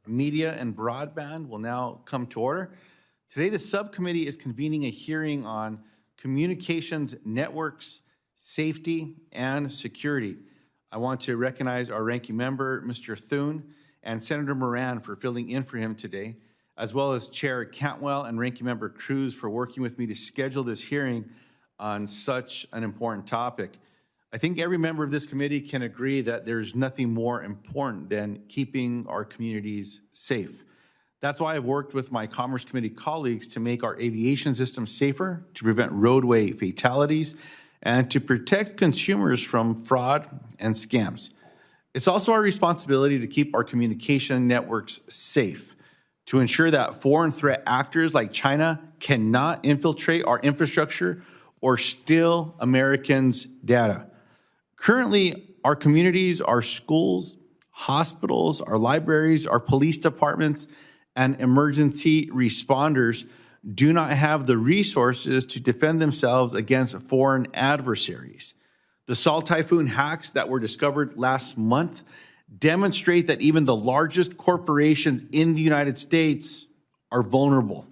Media and Broadband will now come to order. Today, the subcommittee is convening a hearing on communications networks, safety, and security. I want to recognize our ranking member, Mr. Thune, and Senator Moran for filling in for him today, as well as Chair Cantwell and Ranking Member Cruz for working with me to schedule this hearing on such an important topic. I think every member of this committee can agree that there's nothing more important than keeping our communities safe. That's why I've worked with my Commerce Committee colleagues to make our aviation system safer, to prevent roadway fatalities, and to protect consumers from fraud and scams. It's also our responsibility to keep our communication networks safe, to ensure that foreign threat actors like China cannot infiltrate our infrastructure or steal Americans' data. Currently, our communities, our schools, hospitals, our libraries, our police departments, and emergency responders do not have the resources to defend themselves against foreign adversaries. The Salt Typhoon hacks that were discovered last month demonstrate that even the largest corporations in the United States are vulnerable.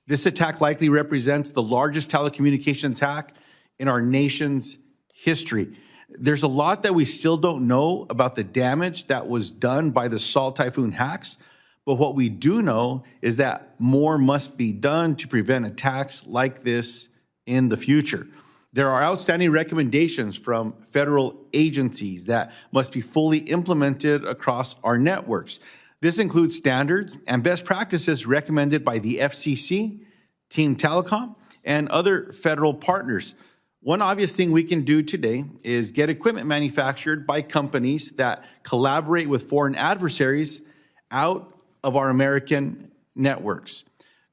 This attack likely represents the largest telecommunications hack in our nation's history. There's a lot that we still don't know about the damage that was done by the Salt Typhoon hacks, but what we do know is that more must be done to prevent attacks like this in the future. There are outstanding recommendations from federal agencies that must be fully implemented across our networks. This includes standards and best practices recommended by the FCC, Team Telecom, and other federal partners. One obvious thing we can do today is get equipment manufactured by companies that collaborate with foreign adversaries out of our American networks.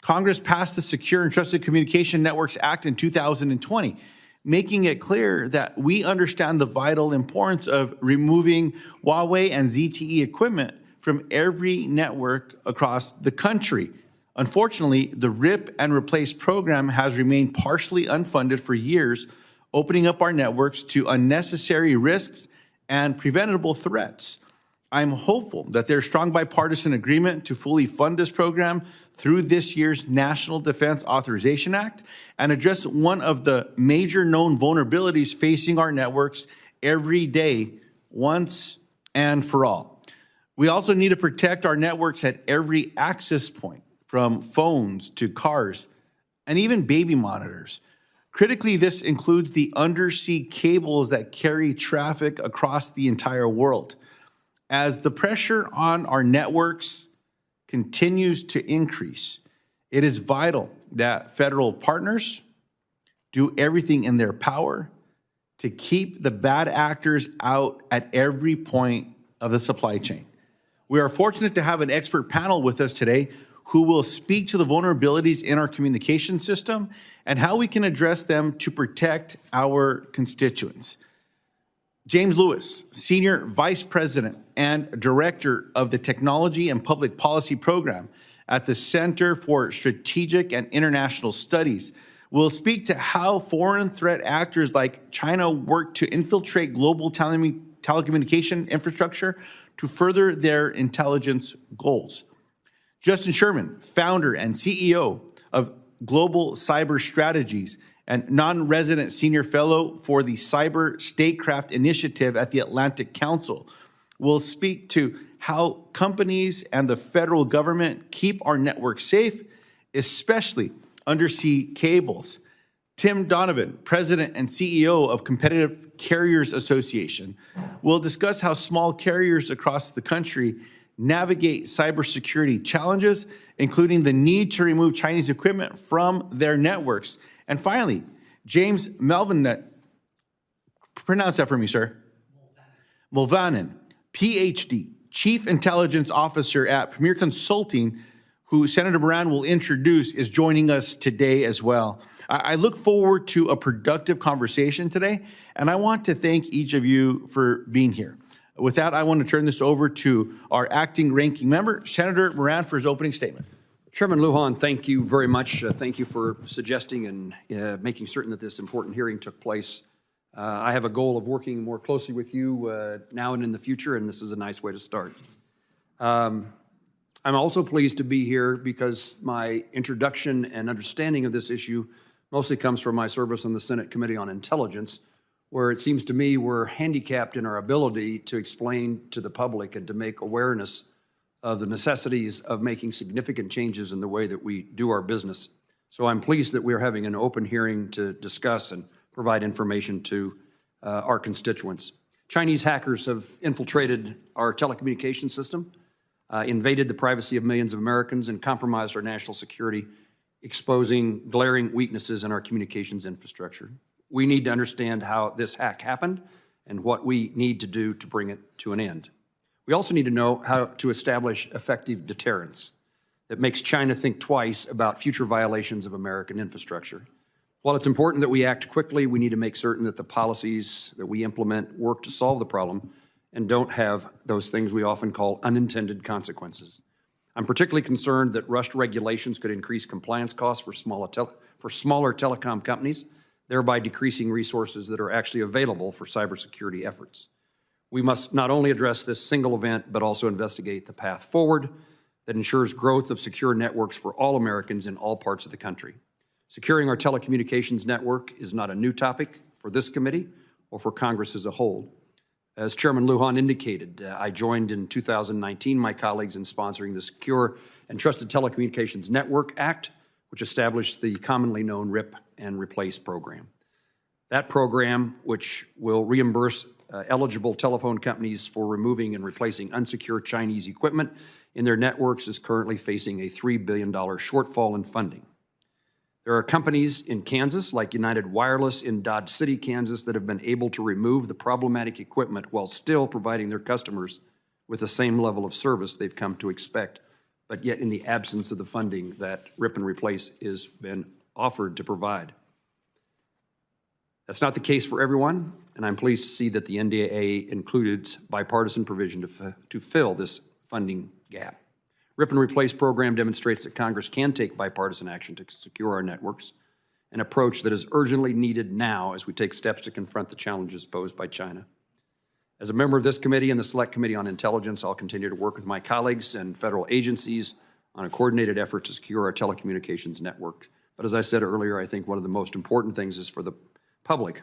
Congress passed the Secure and Trusted Communication Networks Act in 2020, making it clear that we understand the vital importance of removing Huawei and ZTE equipment from every network across the country. Unfortunately, the RIP and Replace program has remained partially unfunded for years, opening up our networks to unnecessary risks and preventable threats. I'm hopeful that there's strong bipartisan agreement to fully fund this program through this year's National Defense Authorization Act and address one of the major known vulnerabilities facing our networks every day, once and for all. We also need to protect our networks at every access point, from phones to cars and even baby monitors. Critically, this includes the undersea cables that carry traffic across the entire world. As the pressure on our networks continues to increase, it is vital that federal partners do everything in their power to keep the bad actors out at every point of the supply chain. We are fortunate to have an expert panel with us today who will speak to the vulnerabilities in our communication system and how we can address them to protect our constituents. James Lewis, Senior Vice President and Director of the Technology and Public Policy Program at the Center for Strategic and International Studies, will speak to how foreign threat actors like China work to infiltrate global telecommunication infrastructure to further their intelligence goals. Justin Sherman, founder and CEO of Global Cyber Strategies and non-resident senior fellow for the Cyber Statecraft Initiative at the Atlantic Council, will speak to how companies and the federal government keep our network safe, especially undersea cables. Tim Donovan, President and CEO of Competitive Carriers Association, will discuss how small carriers across the country navigate cybersecurity challenges, including the need to remove Chinese equipment from their networks. And finally, James Melvanen, pronounce that for me, sir. Mulvanen, PhD, Chief Intelligence Officer at Premier Consulting, who Senator Moran will introduce, is joining us today as well. I look forward to a productive conversation today, and I want to thank each of you for being here. With that, I want to turn this over to our acting ranking member, Senator Moran, for his opening statement. Chairman Lujan, thank you very much. Thank you for suggesting and making certain that this important hearing took place. I have a goal of working more closely with you now and in the future, and this is a nice way to start. I'm also pleased to be here because my introduction and understanding of this issue mostly comes from my service on the Senate Committee on Intelligence, where it seems to me we're handicapped in our ability to explain to the public and to make awareness of the necessities of making significant changes in the way that we do our business. So I'm pleased that we're having an open hearing to discuss and provide information to our constituents. Chinese hackers have infiltrated our telecommunications system, invaded the privacy of millions of Americans, and compromised our national security, exposing glaring weaknesses in our communications infrastructure. We need to understand how this hack happened and what we need to do to bring it to an end. We also need to know how to establish effective deterrence that makes China think twice about future violations of American infrastructure. While it's important that we act quickly, we need to make certain that the policies that we implement work to solve the problem and don't have those things we often call unintended consequences. I'm particularly concerned that rushed regulations could increase compliance costs for smaller telecom companies, thereby decreasing resources that are actually available for cybersecurity efforts. We must not only address this single event, but also investigate the path forward that ensures growth of secure networks for all Americans in all parts of the country. Securing our telecommunications network is not a new topic for this committee or for Congress as a whole. As Chairman Lujan indicated, I joined in 2019 my colleagues in sponsoring the Secure and Trusted Telecommunications Network Act, which established the commonly known RIP and Replace program. That program, which will reimburse eligible telephone companies for removing and replacing unsecured Chinese equipment in their networks, is currently facing a $3 billion shortfall in funding. There are companies in Kansas, like United Wireless in Dodge City, Kansas, that have been able to remove the problematic equipment while still providing their customers with the same level of service they've come to expect, but yet in the absence of the funding that RIP and Replace has been offered to provide. That's not the case for everyone, and I'm pleased to see that the NDAA included bipartisan provision to fill this funding gap. RIP and Replace program demonstrates that Congress can take bipartisan action to secure our networks, an approach that is urgently needed now as we take steps to confront the challenges posed by China. As a member of this committee and the Select Committee on Intelligence, I'll continue to work with my colleagues and federal agencies on a coordinated effort to secure our telecommunications network. But as I said earlier, I think one of the most important things is for the public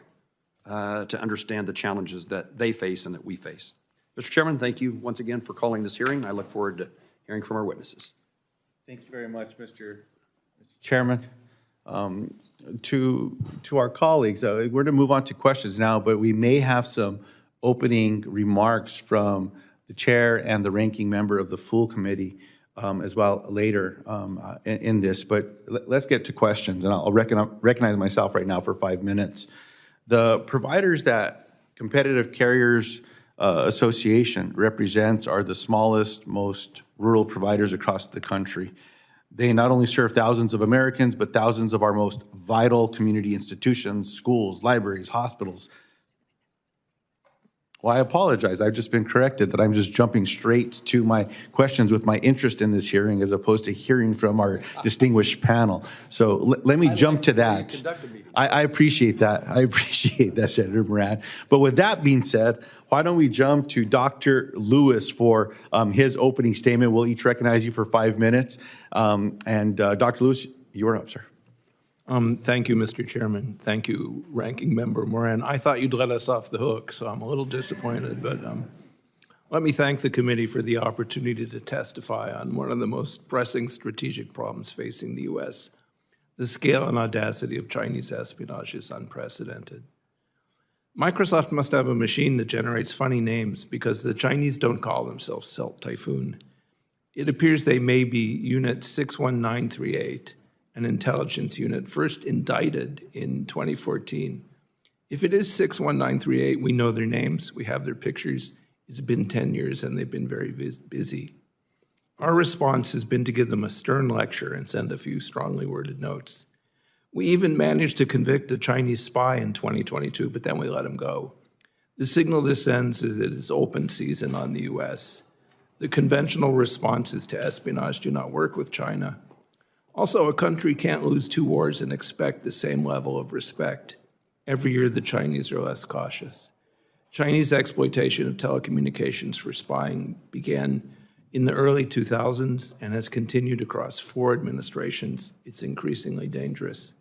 to understand the challenges that they face and that we face. Mr. Chairman, thank you once again for calling this hearing. I look forward to hearing from our witnesses. Thank you very much, Mr. Chairman. To our colleagues, we're going to move on to questions now, but we may have some opening remarks from the chair and the ranking member of the full committee as well later in this. But let's get to questions, and I'll recognize myself right now for 5 minutes. The providers that Competitive Carriers Association represents are the smallest, most rural providers across the country. They not only serve thousands of Americans, but thousands of our most vital community institutions, schools, libraries, hospitals. Well, I apologize. I've just been corrected that I'm just jumping straight to my questions with my interest in this hearing as opposed to hearing from our distinguished panel. So let me jump to that. I appreciate that. I appreciate that, Senator Moran. But with that being said, why don't we jump to Dr. Lewis for his opening statement. We'll each recognize you for 5 minutes. Dr. Lewis, you are up, sir. Thank you, Mr. Chairman. Thank you, Ranking Member Moran. I thought you'd let us off the hook, so I'm a little disappointed. But let me thank the committee for the opportunity to testify on one of the most pressing strategic problems facing the U.S. The scale and audacity of Chinese espionage is unprecedented. Microsoft must have a machine that generates funny names because the Chinese don't call themselves Silt Typhoon. It appears they may be Unit 61938, an intelligence unit first indicted in 2014. If it is 61938, we know their names, we have their pictures. It's been 10 years and they've been very busy. Our response has been to give them a stern lecture and send a few strongly worded notes. We even managed to convict a Chinese spy in 2022, but then we let him go. The signal this sends is that it's open season on the U.S. The conventional responses to espionage do not work with China. Also, a country can't lose 2 wars and expect the same level of respect. Every year, the Chinese are less cautious. Chinese exploitation of telecommunications for spying began In the early 2000s and has continued across 4 administrations, it's increasingly dangerous.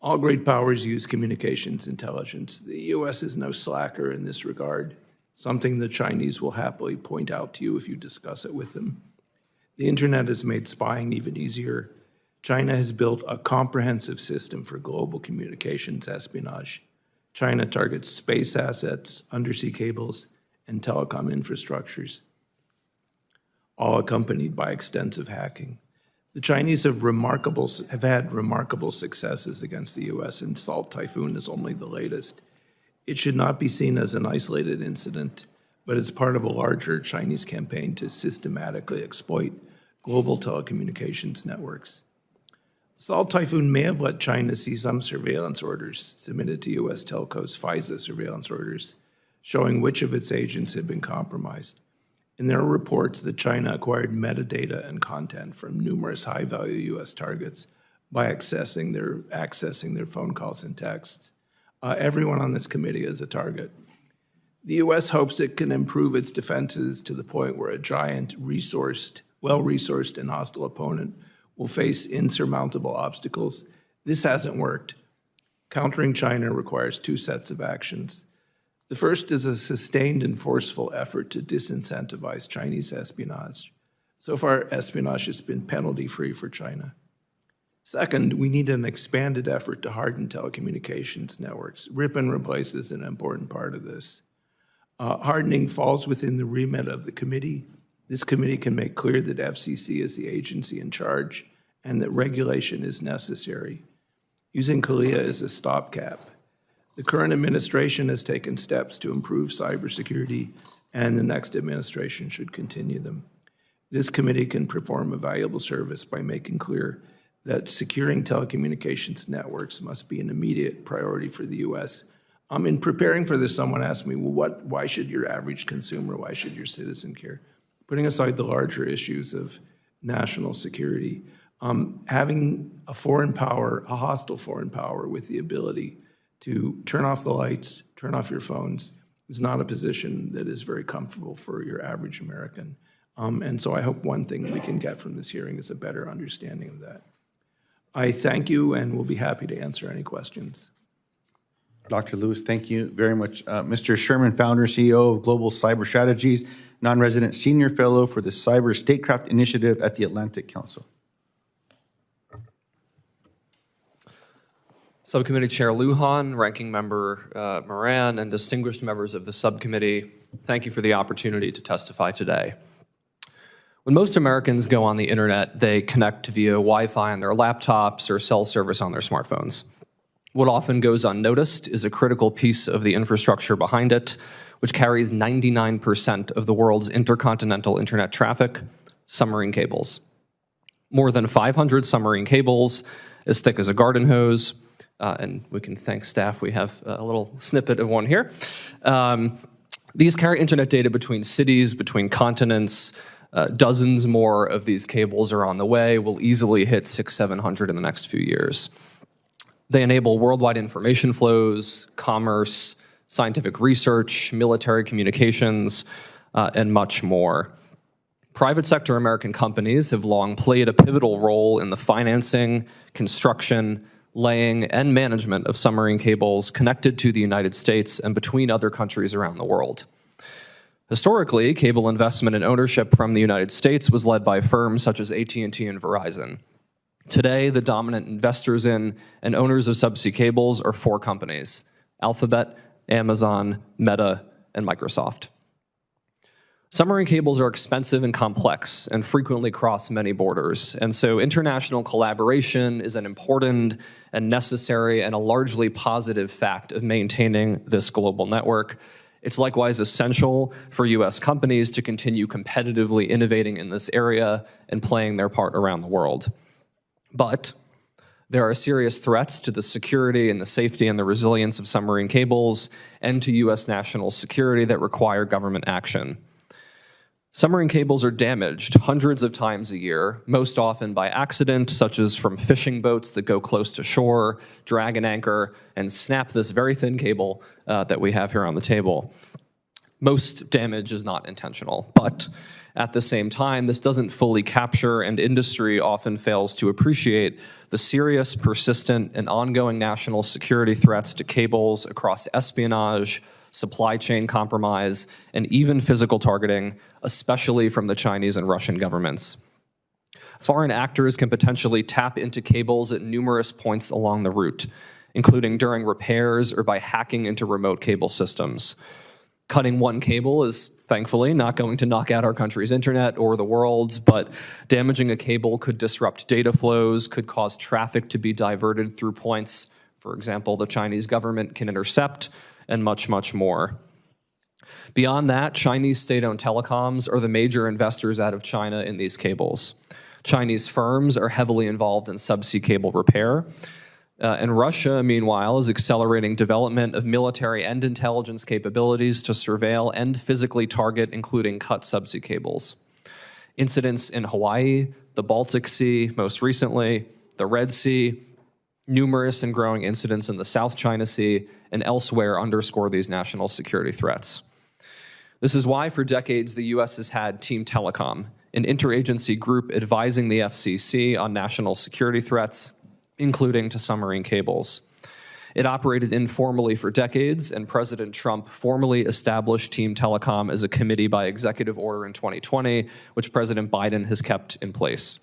All great powers use communications intelligence. The U.S. is no slacker in this regard, something the Chinese will happily point out to you if you discuss it with them. The internet has made spying even easier. China has built a comprehensive system for global communications espionage. China targets space assets, undersea cables, and telecom infrastructures, all accompanied by extensive hacking. The Chinese have had remarkable successes against the U.S., and Salt Typhoon is only the latest. It should not be seen as an isolated incident, but as part of a larger Chinese campaign to systematically exploit global telecommunications networks. Salt Typhoon may have let China see some surveillance orders submitted to U.S. telcos, FISA surveillance orders, showing which of its agents had been compromised. And there are reports that China acquired metadata and content from numerous high-value U.S. targets by accessing their phone calls and texts. Everyone on this committee is a target. The U.S. hopes it can improve its defenses to the point where a giant, well-resourced and hostile opponent will face insurmountable obstacles. This hasn't worked. Countering China requires 2 sets of actions. The first is a sustained and forceful effort to disincentivize Chinese espionage. So far, espionage has been penalty-free for China. Second, we need an expanded effort to harden telecommunications networks. Rip and replace is an important part of this. Hardening falls within the remit of the committee. This committee can make clear that FCC is the agency in charge and that regulation is necessary. Using CALIA is a stopgap. The current administration has taken steps to improve cybersecurity, and the next administration should continue them. This committee can perform a valuable service by making clear that securing telecommunications networks must be an immediate priority for the U.S. In preparing for this, someone asked me, well, why should your average consumer, why should your citizen care? Putting aside the larger issues of national security, having a foreign power, a hostile foreign power with the ability to turn off the lights, turn off your phones, is not a position that is very comfortable for your average American. And so I hope one thing we can get from this hearing is a better understanding of that. I thank you and will be happy to answer any questions. Dr. Lewis, thank you very much. Mr. Sherman, founder, CEO of Global Cyber Strategies, non-resident senior fellow for the Cyber Statecraft Initiative at the Atlantic Council. Subcommittee Chair Lujan, Ranking Member Moran, and distinguished members of the subcommittee, thank you for the opportunity to testify today. When most Americans go on the internet, they connect via Wi-Fi on their laptops or cell service on their smartphones. What often goes unnoticed is a critical piece of the infrastructure behind it, which carries 99% of the world's intercontinental internet traffic, submarine cables. More than 500 submarine cables, as thick as a garden hose, and we can thank staff, we have a little snippet of one here. These carry internet data between cities, between continents. Dozens more of these cables are on the way. We'll easily hit 600-700 in the next few years. They enable worldwide information flows, commerce, scientific research, military communications, and much more. Private sector American companies have long played a pivotal role in the financing, construction, laying, and management of submarine cables connected to the United States and between other countries around the world. Historically, cable investment and ownership from the United States was led by firms such as AT&T and Verizon. Today, the dominant investors in and owners of subsea cables are 4 companies: Alphabet, Amazon, Meta, and Microsoft. Submarine cables are expensive and complex and frequently cross many borders, and so international collaboration is an important and necessary and a largely positive fact of maintaining this global network. It's likewise essential for U.S. companies to continue competitively innovating in this area and playing their part around the world. But there are serious threats to the security and the safety and the resilience of submarine cables and to U.S. national security that require government action. Submarine cables are damaged hundreds of times a year, most often by accident, such as from fishing boats that go close to shore, drag an anchor, and snap this very thin cable that we have here on the table. Most damage is not intentional, but at the same time, this doesn't fully capture, and industry often fails to appreciate, the serious, persistent, and ongoing national security threats to cables across espionage, supply chain compromise, and even physical targeting, especially from the Chinese and Russian governments. Foreign actors can potentially tap into cables at numerous points along the route, including during repairs or by hacking into remote cable systems. Cutting one cable is thankfully not going to knock out our country's internet or the world's, but damaging a cable could disrupt data flows, could cause traffic to be diverted through points, for example, the Chinese government can intercept, and much, much more. Beyond that, Chinese state-owned telecoms are the major investors out of China in these cables. Chinese firms are heavily involved in subsea cable repair. And Russia, meanwhile, is accelerating development of military and intelligence capabilities to surveil and physically target, including cut subsea cables. Incidents in Hawaii, the Baltic Sea, most recently, the Red Sea, numerous and growing incidents in the South China Sea and elsewhere underscore these national security threats. This is why, for decades, the U.S. has had Team Telecom, an interagency group advising the FCC on national security threats, including to submarine cables. It operated informally for decades, and President Trump formally established Team Telecom as a committee by executive order in 2020, which President Biden has kept in place.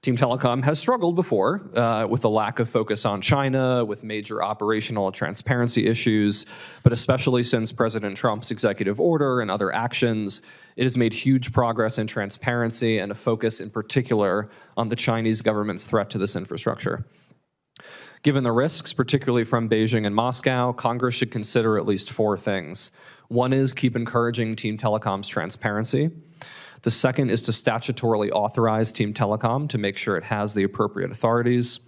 Team Telecom has struggled before with a lack of focus on China, with major operational and transparency issues, but especially since President Trump's executive order and other actions, it has made huge progress in transparency and a focus in particular on the Chinese government's threat to this infrastructure. Given the risks, particularly from Beijing and Moscow, Congress should consider at least four things. One is keep encouraging Team Telecom's transparency. The second is to statutorily authorize Team Telecom to make sure it has the appropriate authorities.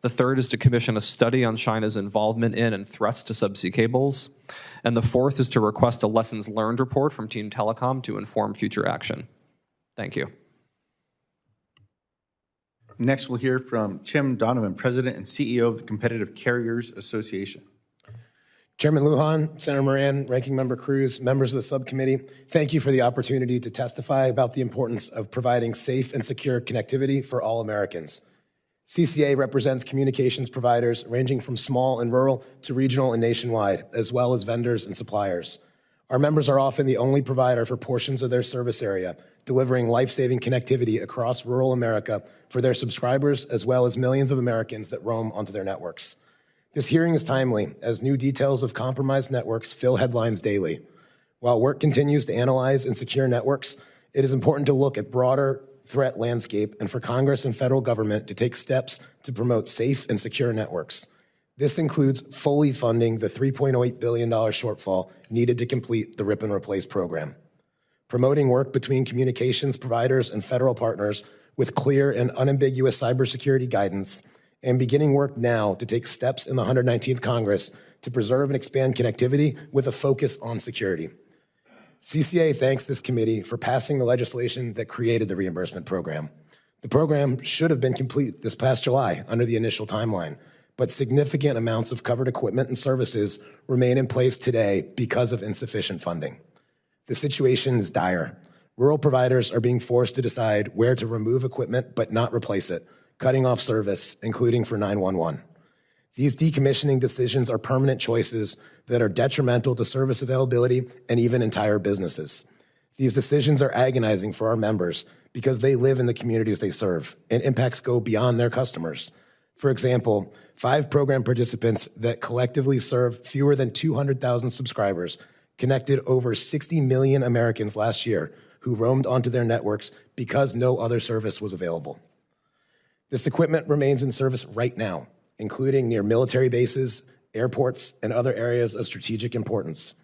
The third is to commission a study on China's involvement in and threats to subsea cables. And the fourth is to request a lessons learned report from Team Telecom to inform future action. Thank you. Next, we'll hear from Tim Donovan, President and CEO of the Competitive Carriers Association. Chairman Lujan, Senator Moran, Ranking Member Cruz, members of the subcommittee, thank you for the opportunity to testify about the importance of providing safe and secure connectivity for all Americans. CCA represents communications providers ranging from small and rural to regional and nationwide, as well as vendors and suppliers. Our members are often the only provider for portions of their service area, delivering life-saving connectivity across rural America for their subscribers, as well as millions of Americans that roam onto their networks. This hearing is timely, as new details of compromised networks fill headlines daily. While work continues to analyze and secure networks, it is important to look at broader threat landscape and for Congress and federal government to take steps to promote safe and secure networks. This includes fully funding the $3.8 billion shortfall needed to complete the Rip and Replace program. Promoting work between communications providers and federal partners with clear and unambiguous cybersecurity guidance, and beginning work now to take steps in the 119th Congress to preserve and expand connectivity with a focus on security. CCA thanks this committee for passing the legislation that created the reimbursement program. The program should have been complete this past July under the initial timeline, but significant amounts of covered equipment and services remain in place today because of insufficient funding. The situation is dire. Rural providers are being forced to decide where to remove equipment but not replace it, cutting off service, including for 911. These decommissioning decisions are permanent choices that are detrimental to service availability and even entire businesses. These decisions are agonizing for our members because they live in the communities they serve, and impacts go beyond their customers. For example, 5 program participants that collectively serve fewer than 200,000 subscribers connected over 60 million Americans last year who roamed onto their networks because no other service was available. This equipment remains in service right now, including near military bases, airports, and other areas of strategic importance.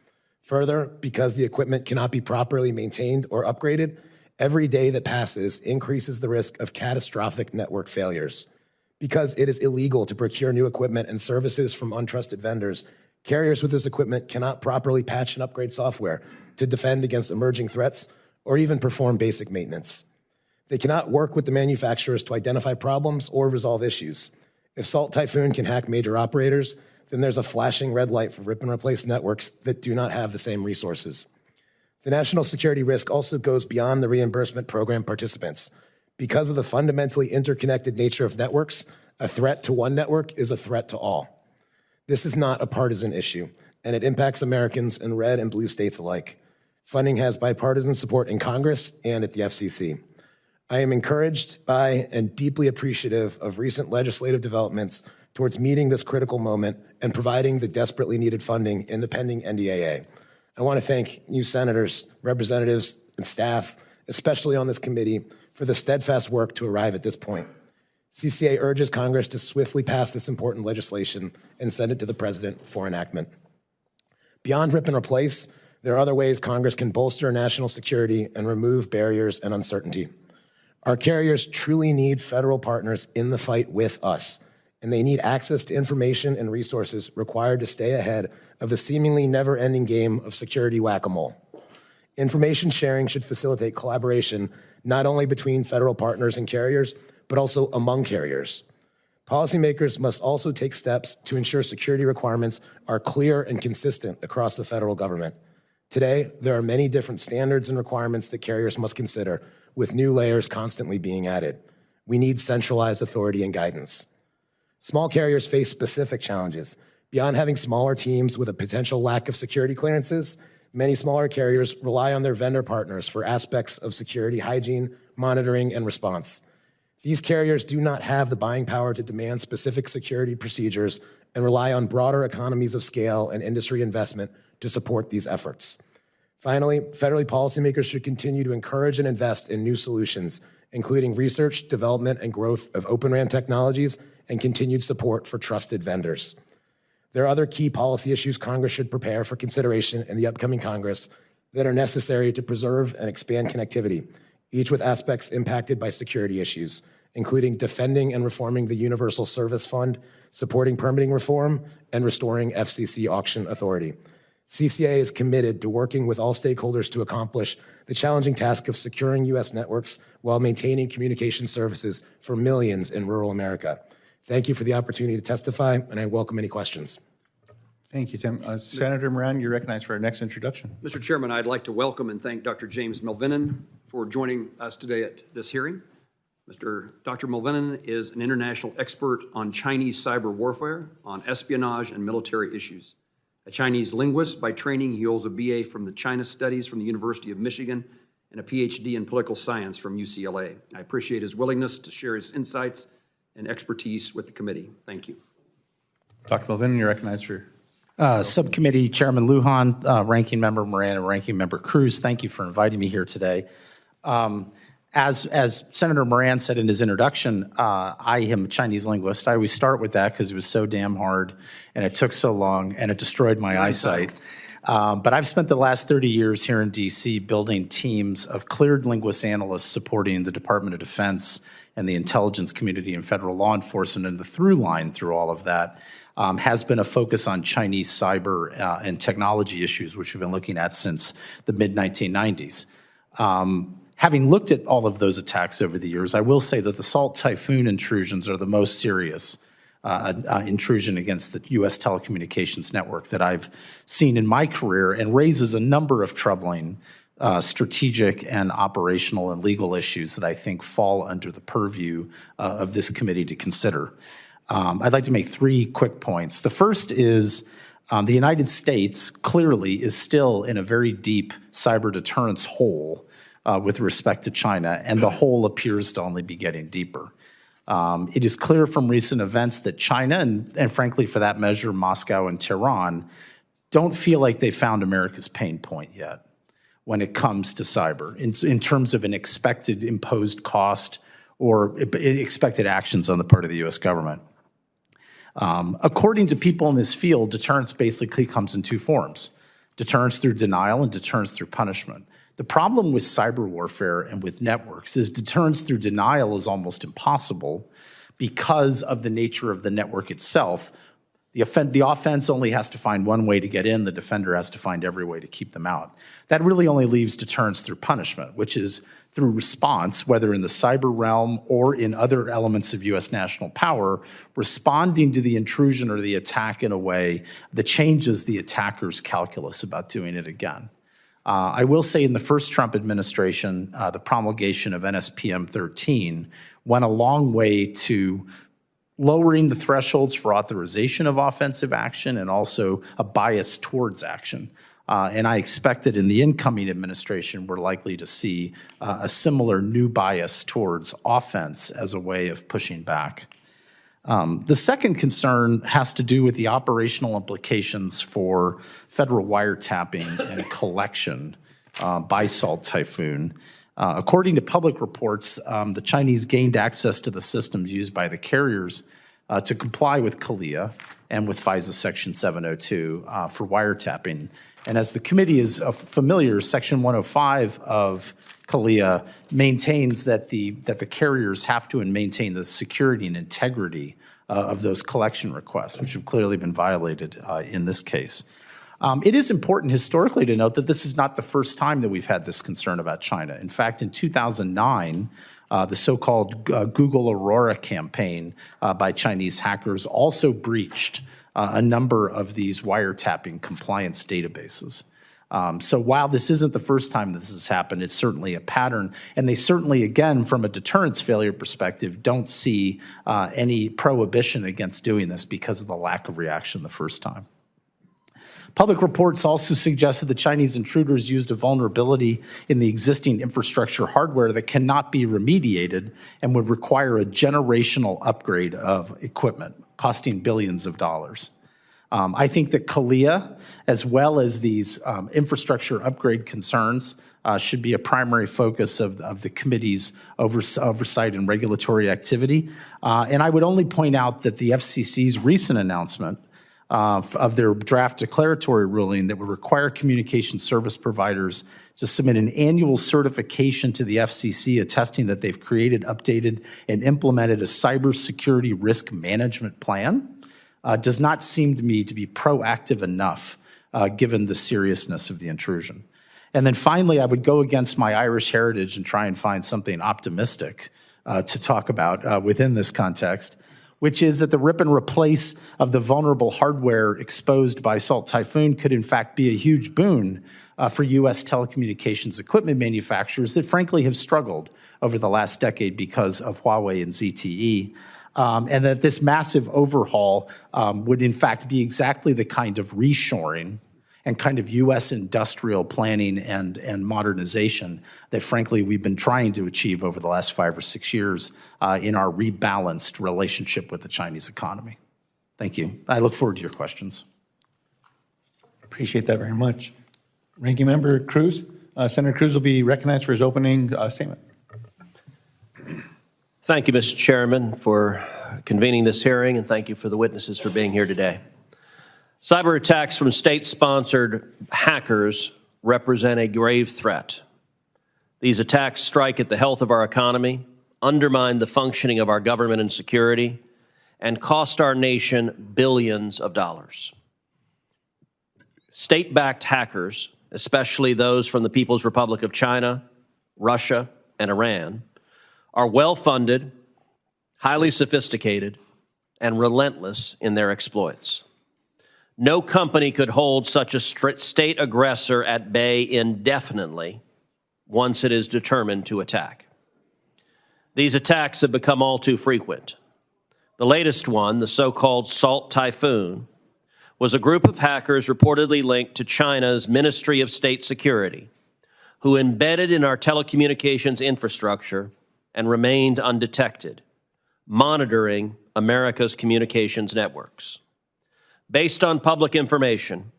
Further, because the equipment cannot be properly maintained or upgraded, every day that passes increases the risk of catastrophic network failures. Because it is illegal to procure new equipment and services from untrusted vendors, carriers with this equipment cannot properly patch and upgrade software to defend against emerging threats or even perform basic maintenance. They cannot work with the manufacturers to identify problems or resolve issues. If Salt Typhoon can hack major operators, then there's a flashing red light for rip and replace networks that do not have the same resources. The national security risk also goes beyond the reimbursement program participants. Because of the fundamentally interconnected nature of networks, a threat to one network is a threat to all. This is not a partisan issue, and it impacts Americans in red and blue states alike. Funding has bipartisan support in Congress and at the FCC. I am encouraged by and deeply appreciative of recent legislative developments towards meeting this critical moment and providing the desperately needed funding in the pending NDAA. I want to thank you senators, representatives, and staff, especially on this committee, for the steadfast work to arrive at this point. CCA urges Congress to swiftly pass this important legislation and send it to the president for enactment. Beyond rip and replace, there are other ways Congress can bolster national security and remove barriers and uncertainty. Our carriers truly need federal partners in the fight with us, and they need access to information and resources required to stay ahead of the seemingly never-ending game of security whack-a-mole. Information sharing should facilitate collaboration not only between federal partners and carriers, but also among carriers. Policymakers must also take steps to ensure security requirements are clear and consistent across the federal government. Today, there are many different standards and requirements that carriers must consider, with new layers constantly being added. We need centralized authority and guidance. Small carriers face specific challenges. Beyond having smaller teams with a potential lack of security clearances, many smaller carriers rely on their vendor partners for aspects of security hygiene, monitoring, and response. These carriers do not have the buying power to demand specific security procedures and rely on broader economies of scale and industry investment to support these efforts. Finally, federally policymakers should continue to encourage and invest in new solutions, including research, development, and growth of Open RAN technologies and continued support for trusted vendors. There are other key policy issues Congress should prepare for consideration in the upcoming Congress that are necessary to preserve and expand connectivity, each with aspects impacted by security issues, including defending and reforming the Universal Service Fund, supporting permitting reform, and restoring FCC auction authority. CCA is committed to working with all stakeholders to accomplish the challenging task of securing U.S. networks while maintaining communication services for millions in rural America. Thank you for the opportunity to testify, and I welcome any questions. Thank you, Tim. Senator Moran, you're recognized for our next introduction. Mr. Chairman, I'd like to welcome and thank Dr. James Melvinen for joining us today at this hearing. Dr. Melvinen is an international expert on Chinese cyber warfare, on espionage and military issues. A Chinese linguist by training, he holds a BA from the China Studies from the University of Michigan and a PhD in political science from UCLA. I appreciate his willingness to share his insights and expertise with the committee. Thank you. Dr. Melvinen, you're recognized for Subcommittee Chairman Lujan, Ranking Member Moran, and Ranking Member Cruz, thank you for inviting me here today. As Senator Moran said in his introduction, I am a Chinese linguist. I always start with that because it was so damn hard, and it took so long, and it destroyed my eyesight. But I've spent the last 30 years here in D.C. building teams of cleared linguist analysts supporting the Department of Defense and the intelligence community and federal law enforcement, and the through line through all of that has been a focus on Chinese cyber and technology issues, which we've been looking at since the mid-1990s. Having looked at all of those attacks over the years, I will say that the Salt Typhoon intrusions are the most serious intrusion against the U.S. telecommunications network that I've seen in my career, and raises a number of troubling strategic and operational and legal issues that I think fall under the purview of this committee to consider. I'd like to make 3 quick points. The first is the United States clearly is still in a very deep cyber deterrence hole with respect to China, and the hole appears to only be getting deeper. It is clear from recent events that China, and frankly for that measure Moscow and Tehran, don't feel like they found America's pain point yet when it comes to cyber in terms of an expected imposed cost or expected actions on the part of the U.S. government. According to people in this field, deterrence basically comes in 2 forms: deterrence through denial and deterrence through punishment. The problem with cyber warfare and with networks is deterrence through denial is almost impossible because of the nature of the network itself. The offense only has to find one way to get in. The defender has to find every way to keep them out. That really only leaves deterrence through punishment, which is through response, whether in the cyber realm or in other elements of U.S. national power, responding to the intrusion or the attack in a way that changes the attacker's calculus about doing it again. I will say in the first Trump administration, the promulgation of NSPM 13 went a long way to lowering the thresholds for authorization of offensive action and also a bias towards action. And I expect that in the incoming administration, we're likely to see a similar new bias towards offense as a way of pushing back. The second concern has to do with the operational implications for federal wiretapping and collection by Salt Typhoon. According to public reports, the Chinese gained access to the systems used by the carriers to comply with CALEA and with FISA Section 702 for wiretapping. And as the committee is familiar, Section 105 of CALEA maintains that the carriers have to maintain the security and integrity of those collection requests, which have clearly been violated in this case. It is important historically to note that this is not the first time that we've had this concern about China. In fact, in 2009, the so-called Google Aurora campaign by Chinese hackers also breached a number of these wiretapping compliance databases. So while this isn't the first time this has happened, it's certainly a pattern. And they certainly, again, from a deterrence failure perspective, don't see any prohibition against doing this because of the lack of reaction the first time. Public reports also suggest that the Chinese intruders used a vulnerability in the existing infrastructure hardware that cannot be remediated and would require a generational upgrade of equipment, costing billions of dollars. I think that CALEA, as well as these infrastructure upgrade concerns, should be a primary focus of the committee's oversight and regulatory activity. And I would only point out that the FCC's recent announcement of their draft declaratory ruling that would require communication service providers to submit an annual certification to the FCC attesting that they've created, updated, and implemented a cybersecurity risk management plan does not seem to me to be proactive enough given the seriousness of the intrusion. And then finally, I would go against my Irish heritage and try and find something optimistic to talk about within this context, which is that the rip and replace of the vulnerable hardware exposed by Salt Typhoon could in fact be a huge boon for U.S. telecommunications equipment manufacturers that frankly have struggled over the last decade because of Huawei and ZTE. And that this massive overhaul would in fact be exactly the kind of reshoring and kind of U.S. industrial planning and modernization that frankly we've been trying to achieve over the last 5 or 6 years in our rebalanced relationship with the Chinese economy. Thank you. I look forward to your questions. Appreciate that very much. Ranking Member Cruz, Senator Cruz will be recognized for his opening statement. Thank you, Mr. Chairman, for convening this hearing, and thank you for the witnesses for being here today. Cyber attacks from state-sponsored hackers represent a grave threat. These attacks strike at the health of our economy, undermine the functioning of our government and security, and cost our nation billions of dollars. State-backed hackers, especially those from the People's Republic of China, Russia, and Iran, are well-funded, highly sophisticated, and relentless in their exploits. No company could hold such a state aggressor at bay indefinitely once it is determined to attack. These attacks have become all too frequent. The latest one, the so-called Salt Typhoon, was a group of hackers reportedly linked to China's Ministry of State Security, who embedded in our telecommunications infrastructure and remained undetected, monitoring America's communications networks. Based on public information,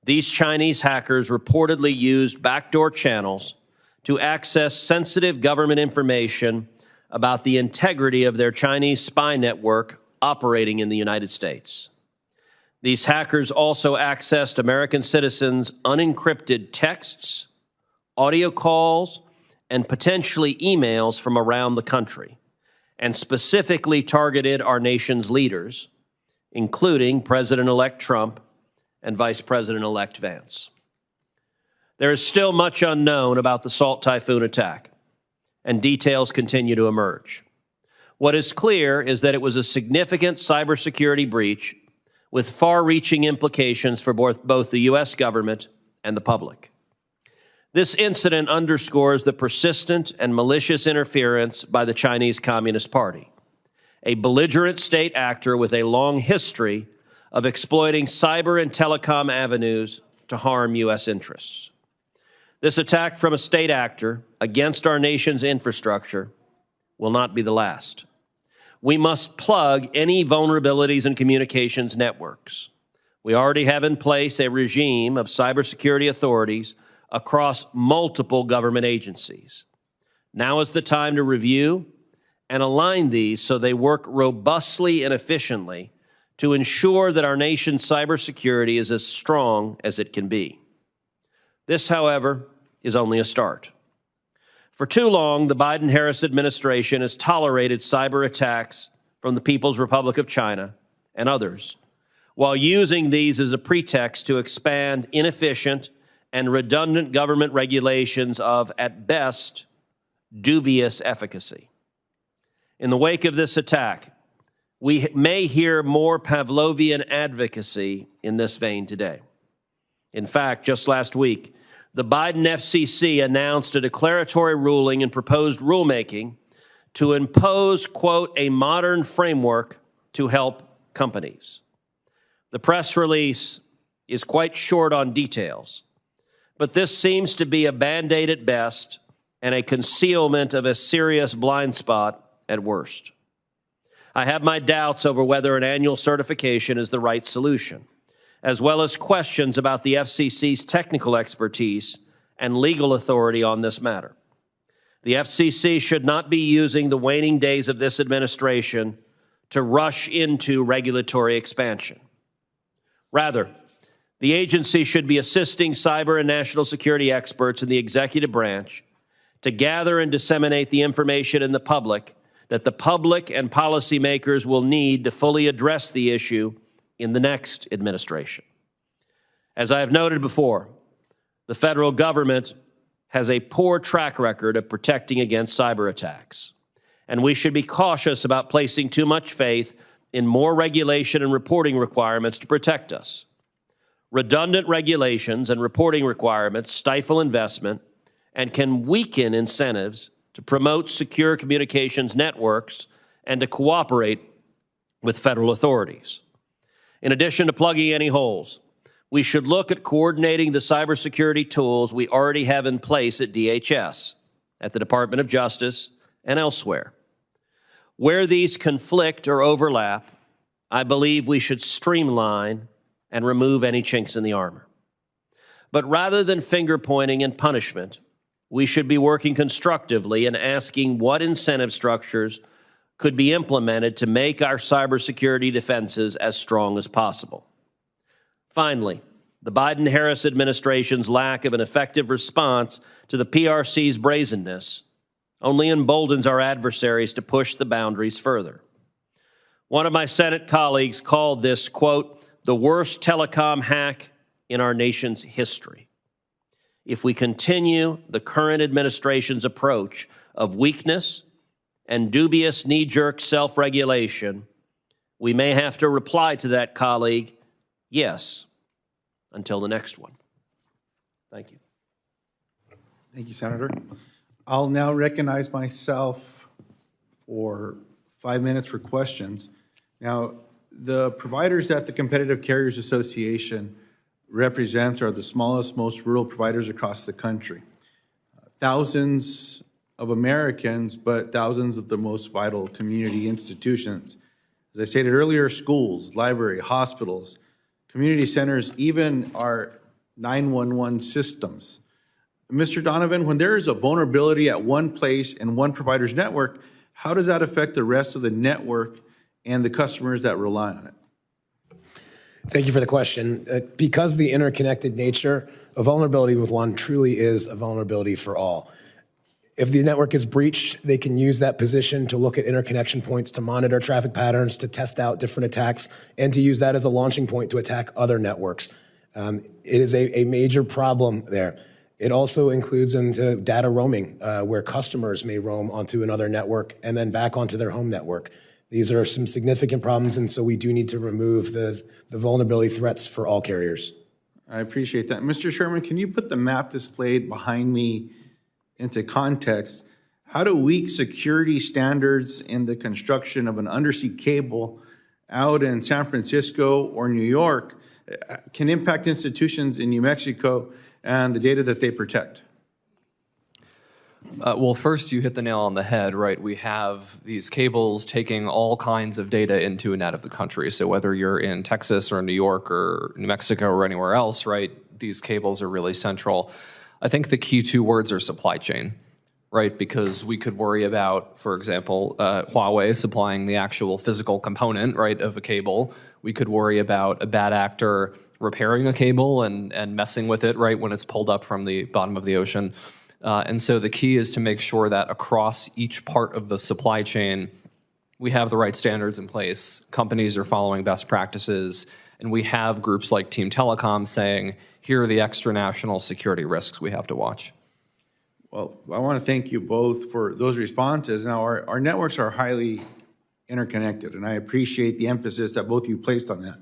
these Chinese hackers reportedly used backdoor channels to access sensitive government information about the integrity of their Chinese spy network operating in the United States. These hackers also accessed American citizens' unencrypted texts, audio calls, and potentially emails from around the country, and specifically targeted our nation's leaders, including President-elect Trump and Vice President-elect Vance. There is still much unknown about the Salt Typhoon attack, and details continue to emerge. What is clear is that it was a significant cybersecurity breach with far-reaching implications for both the U.S. government and the public. This incident underscores the persistent and malicious interference by the Chinese Communist Party, a belligerent state actor with a long history of exploiting cyber and telecom avenues to harm U.S. interests. This attack from a state actor against our nation's infrastructure will not be the last. We must plug any vulnerabilities in communications networks. We already have in place a regime of cybersecurity authorities across multiple government agencies. Now is the time to review and align these so they work robustly and efficiently to ensure that our nation's cybersecurity is as strong as it can be. This, however, is only a start. For too long, the Biden-Harris administration has tolerated cyber attacks from the People's Republic of China and others, while using these as a pretext to expand inefficient and redundant government regulations of, at best, dubious efficacy. In the wake of this attack, we may hear more Pavlovian advocacy in this vein today. In fact, just last week, the Biden FCC announced a declaratory ruling and proposed rulemaking to impose, quote, a modern framework to help companies. The press release is quite short on details, but this seems to be a Band-Aid at best and a concealment of a serious blind spot at worst. I have my doubts over whether an annual certification is the right solution, as well as questions about the FCC's technical expertise and legal authority on this matter. The FCC should not be using the waning days of this administration to rush into regulatory expansion. Rather, the agency should be assisting cyber and national security experts in the executive branch to gather and disseminate the information in the public that the public and policymakers will need to fully address the issue in the next administration. As I have noted before, the federal government has a poor track record of protecting against cyber attacks, and we should be cautious about placing too much faith in more regulation and reporting requirements to protect us. Redundant regulations and reporting requirements stifle investment and can weaken incentives to promote secure communications networks and to cooperate with federal authorities. In addition to plugging any holes, we should look at coordinating the cybersecurity tools we already have in place at DHS, at the Department of Justice, and elsewhere. Where these conflict or overlap, I believe we should streamline and remove any chinks in the armor. But rather than finger-pointing and punishment, we should be working constructively and asking what incentive structures could be implemented to make our cybersecurity defenses as strong as possible. Finally, the Biden-Harris administration's lack of an effective response to the PRC's brazenness only emboldens our adversaries to push the boundaries further. One of my Senate colleagues called this, quote, the worst telecom hack in our nation's history. If we continue the current administration's approach of weakness and dubious knee-jerk self-regulation, we may have to reply to that colleague, yes, until the next one. Thank you. Thank you, Senator. I'll now recognize myself for 5 minutes for questions. Now, the providers that the Competitive Carriers Association represents are the smallest, most rural providers across the country. Thousands of Americans, but thousands of the most vital community institutions. As I stated earlier, schools, library, hospitals, community centers, even our 911 systems. Mr. Donovan, when there is a vulnerability at one place in one provider's network, how does that affect the rest of the network and the customers that rely on it? Thank you for the question. Because the interconnected nature, a vulnerability with one truly is a vulnerability for all. If the network is breached, they can use that position to look at interconnection points, to monitor traffic patterns, to test out different attacks, and to use that as a launching point to attack other networks. It is a major problem there. It also includes into data roaming, where customers may roam onto another network and then back onto their home network. These are some significant problems, and so we do need to remove the vulnerability threats for all carriers. I appreciate that. Mr. Sherman, can you put the map displayed behind me into context? How do weak security standards in the construction of an undersea cable out in San Francisco or New York can impact institutions in New Mexico and the data that they protect? Well, first, you hit the nail on the head, right? We have these cables taking all kinds of data into and out of the country. So whether you're in Texas or New York or New Mexico or anywhere else, right, these cables are really central. I think the key two words are supply chain, right? Because we could worry about, for example, Huawei supplying the actual physical component, right, of a cable. We could worry about a bad actor repairing a cable and messing with it, right, when it's pulled up from the bottom of the ocean. And so the key is to make sure that across each part of the supply chain, we have the right standards in place, companies are following best practices, and we have groups like Team Telecom saying, here are the extra national security risks we have to watch. Well, I want to thank you both for those responses. Now, our networks are highly interconnected, and I appreciate the emphasis that both of you placed on that.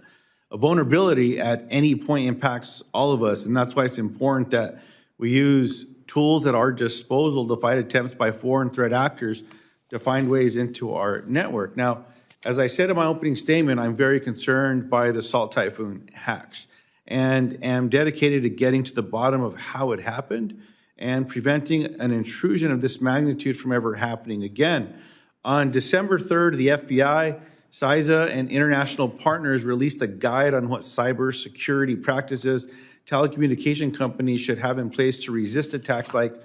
A vulnerability at any point impacts all of us, and that's why it's important that we use tools at our disposal to fight attempts by foreign threat actors to find ways into our network. Now, as I said in my opening statement, I'm very concerned by the Salt Typhoon hacks and am dedicated to getting to the bottom of how it happened and preventing an intrusion of this magnitude from ever happening again. On December 3rd, the FBI, CISA, and international partners released a guide on what cybersecurity practices telecommunication companies should have in place to resist attacks like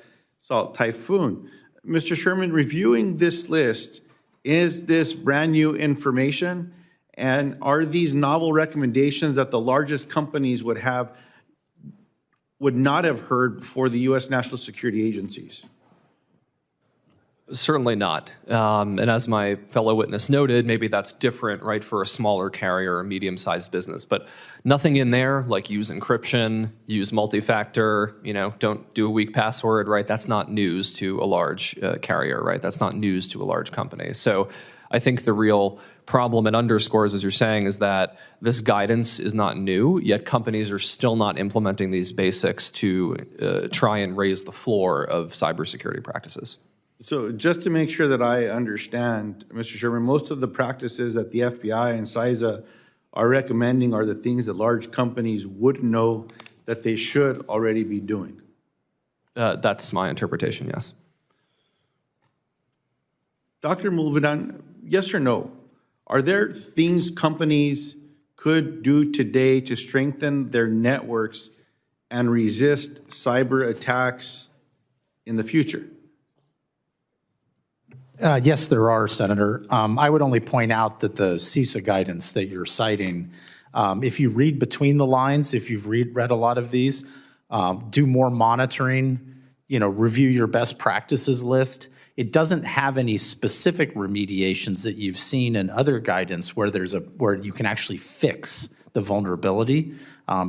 Salt Typhoon. Mr. Sherman, reviewing this list, is this brand new information? And are these novel recommendations that the largest companies would not have heard before the U.S. national security agencies? Certainly not. And as my fellow witness noted, maybe that's different, right, for a smaller carrier or medium-sized business. But nothing in there like use encryption, use multi-factor, don't do a weak password, right? That's not news to a large carrier, right? That's not news to a large company. So I think the real problem it underscores, as you're saying, is that this guidance is not new, yet companies are still not implementing these basics to try and raise the floor of cybersecurity practices. So just to make sure that I understand, Mr. Sherman, most of the practices that the FBI and CISA are recommending are the things that large companies would know that they should already be doing. That's my interpretation, yes. Dr. Mulvedan, yes or no? Are there things companies could do today to strengthen their networks and resist cyber attacks in the future? Yes, there are, Senator. I would only point out that the CISA guidance that you're citing, if you read between the lines, if you've read a lot of these, do more monitoring, review your best practices list. It doesn't have any specific remediations that you've seen in other guidance where where you can actually fix the vulnerability.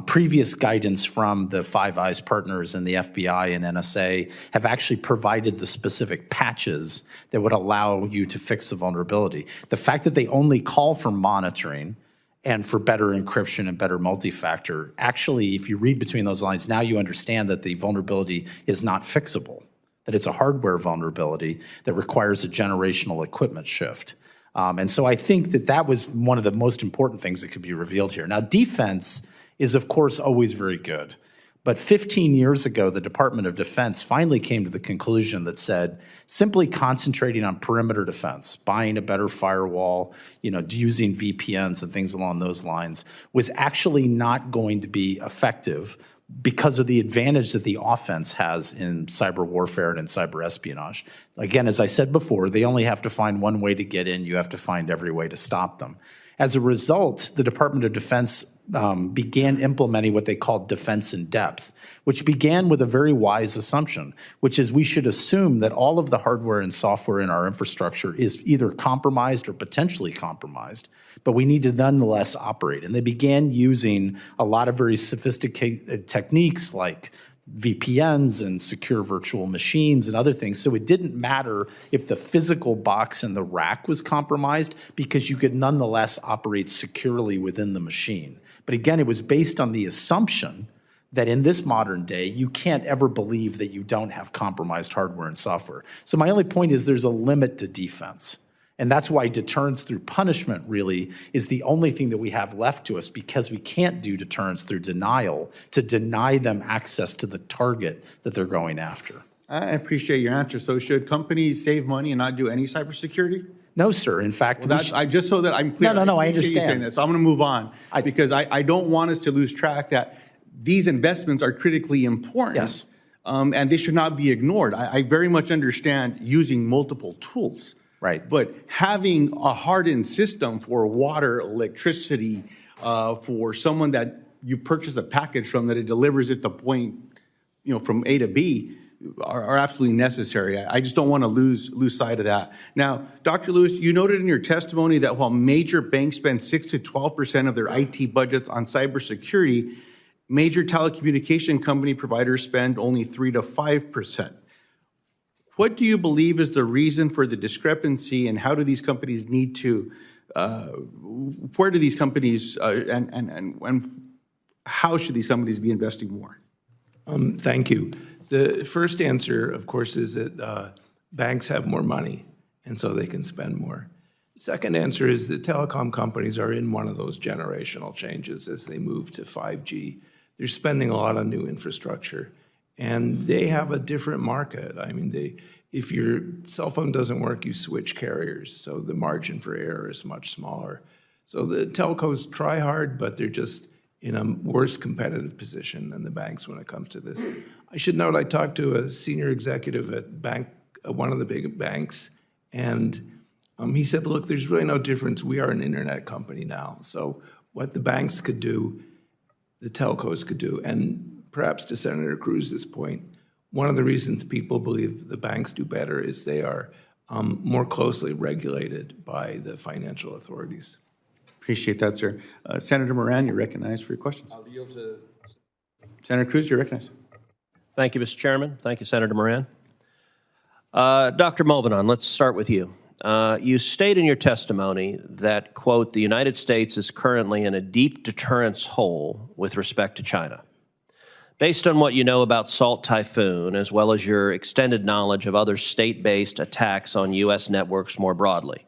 Previous guidance from the Five Eyes partners and the FBI and NSA have actually provided the specific patches that would allow you to fix the vulnerability. The fact that they only call for monitoring and for better encryption and better multi-factor, actually, if you read between those lines, now you understand that the vulnerability is not fixable, that it's a hardware vulnerability that requires a generational equipment shift. And so I think that was one of the most important things that could be revealed here. Now, defense is, of course, always very good. But 15 years ago, the Department of Defense finally came to the conclusion that said simply concentrating on perimeter defense, buying a better firewall, using VPNs and things along those lines was actually not going to be effective because of the advantage that the offense has in cyber warfare and in cyber espionage. Again, as I said before, they only have to find one way to get in. You have to find every way to stop them. As a result, the Department of Defense began implementing what they called defense in depth, which began with a very wise assumption, which is we should assume that all of the hardware and software in our infrastructure is either compromised or potentially compromised, but we need to nonetheless operate. And they began using a lot of very sophisticated techniques like VPNs and secure virtual machines and other things. So it didn't matter if the physical box in the rack was compromised because you could nonetheless operate securely within the machine. But again, it was based on the assumption that in this modern day, you can't ever believe that you don't have compromised hardware and software. So my only point is there's a limit to defense. And that's why deterrence through punishment really is the only thing that we have left to us, because we can't do deterrence through denial to deny them access to the target that they're going after. I appreciate your answer. So should companies save money and not do any cybersecurity? No, sir. In fact, Well, just so that I'm clear. No, I appreciate you understand. saying that. So I'm going to move on because I don't want us to lose track that these investments are critically important. Yes. And they should not be ignored. I very much understand using multiple tools. Right. But having a hardened system for water, electricity, for someone that you purchase a package from that it delivers it to point, from A to B are absolutely necessary. I just don't want to lose sight of that. Now, Dr. Lewis, you noted in your testimony that while major banks spend 6 to 12% of their IT budgets on cybersecurity, major telecommunication company providers spend only 3 to 5%. What do you believe is the reason for the discrepancy, and how do these companies need to, where do these companies, and how should these companies be investing more? Thank you. The first answer, of course, is that banks have more money, and so they can spend more. The second answer is that telecom companies are in one of those generational changes as they move to 5G. They're spending a lot on new infrastructure. And they have a different market. I mean, if your cell phone doesn't work, you switch carriers. So the margin for error is much smaller. So the telcos try hard, but they're just in a worse competitive position than the banks when it comes to this. I should note I talked to a senior executive at one of the big banks, and he said, look, there's really no difference. We are an internet company now. So what the banks could do, the telcos could do. And perhaps to Senator Cruz's point, one of the reasons people believe the banks do better is they are more closely regulated by the financial authorities. Appreciate that, sir. Senator Moran, you're recognized for your questions. I'll yield to Senator Cruz, you're recognized. Thank you, Mr. Chairman. Thank you, Senator Moran. Dr. Mulvanon, let's start with you. You state in your testimony that, quote, the United States is currently in a deep deterrence hole with respect to China. Based on what you know about Salt Typhoon, as well as your extended knowledge of other state-based attacks on U.S. networks more broadly,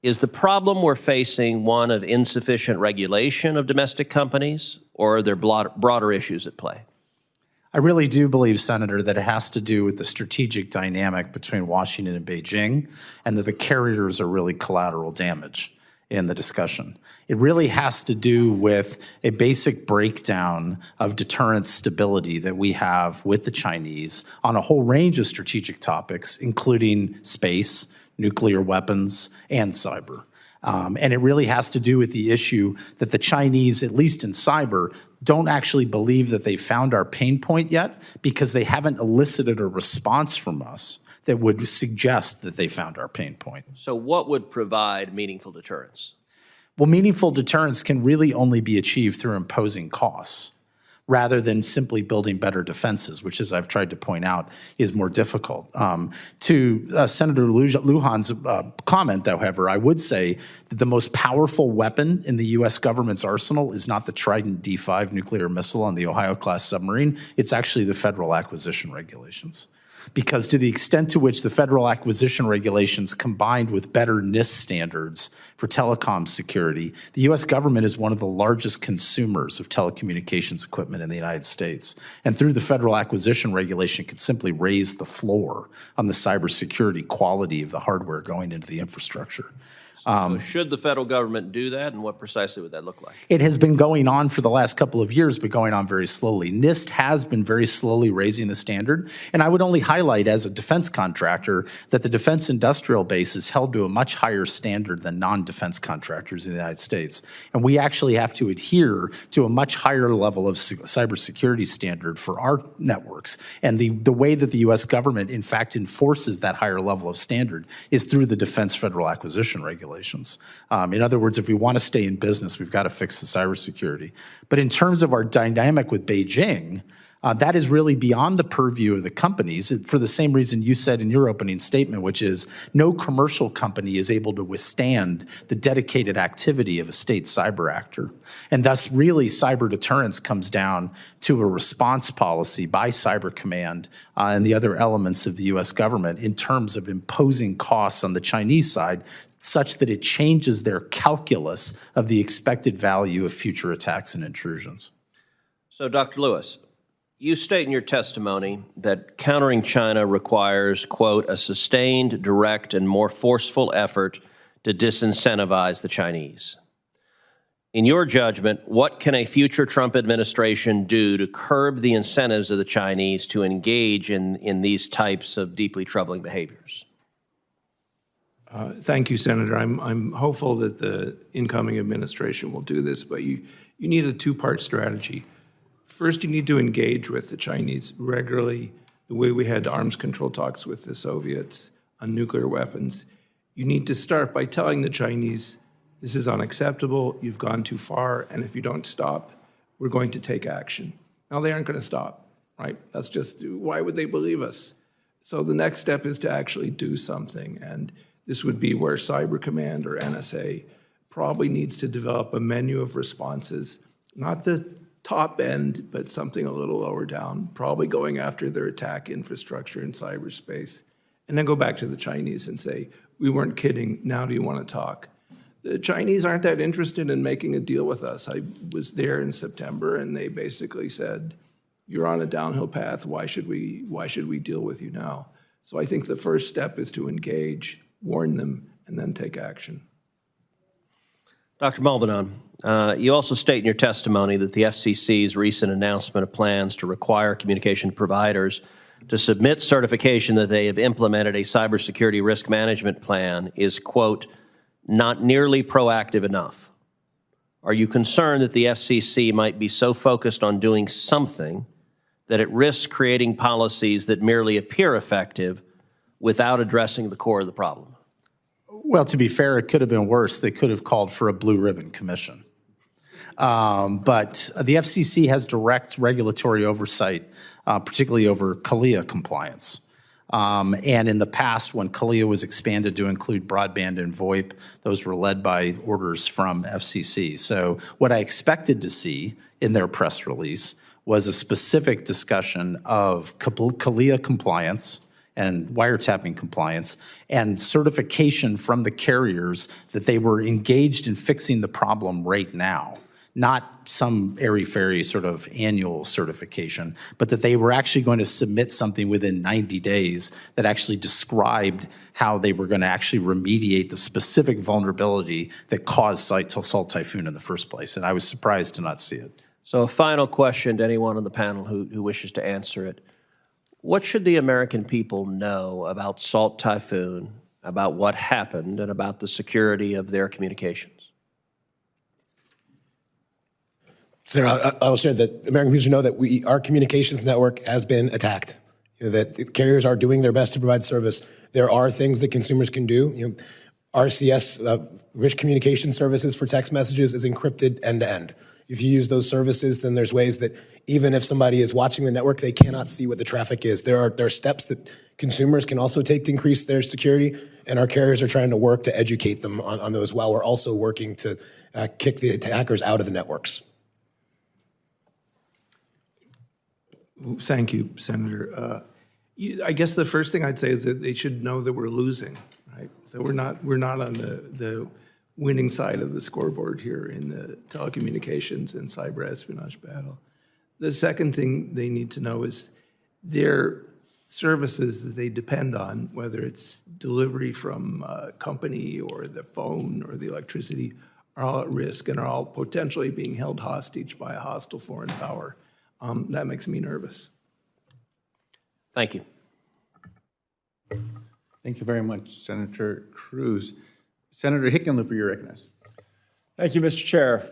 is the problem we're facing one of insufficient regulation of domestic companies, or are there broader issues at play? I really do believe, Senator, that it has to do with the strategic dynamic between Washington and Beijing, and that the carriers are really collateral damage in the discussion. It really has to do with a basic breakdown of deterrence stability that we have with the Chinese on a whole range of strategic topics, including space, nuclear weapons, and cyber. And it really has to do with the issue that the Chinese, at least in cyber, don't actually believe that they found our pain point yet because they haven't elicited a response from us that would suggest that they found our pain point. So what would provide meaningful deterrence? Well, meaningful deterrence can really only be achieved through imposing costs rather than simply building better defenses, which, as I've tried to point out, is more difficult. To Senator Lujan's comment, however, I would say that the most powerful weapon in the U.S. government's arsenal is not the Trident D5 nuclear missile on the Ohio-class submarine. It's actually the federal acquisition regulations. Because to the extent to which the federal acquisition regulations combined with better NIST standards for telecom security, the U.S. government is one of the largest consumers of telecommunications equipment in the United States. And through the federal acquisition regulation could simply raise the floor on the cybersecurity quality of the hardware going into the infrastructure. So should the federal government do that, and what precisely would that look like? It has been going on for the last couple of years, but going on very slowly. NIST has been very slowly raising the standard, and I would only highlight highlight as a defense contractor that the defense industrial base is held to a much higher standard than non-defense contractors in the United States. And we actually have to adhere to a much higher level of cybersecurity standard for our networks. And the way that the U.S. government, in fact, enforces that higher level of standard is through the Defense Federal Acquisition Regulations. In other words, if we want to stay in business, we've got to fix the cybersecurity. But in terms of our dynamic with Beijing, that is really beyond the purview of the companies for the same reason you said in your opening statement, which is no commercial company is able to withstand the dedicated activity of a state cyber actor. And thus, really, cyber deterrence comes down to a response policy by Cyber Command and the other elements of the U.S. government in terms of imposing costs on the Chinese side such that it changes their calculus of the expected value of future attacks and intrusions. So, Dr. Lewis, you state in your testimony that countering China requires, quote, a sustained, direct, and more forceful effort to disincentivize the Chinese. In your judgment, what can a future Trump administration do to curb the incentives of the Chinese to engage in these types of deeply troubling behaviors? Thank you, Senator. I'm hopeful that the incoming administration will do this, but you need a two-part strategy. First, you need to engage with the Chinese regularly, the way we had arms control talks with the Soviets on nuclear weapons. You need to start by telling the Chinese, this is unacceptable, you've gone too far, and if you don't stop, we're going to take action. Now, they aren't going to stop, right? That's just, why would they believe us? So the next step is to actually do something, and this would be where Cyber Command or NSA probably needs to develop a menu of responses, not the top end, but something a little lower down, probably going after their attack infrastructure in cyberspace, and then go back to the Chinese and say, we weren't kidding, now do you want to talk? The Chinese aren't that interested in making a deal with us. I was there in September, and they basically said, you're on a downhill path, why should we deal with you now? So I think the first step is to engage, warn them, and then take action. Dr. Malbanon, you also state in your testimony that the FCC's recent announcement of plans to require communication providers to submit certification that they have implemented a cybersecurity risk management plan is, quote, not nearly proactive enough. Are you concerned that the FCC might be so focused on doing something that it risks creating policies that merely appear effective without addressing the core of the problem? Well, to be fair, it could have been worse. They could have called for a blue ribbon commission. But the FCC has direct regulatory oversight, particularly over CALEA compliance. And in the past, when CALEA was expanded to include broadband and VoIP, those were led by orders from FCC. So what I expected to see in their press release was a specific discussion of CALEA compliance and wiretapping compliance, and certification from the carriers that they were engaged in fixing the problem right now, not some airy-fairy sort of annual certification, but that they were actually going to submit something within 90 days that actually described how they were going to actually remediate the specific vulnerability that caused Salt Typhoon in the first place. And I was surprised to not see it. So a final question to anyone on the panel who wishes to answer it. What should the American people know about Salt Typhoon, about what happened, and about the security of their communications? Senator, I will share that American people should know that our communications network has been attacked. That the carriers are doing their best to provide service. There are things that consumers can do. RCS, rich communication services for text messages, is encrypted end to end. If you use those services, then there's ways that even if somebody is watching the network, they cannot see what the traffic is. There are steps that consumers can also take to increase their security, and our carriers are trying to work to educate them on those while we're also working to kick the attackers out of the networks. Thank you, Senator. I guess the first thing I'd say is that they should know that we're losing, right? So we're not on the winning side of the scoreboard here in the telecommunications and cyber espionage battle. The second thing they need to know is their services that they depend on, whether it's delivery from a company or the phone or the electricity, are all at risk and are all potentially being held hostage by a hostile foreign power. That makes me nervous. Thank you. Thank you very much, Senator Cruz. Senator Hickenlooper, you're recognized. Thank you, Mr. Chair.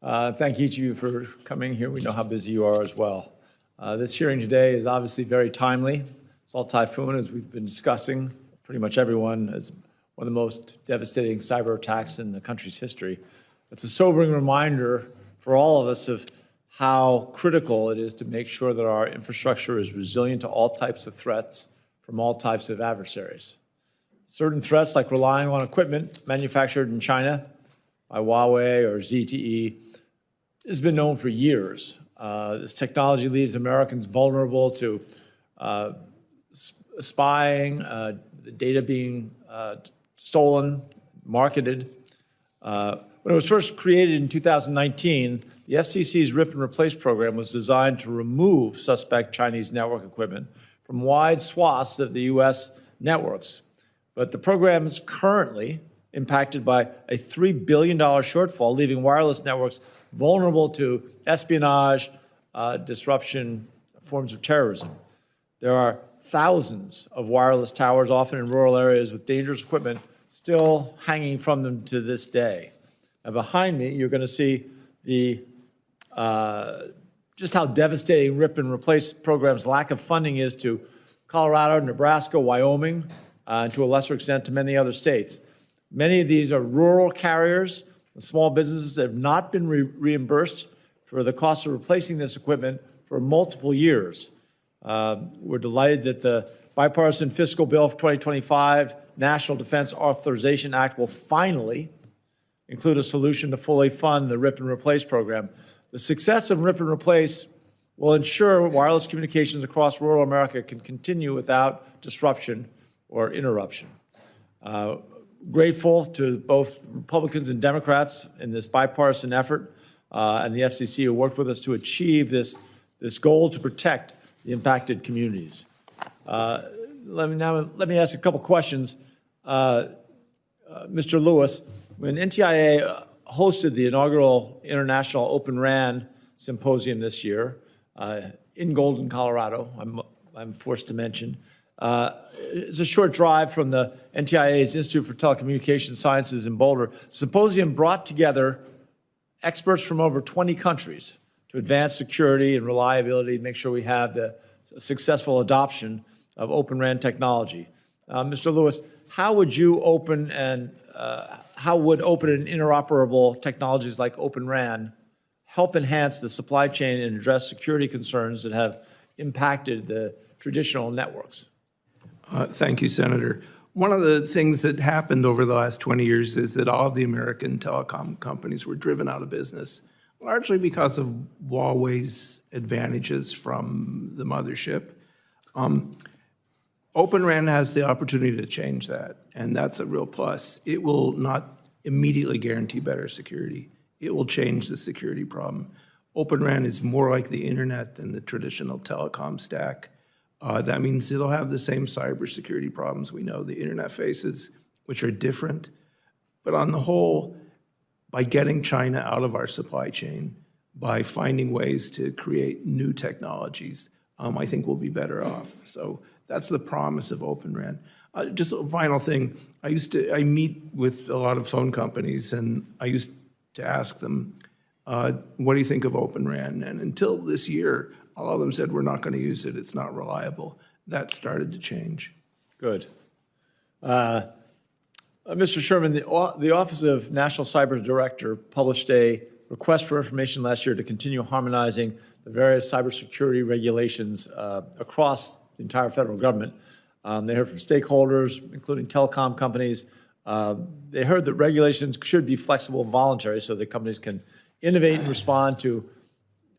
Thank each of you for coming here. We know how busy you are as well. This hearing today is obviously very timely. Salt Typhoon, as we've been discussing, pretty much everyone, is one of the most devastating cyber attacks in the country's history. It's a sobering reminder for all of us of how critical it is to make sure that our infrastructure is resilient to all types of threats from all types of adversaries. Certain threats, like relying on equipment manufactured in China by Huawei or ZTE, has been known for years. This technology leaves Americans vulnerable to spying, the data being stolen, marketed. When it was first created in 2019, the FCC's Rip and Replace program was designed to remove suspect Chinese network equipment from wide swaths of the U.S. networks. But the program is currently impacted by a $3 billion shortfall, leaving wireless networks vulnerable to espionage, disruption, forms of terrorism. There are thousands of wireless towers, often in rural areas, with dangerous equipment still hanging from them to this day. Now, behind me, you're going to see the just how devastating Rip and Replace program's lack of funding is to Colorado, Nebraska, Wyoming, and to a lesser extent to many other states. Many of these are rural carriers and small businesses that have not been reimbursed for the cost of replacing this equipment for multiple years. We're delighted that the bipartisan fiscal bill for 2025 National Defense Authorization Act will finally include a solution to fully fund the Rip and Replace program. The success of Rip and Replace will ensure wireless communications across rural America can continue without disruption or interruption. Grateful to both Republicans and Democrats in this bipartisan effort and the FCC who worked with us to achieve this goal to protect the impacted communities. Let me ask a couple questions. Mr. Lewis, when NTIA hosted the inaugural International Open RAN Symposium this year in Golden, Colorado, I'm forced to mention, it's a short drive from the NTIA's Institute for Telecommunications Sciences in Boulder. The symposium brought together experts from over 20 countries to advance security and reliability and make sure we have the successful adoption of Open RAN technology. Mr. Lewis, how would open and interoperable technologies like Open RAN help enhance the supply chain and address security concerns that have impacted the traditional networks? Thank you, Senator. One of the things that happened over the last 20 years is that all of the American telecom companies were driven out of business, largely because of Huawei's advantages from the mothership. Open RAN has the opportunity to change that, and that's a real plus. It will not immediately guarantee better security. It will change the security problem. Open RAN is more like the internet than the traditional telecom stack. That means it'll have the same cybersecurity problems we know the internet faces, which are different. But on the whole, by getting China out of our supply chain, by finding ways to create new technologies, I think we'll be better off. So that's the promise of Open RAN. Just a final thing, I meet with a lot of phone companies, and I used to ask them, what do you think of Open RAN? And until this year, all of them said, we're not going to use it, it's not reliable. That started to change. Good. Mr. Sherman, the Office of National Cyber Director published a request for information last year to continue harmonizing the various cybersecurity regulations across the entire federal government. They heard from stakeholders, including telecom companies. They heard that regulations should be flexible and voluntary so that companies can innovate and respond to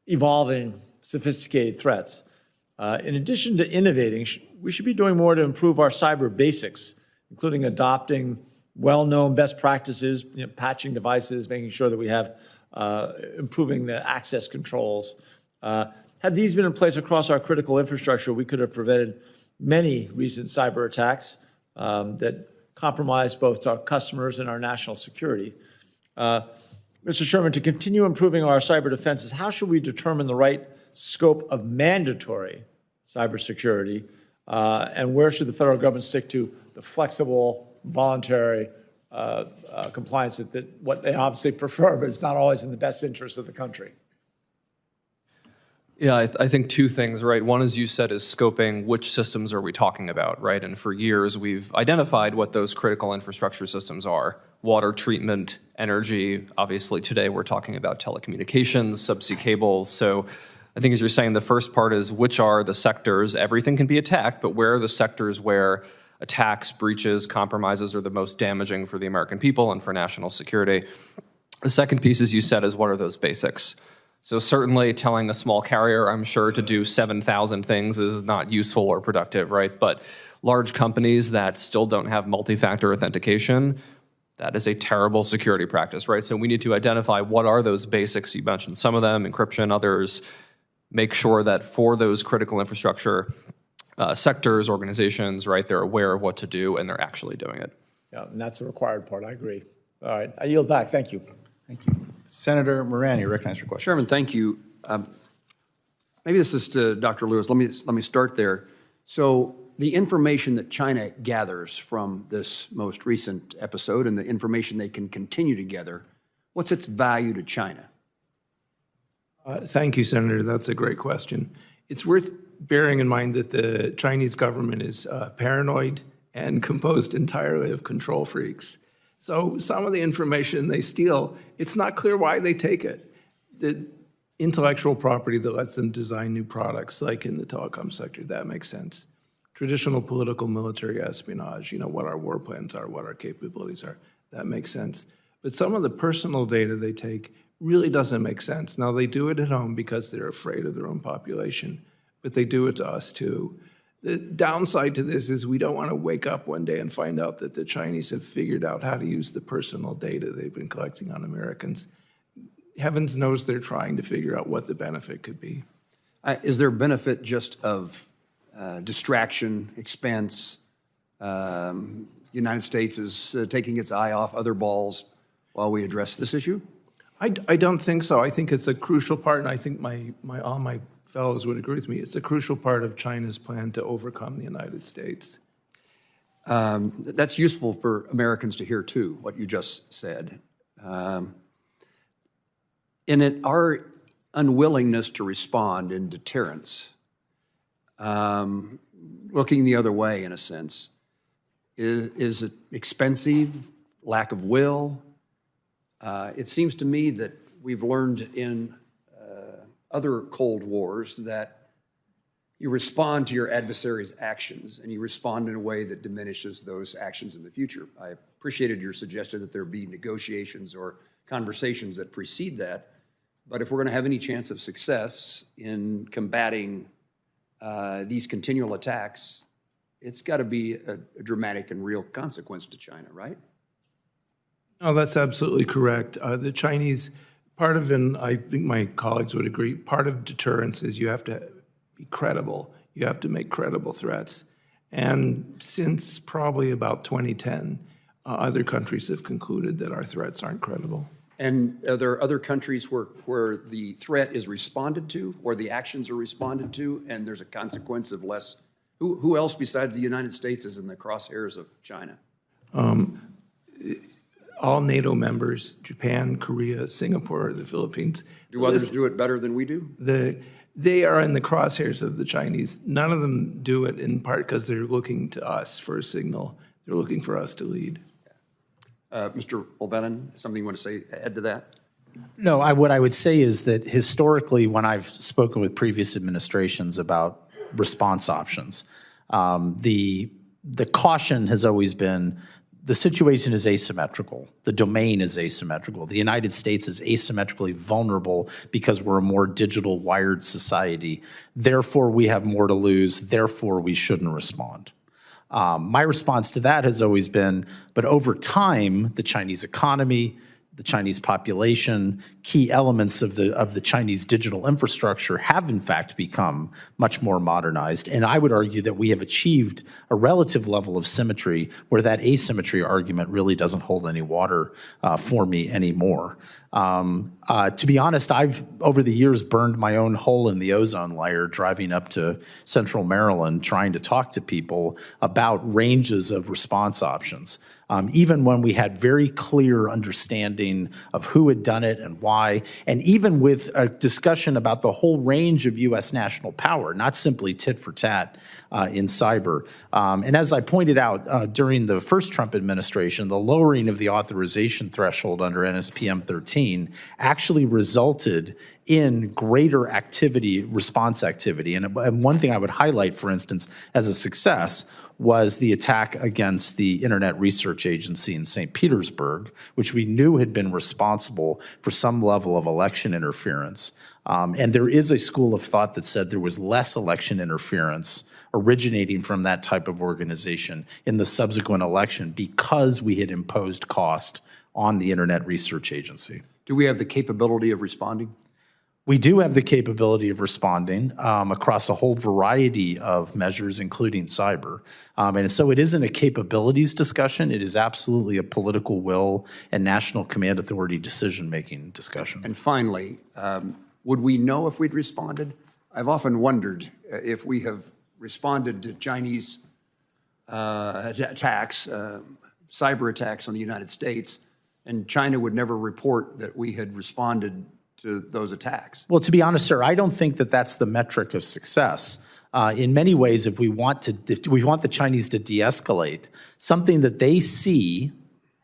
evolving, sophisticated threats. In addition to innovating, we should be doing more to improve our cyber basics, including adopting well-known best practices, patching devices, making sure that we have improving the access controls. Had these been in place across our critical infrastructure, we could have prevented many recent cyber attacks that compromised both our customers and our national security. Mr. Chairman, to continue improving our cyber defenses, how should we determine the right scope of mandatory cybersecurity And where should the federal government stick to the flexible, voluntary compliance that what they obviously prefer, but it's not always in the best interest of the country? Yeah, I think two things, right? One, as you said, is scoping which systems are we talking about, right? And for years, we've identified what those critical infrastructure systems are: water treatment, energy. Obviously, today we're talking about telecommunications, subsea cables. So I think, as you're saying, the first part is which are the sectors. Everything can be attacked, but where are the sectors where attacks, breaches, compromises are the most damaging for the American people and for national security? The second piece, as you said, is what are those basics? So certainly telling a small carrier, I'm sure, to do 7,000 things is not useful or productive, right? But large companies that still don't have multi-factor authentication, that is a terrible security practice, right? So we need to identify what are those basics. You mentioned some of them, encryption, others. Make sure that for those critical infrastructure sectors, organizations, right, they're aware of what to do and they're actually doing it. Yeah, and that's the required part. I agree. All right, I yield back. Thank you. Thank you. Senator Moran, you recognize your question. Chairman, thank you. Maybe this is to Dr. Lewis. Let me start there. So the information that China gathers from this most recent episode and the information they can continue to gather, what's its value to China? Thank you, Senator. That's a great question. It's worth bearing in mind that the Chinese government is paranoid and composed entirely of control freaks. So some of the information they steal, it's not clear why they take it. The intellectual property that lets them design new products, like in the telecom sector, that makes sense. Traditional political military espionage, what our war plans are, what our capabilities are, that makes sense. But some of the personal data they take really doesn't make sense. Now, they do it at home because they're afraid of their own population, but they do it to us too. The downside to this is we don't want to wake up one day and find out that the Chinese have figured out how to use the personal data they've been collecting on Americans. Heavens knows they're trying to figure out what the benefit could be. Is there benefit just of distraction, expense? The United States is taking its eye off other balls while we address this issue? I don't think so. I think it's a crucial part, and I think all my fellows would agree with me. It's a crucial part of China's plan to overcome the United States. That's useful for Americans to hear, too, what you just said. In our unwillingness to respond in deterrence, looking the other way, in a sense, is it expensive, lack of will? It seems to me that we've learned in other Cold Wars that you respond to your adversary's actions, and you respond in a way that diminishes those actions in the future. I appreciated your suggestion that there be negotiations or conversations that precede that, but if we're going to have any chance of success in combating these continual attacks, it's got to be a dramatic and real consequence to China, right? No, that's absolutely correct. The Chinese, and I think my colleagues would agree, part of deterrence is you have to be credible. You have to make credible threats. And since probably about 2010, other countries have concluded that our threats aren't credible. And are there other countries where the threat is responded to, where the actions are responded to, and there's a consequence of less? Who else besides the United States is in the crosshairs of China? All NATO members, Japan, Korea, Singapore, the Philippines. Do others do it better than we do? They are in the crosshairs of the Chinese. None of them do it in part because they're looking to us for a signal. They're looking for us to lead. Mr. Olvenin, something you want to say, add to that? No, what I would say is that historically, when I've spoken with previous administrations about response options, the caution has always been the situation is asymmetrical. The domain is asymmetrical. The United States is asymmetrically vulnerable because we're a more digital wired society. Therefore, we have more to lose. Therefore, we shouldn't respond. My response to that has always been, but over time, the Chinese economy, the Chinese population, key elements of the Chinese digital infrastructure have in fact become much more modernized. And I would argue that we have achieved a relative level of symmetry where that asymmetry argument really doesn't hold any water for me anymore. To be honest, I've, over the years, burned my own hole in the ozone layer driving up to Central Maryland trying to talk to people about ranges of response options. Even when we had very clear understanding of who had done it and why, and even with a discussion about the whole range of U.S. national power, not simply tit for tat in cyber. And as I pointed out during the first Trump administration, the lowering of the authorization threshold under NSPM 13 actually resulted in greater activity, response activity. And one thing I would highlight, for instance, as a success was the attack against the Internet Research Agency in St. Petersburg, which we knew had been responsible for some level of election interference. And there is a school of thought that said there was less election interference originating from that type of organization in the subsequent election because we had imposed cost on the Internet Research Agency. Do we have the capability of responding? We do have the capability of responding across a whole variety of measures, including cyber. And so it isn't a capabilities discussion. It is absolutely a political will and national command authority decision-making discussion. And finally, would we know if we'd responded? I've often wondered if we have responded to Chinese attacks, cyber attacks on the United States, and China would never report that we had responded to those attacks. Well, to be honest, sir, I don't think that that's the metric of success. In many ways, if we want the Chinese to de-escalate, something that they see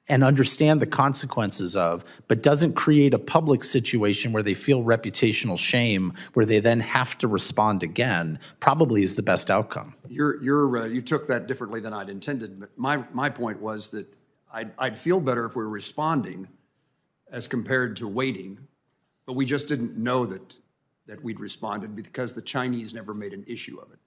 and understand the consequences of, but doesn't create a public situation where they feel reputational shame, where they then have to respond again, probably is the best outcome. You took that differently than I'd intended, but my point was that I'd feel better if we were responding as compared to waiting, but we just didn't know that we'd responded because the Chinese never made an issue of it.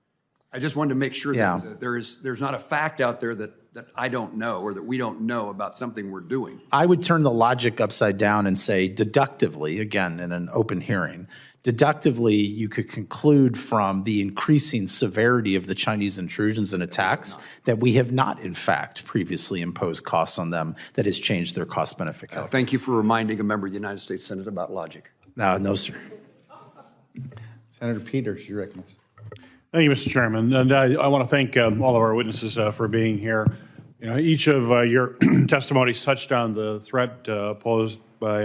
I just wanted to make sure that there's not a fact out there that I don't know or that we don't know about something we're doing. I would turn the logic upside down and say deductively, again, in an open hearing, deductively, you could conclude from the increasing severity of the Chinese intrusions and attacks that we have not, in fact, previously imposed costs on them that has changed their cost-benefit calculus. Thank you for reminding a member of the United States Senate about logic. No, sir. Senator Peters, you're recognized. Thank you, Mr. Chairman. And I want to thank all of our witnesses for being here. You know, each of your testimonies touched on the threat posed by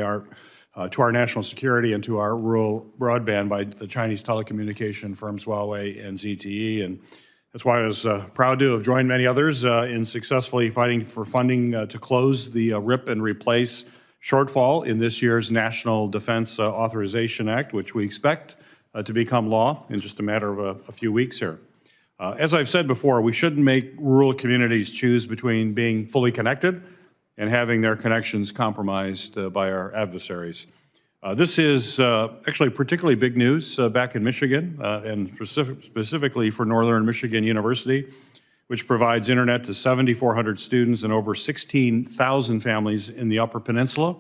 to our national security and to our rural broadband by the Chinese telecommunication firms Huawei and ZTE. And that's why I was proud to have joined many others in successfully fighting for funding to close the RIP and replace shortfall in this year's National Defense Authorization Act, which we expect to become law in just a matter of a few weeks here. As I've said before, we shouldn't make rural communities choose between being fully connected and having their connections compromised by our adversaries. This is actually particularly big news back in Michigan, and specifically for Northern Michigan University, which provides internet to 7,400 students and over 16,000 families in the Upper Peninsula.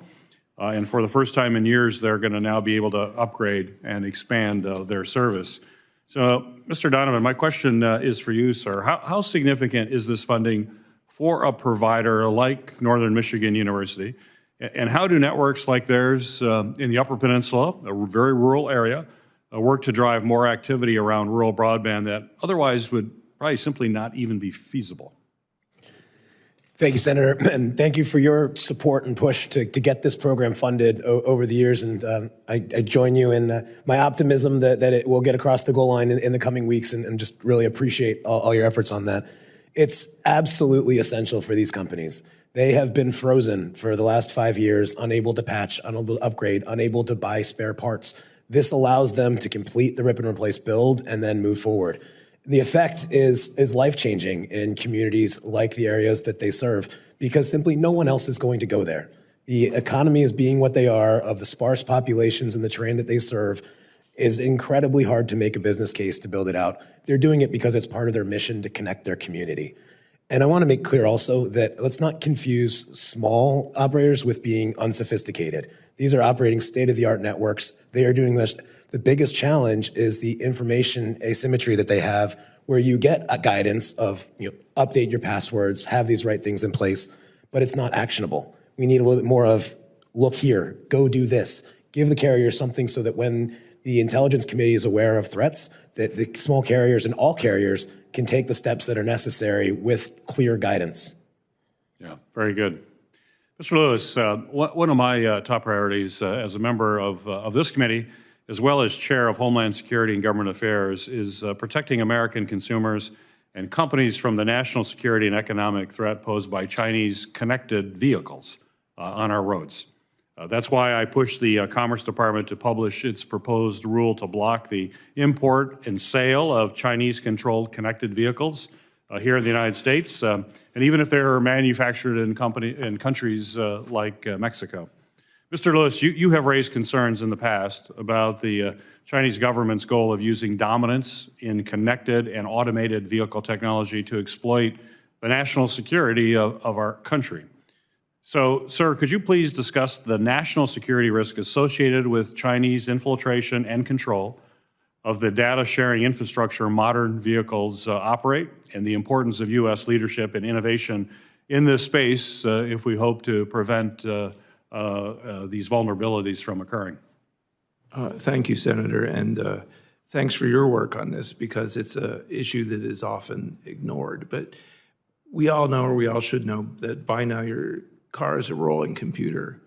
And for the first time in years, they're going to now be able to upgrade and expand their service. So, Mr. Donovan, my question is for you, sir. How significant is this funding for a provider like Northern Michigan University? And how do networks like theirs in the Upper Peninsula, a very rural area, work to drive more activity around rural broadband that otherwise would probably simply not even be feasible? Thank you, Senator, and thank you for your support and push to get this program funded over the years. And I join you in my optimism that it will get across the goal line in the coming weeks, and just really appreciate all your efforts on that. It's absolutely essential for these companies. They have been frozen for the last 5 years, unable to patch, unable to upgrade, unable to buy spare parts. This allows them to complete the rip and replace build and then move forward. The effect is life-changing in communities like the areas that they serve, because simply no one else is going to go there. The economy is being what they are, of the sparse populations in the terrain that they serve, is incredibly hard to make a business case to build it out. They're doing it because it's part of their mission to connect their community. And I want to make clear also that let's not confuse small operators with being unsophisticated. These are operating state-of-the-art networks. They are doing this. The biggest challenge is the information asymmetry that they have, where you get a guidance of, update your passwords, have these right things in place, but it's not actionable. We need a little bit more of, look here, go do this. Give the carrier something so that when the intelligence committee is aware of threats, that the small carriers and all carriers can take the steps that are necessary with clear guidance. Yeah, very good. Mr. Lewis, one of my top priorities as a member of this committee, as well as chair of Homeland Security and Government Affairs, is protecting American consumers and companies from the national security and economic threat posed by Chinese connected vehicles on our roads. That's why I pushed the Commerce Department to publish its proposed rule to block the import and sale of Chinese-controlled connected vehicles here in the United States, and even if they're manufactured in countries like Mexico. Mr. Lewis, you have raised concerns in the past about the Chinese government's goal of using dominance in connected and automated vehicle technology to exploit the national security of our country. So, sir, could you please discuss the national security risk associated with Chinese infiltration and control of the data sharing infrastructure modern vehicles operate, and the importance of U.S. leadership and innovation in this space if we hope to prevent these vulnerabilities from occurring? Thank you, Senator, and thanks for your work on this, because it's an issue that is often ignored. But we all know, or we all should know, that by now your car is a rolling computer,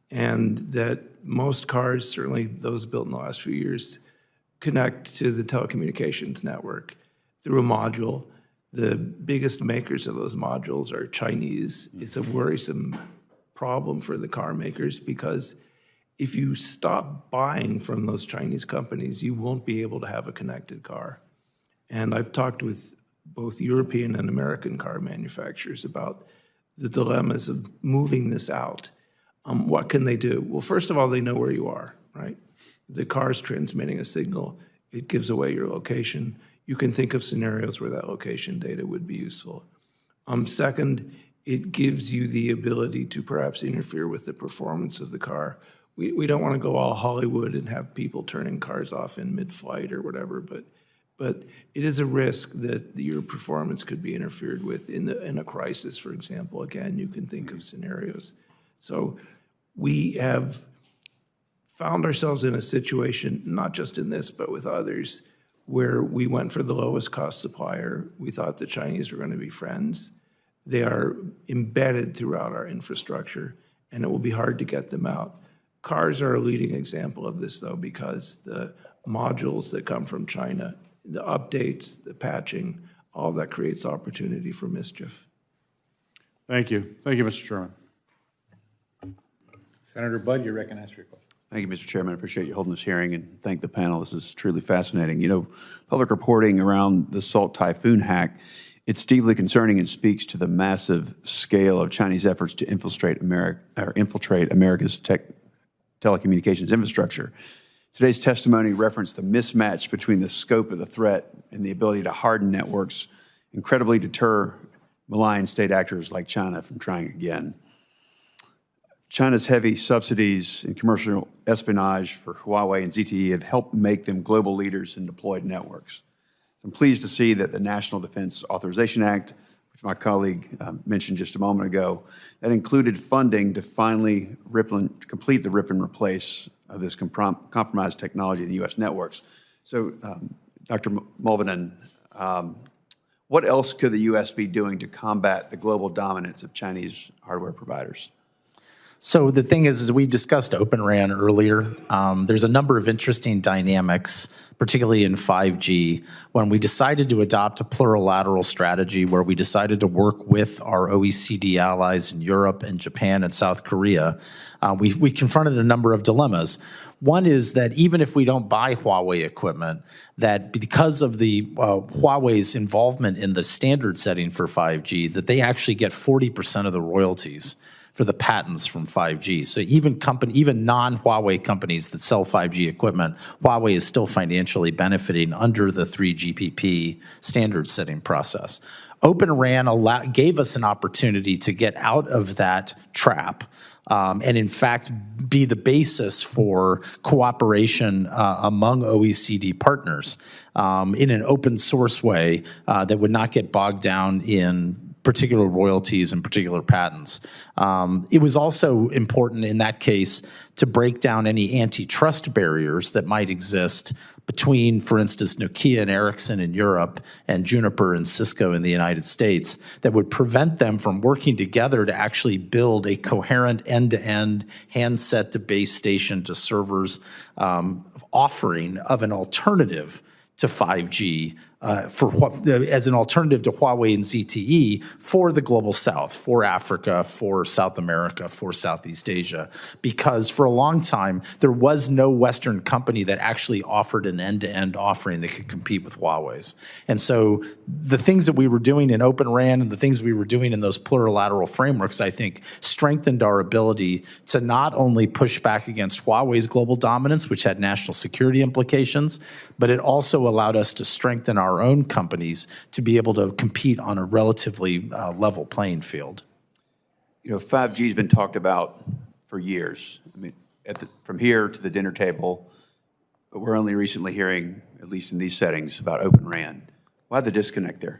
and that most cars, certainly those built in the last few years, connect to the telecommunications network through a module. The biggest makers of those modules are Chinese. It's a worrisome problem for the car makers, because if you stop buying from those Chinese companies, you won't be able to have a connected car. And I've talked with both European and American car manufacturers about the dilemmas of moving this out. What can they do? Well, first of all, they know where you are, right? The car's transmitting a signal. It gives away your location. You can think of scenarios where that location data would be useful. Second, it gives you the ability to perhaps interfere with the performance of the car. We don't want to go all Hollywood and have people turning cars off in mid-flight or whatever, but it is a risk that your performance could be interfered with in a crisis, for example. Again, you can think of scenarios. So we have found ourselves in a situation, not just in this, but with others, where we went for the lowest cost supplier. We thought the Chinese were going to be friends. They are embedded throughout our infrastructure, and it will be hard to get them out. Cars are a leading example of this, though, because the modules that come from China, the updates, the patching, all of that creates opportunity for mischief. Thank you. Thank you, Mr. Chairman. Senator Budd, you're recognized for your question. Thank you, Mr. Chairman. I appreciate you holding this hearing, and thank the panel. This is truly fascinating. You know, public reporting around the Salt Typhoon hack, it's deeply concerning and speaks to the massive scale of Chinese efforts to infiltrate America's telecommunications infrastructure. Today's testimony referenced the mismatch between the scope of the threat and the ability to harden networks, incredibly deter malign state actors like China from trying again. China's heavy subsidies and commercial espionage for Huawei and ZTE have helped make them global leaders in deployed networks. I'm pleased to see that the National Defense Authorization Act, which my colleague mentioned just a moment ago, that included funding to finally complete the rip and replace of this compromised technology in the U.S. networks. So, Dr. Mulvanen, what else could the U.S. be doing to combat the global dominance of Chinese hardware providers? So the thing is we discussed Open RAN earlier. There's a number of interesting dynamics, particularly in 5G, when we decided to adopt a plurilateral strategy where we decided to work with our OECD allies in Europe and Japan and South Korea. We confronted a number of dilemmas. One is that even if we don't buy Huawei equipment, that because of the Huawei's involvement in the standard setting for 5G, that they actually get 40% of the royalties for the patents from 5G. So even non-Huawei companies that sell 5G equipment, Huawei is still financially benefiting under the 3GPP standard setting process. Open RAN gave us an opportunity to get out of that trap and in fact be the basis for cooperation among OECD partners in an open source way that would not get bogged down in particular royalties and particular patents. It was also important in that case to break down any antitrust barriers that might exist between, for instance, Nokia and Ericsson in Europe and Juniper and Cisco in the United States that would prevent them from working together to actually build a coherent end-to-end handset to base station to servers offering of an alternative to 5G as an alternative to Huawei and ZTE for the global south, for Africa, for South America, for Southeast Asia. Because for a long time, there was no Western company that actually offered an end-to-end offering that could compete with Huawei's. And so the things that we were doing in Open RAN and the things we were doing in those plurilateral frameworks, I think, strengthened our ability to not only push back against Huawei's global dominance, which had national security implications, but it also allowed us to strengthen our own companies to be able to compete on a relatively level playing field. 5G has been talked about for years. I mean, from here to the dinner table, but we're only recently hearing, at least in these settings, about Open RAN. Why the disconnect there?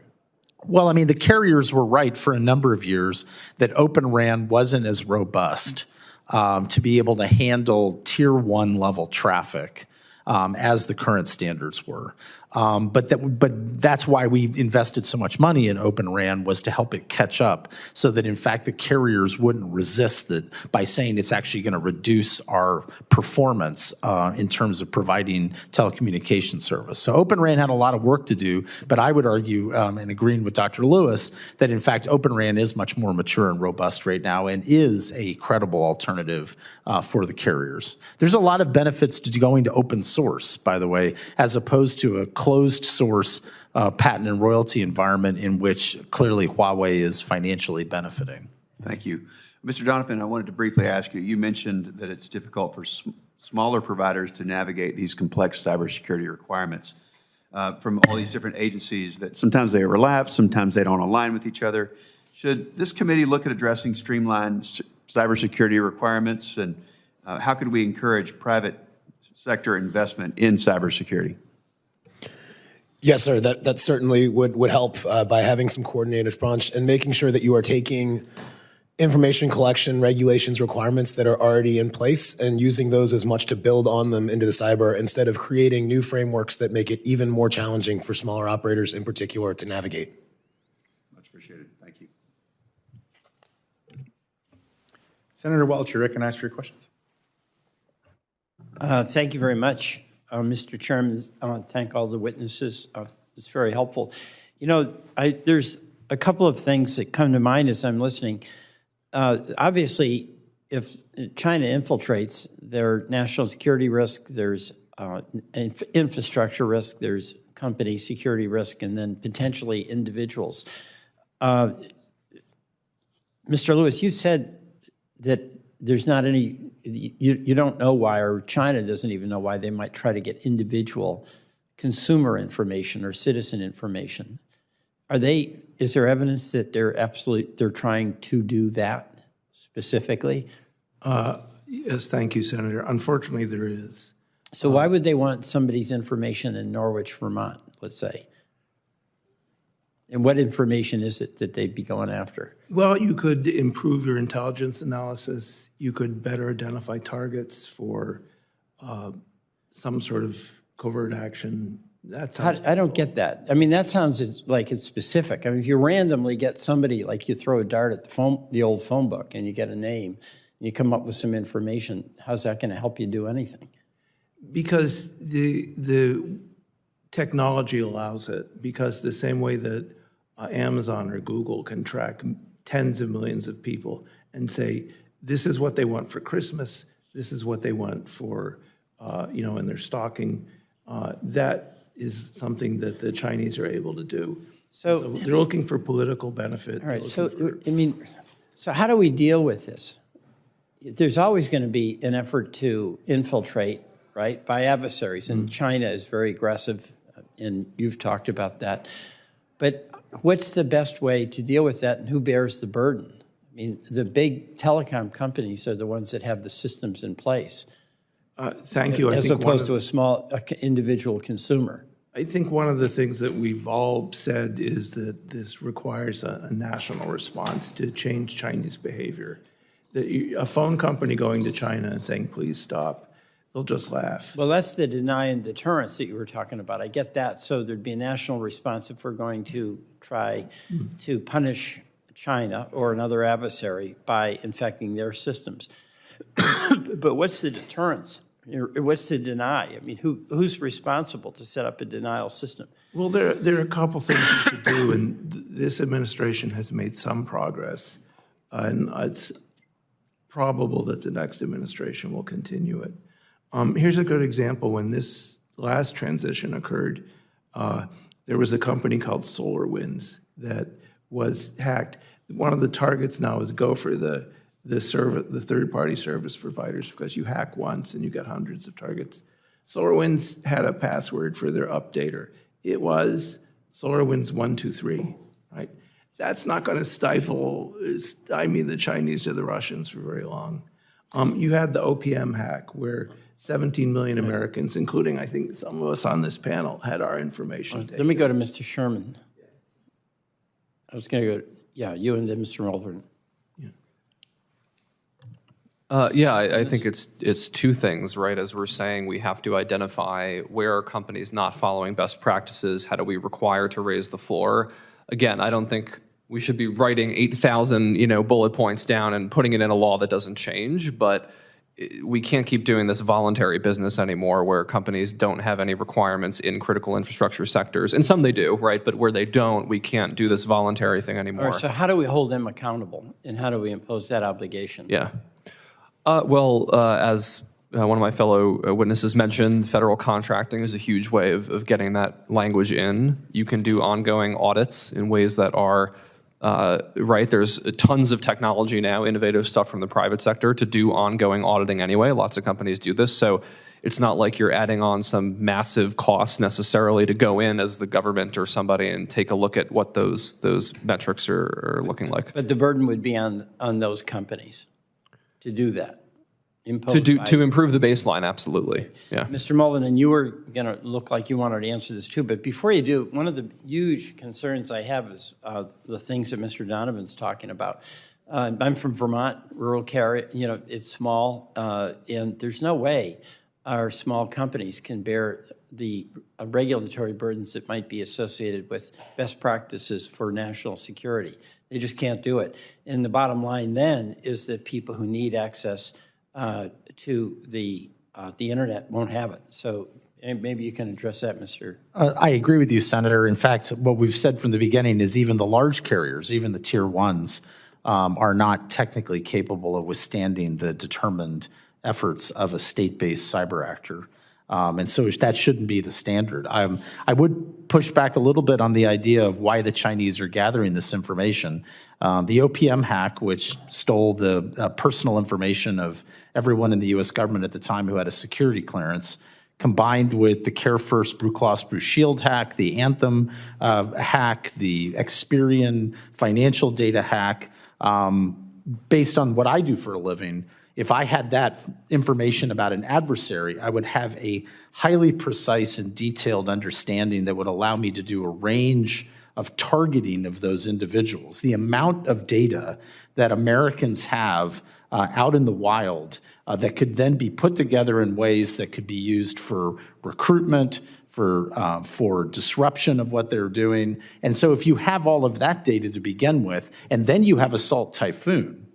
Well, I mean, the carriers were right for a number of years that Open RAN wasn't as robust to be able to handle tier 1 level traffic as the current standards were. But that's why we invested so much money in Open RAN, was to help it catch up so that, in fact, the carriers wouldn't resist it by saying it's actually going to reduce our performance in terms of providing telecommunication service. So Open RAN had a lot of work to do, but I would argue, and agreeing with Dr. Lewis, that, in fact, Open RAN is much more mature and robust right now and is a credible alternative for the carriers. There's a lot of benefits to going to open source, by the way, as opposed to a closed source patent and royalty environment in which clearly Huawei is financially benefiting. Thank you. Mr. Donovan, I wanted to briefly ask you, you mentioned that it's difficult for smaller providers to navigate these complex cybersecurity requirements from all these different agencies that sometimes they overlap, sometimes they don't align with each other. Should this committee look at addressing streamlined cybersecurity requirements, and how could we encourage private sector investment in cybersecurity? Yes, sir. That certainly would help by having some coordinated approach and making sure that you are taking information collection regulations requirements that are already in place and using those as much to build on them into the cyber instead of creating new frameworks that make it even more challenging for smaller operators in particular to navigate. Much appreciated. Thank you. Senator Welch, you're recognized for your questions. Thank you very much, Mr. Chairman. I want to thank all the witnesses. It's very helpful. There's a couple of things that come to mind as I'm listening. Obviously, if China infiltrates, their national security risk, there's infrastructure risk, there's company security risk, and then potentially individuals. Mr. Lewis, you said that there's not any, you don't know why, or China doesn't even know why they might try to get individual consumer information or citizen information. Is there evidence that they're trying to do that specifically? Yes, thank you, Senator. Unfortunately, there is. So why would they want somebody's information in Norwich, Vermont, let's say? And what information is it that they'd be going after? Well, you could improve your intelligence analysis. You could better identify targets for some sort of covert action. I don't get that. I mean, that sounds like it's specific. I mean, if you randomly get somebody, like you throw a dart at the old phone book and you get a name and you come up with some information, how's that going to help you do anything? Because the technology allows it, because the same way that Amazon or Google can track tens of millions of people and say, this is what they want for Christmas, this is what they want for, in their stocking, that is something that the Chinese are able to do. So they're looking for political benefit. All right, so how do we deal with this? There's always going to be an effort to infiltrate, right, by adversaries, and China is very aggressive, and you've talked about that. But what's the best way to deal with that, and who bears the burden? I mean, the big telecom companies are the ones that have the systems in place, Thank you. as opposed to a small individual consumer. I think one of the things that we've all said is that this requires a national response to change Chinese behavior. That a phone company going to China and saying, please stop, they'll just laugh. Well, that's the deny and deterrence that you were talking about. I get that. So there'd be a national response if we're going to try to punish China or another adversary by infecting their systems. But what's the deterrence? What's the deny? I mean, who's responsible to set up a denial system? Well, there are a couple things you could do, and this administration has made some progress, and it's probable that the next administration will continue it. Here's a good example. When this last transition occurred, there was a company called SolarWinds that was hacked. One of the targets now is go for the third-party service providers, because you hack once and you get hundreds of targets. SolarWinds had a password for their updater. It was SolarWinds 123, right? That's not going to stymie the Chinese or the Russians for very long. You had the OPM hack, where 17 million Americans, including I think some of us on this panel, had our information taken. Let me go to Mr. Sherman. I was going to go, yeah, you and then Mr. Melbourne. I think it's two things, right? As we're saying, we have to identify where are companies not following best practices. How do we require to raise the floor? Again, I don't think we should be writing 8,000, bullet points down and putting it in a law that doesn't change. But we can't keep doing this voluntary business anymore, where companies don't have any requirements in critical infrastructure sectors. And some they do, right? But where they don't, we can't do this voluntary thing anymore. All right, so how do we hold them accountable, and how do we impose that obligation? Yeah. As one of my fellow witnesses mentioned, federal contracting is a huge way of getting that language in. You can do ongoing audits in ways that are, right, there's tons of technology now, innovative stuff from the private sector to do ongoing auditing anyway. Lots of companies do this. So it's not like you're adding on some massive cost necessarily to go in as the government or somebody and take a look at what those metrics are looking like. But the burden would be on those companies to do that. To improve the baseline, absolutely. Yeah. Mr. Mullen, and you were going to look like you wanted to answer this too, but before you do, one of the huge concerns I have is the things that Mr. Donovan's talking about. I'm from Vermont, rural area, it's small, and there's no way our small companies can bear the regulatory burdens that might be associated with best practices for national security. They just can't do it. And the bottom line then is that people who need access to the internet won't have it. So maybe you can address that, Mr. I agree with you, Senator. In fact, what we've said from the beginning is even the large carriers, even the tier ones, are not technically capable of withstanding the determined efforts of a state-based cyber actor. And so that shouldn't be the standard. I would push back a little bit on the idea of why the Chinese are gathering this information. The OPM hack, which stole the personal information of everyone in the U.S. government at the time who had a security clearance, combined with the Care First Blue Cross Blue Shield hack, the Anthem hack, the Experian financial data hack, based on what I do for a living, if I had that information about an adversary, I would have a highly precise and detailed understanding that would allow me to do a range of targeting of those individuals. The amount of data that Americans have out in the wild that could then be put together in ways that could be used for recruitment, for disruption of what they're doing. And so if you have all of that data to begin with, and then you have Assault Typhoon,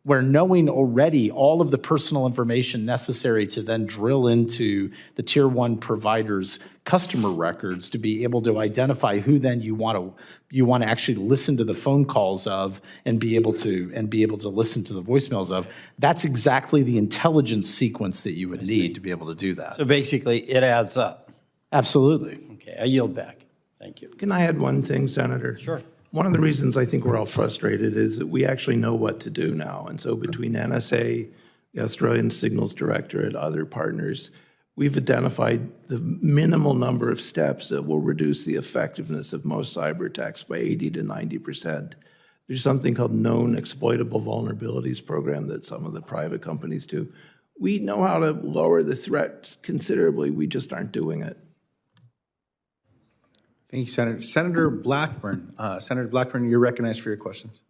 where knowing already all of the personal information necessary to then drill into the tier one provider's customer records to be able to identify who then you want to actually listen to the phone calls of and be able to listen to the voicemails of, that's exactly the intelligence sequence that you would need to be able to do that. So basically, it adds up. Absolutely. Okay, I yield back. Thank you. Can I add one thing, Senator? Sure. One of the reasons I think we're all frustrated is that we actually know what to do now. And so between NSA, the Australian Signals Directorate, other partners, we've identified the minimal number of steps that will reduce the effectiveness of most cyber attacks by 80 to 90%. There's something called known exploitable vulnerabilities program that some of the private companies do. We know how to lower the threats considerably, we just aren't doing it. Thank you, Senator. Senator Blackburn. Senator Blackburn, you're recognized for your questions.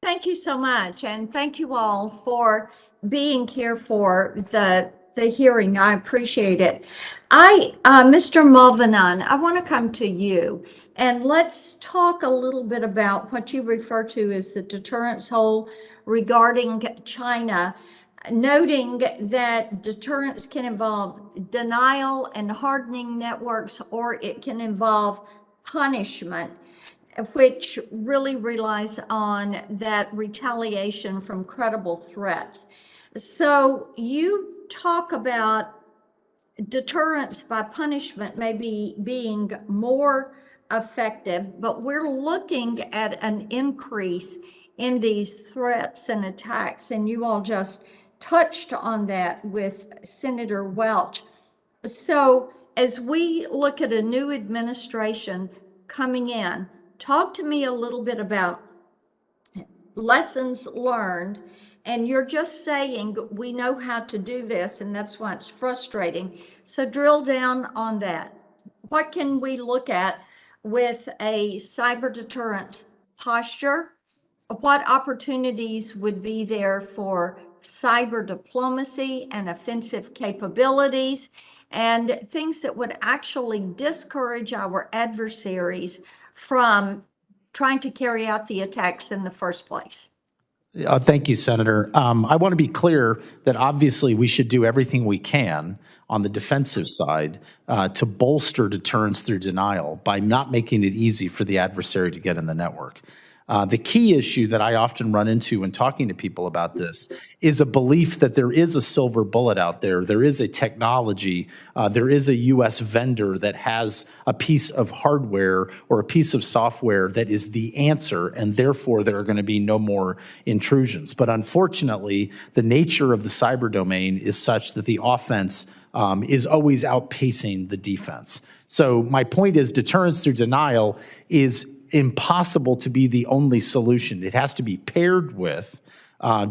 Thank you so much, and thank you all for being here for the hearing. I appreciate it. Mr. Mulvanon, I want to come to you, and let's talk a little bit about what you refer to as the deterrence hole regarding China, noting that deterrence can involve denial and hardening networks, or it can involve punishment, which really relies on that retaliation from credible threats. So you talk about deterrence by punishment maybe being more effective, but we're looking at an increase in these threats and attacks, and you all just touched on that with Senator Welch. So as we look at a new administration coming in, talk to me a little bit about lessons learned. And you're just saying we know how to do this, and that's why it's frustrating. So drill down on that. What can we look at with a cyber deterrence posture? What opportunities would be there for cyber diplomacy and offensive capabilities, and things that would actually discourage our adversaries from trying to carry out the attacks in the first place? Thank you, Senator. I want to be clear that obviously we should do everything we can on the defensive side to bolster deterrence through denial by not making it easy for the adversary to get in the network. The key issue that I often run into when talking to people about this is a belief that there is a silver bullet out there. There is a technology, there is a U.S. vendor that has a piece of hardware or a piece of software that is the answer, and therefore there are going to be no more intrusions. But unfortunately, the nature of the cyber domain is such that the offense is always outpacing the defense. So my point is deterrence through denial is impossible to be the only solution. It has to be paired with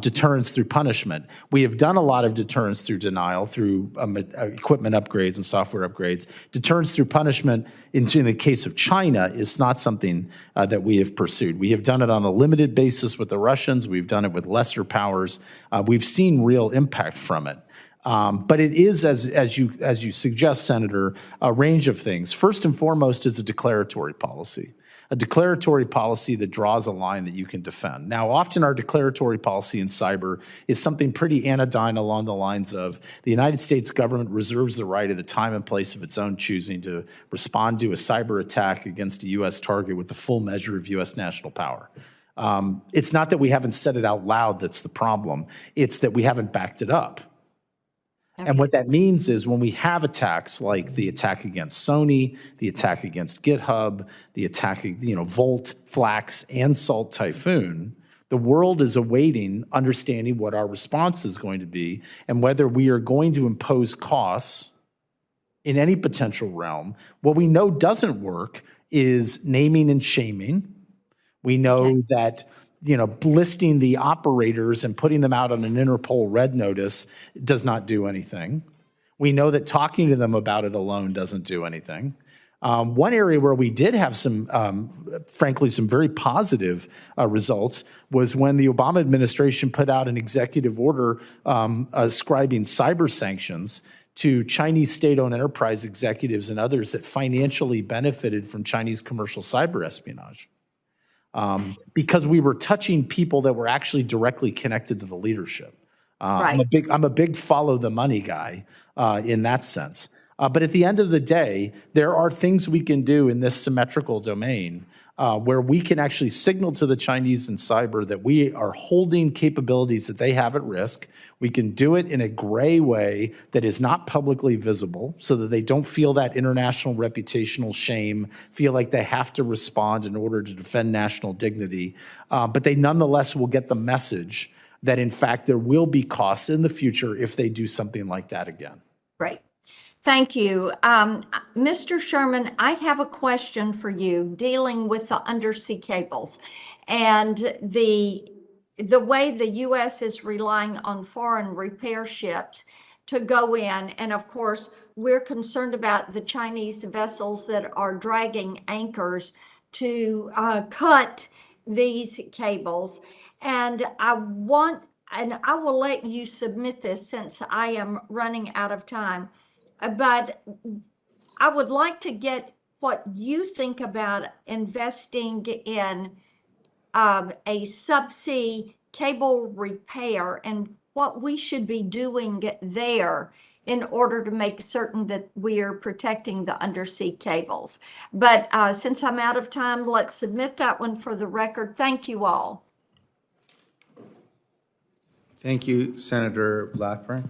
deterrence through punishment. We have done a lot of deterrence through denial through equipment upgrades and software upgrades. Deterrence through punishment, in the case of China, is not something that we have pursued. We have done it on a limited basis with the Russians. We've done it with lesser powers. We've seen real impact from it. But it is, as you suggest, Senator, a range of things. First and foremost is a declaratory policy. A declaratory policy that draws a line that you can defend. Now, often our declaratory policy in cyber is something pretty anodyne along the lines of the United States government reserves the right at a time and place of its own choosing to respond to a cyber attack against a U.S. target with the full measure of U.S. national power. It's not that we haven't said it out loud that's the problem. It's that we haven't backed it up. Okay. And what that means is when we have attacks like the attack against Sony, the attack against GitHub, the attack, Volt, Flax, and Salt Typhoon, the world is awaiting understanding what our response is going to be and whether we are going to impose costs in any potential realm. What we know doesn't work is naming and shaming. We know that listing the operators and putting them out on an Interpol red notice does not do anything. We know that talking to them about it alone doesn't do anything. One area where we did have frankly, some very positive results was when the Obama administration put out an executive order ascribing cyber sanctions to Chinese state-owned enterprise executives and others that financially benefited from Chinese commercial cyber espionage. Because we were touching people that were actually directly connected to the leadership. Right. I'm a big follow the money guy in that sense. But at the end of the day, there are things we can do in this symmetrical domain where we can actually signal to the Chinese in cyber that we are holding capabilities that they have at risk. We can do it in a gray way that is not publicly visible so that they don't feel that international reputational shame, feel like they have to respond in order to defend national dignity. But they nonetheless will get the message that, in fact, there will be costs in the future if they do something like that again. Right. Thank you. Mr. Sherman, I have a question for you dealing with the undersea cables and the way the U.S. is relying on foreign repair ships to go in. And of course, we're concerned about the Chinese vessels that are dragging anchors to cut these cables. And I will let you submit this since I am running out of time. But I would like to get what you think about investing in a subsea cable repair and what we should be doing there in order to make certain that we are protecting the undersea cables. But since I'm out of time, let's submit that one for the record. Thank you all. Thank you, Senator Blackburn.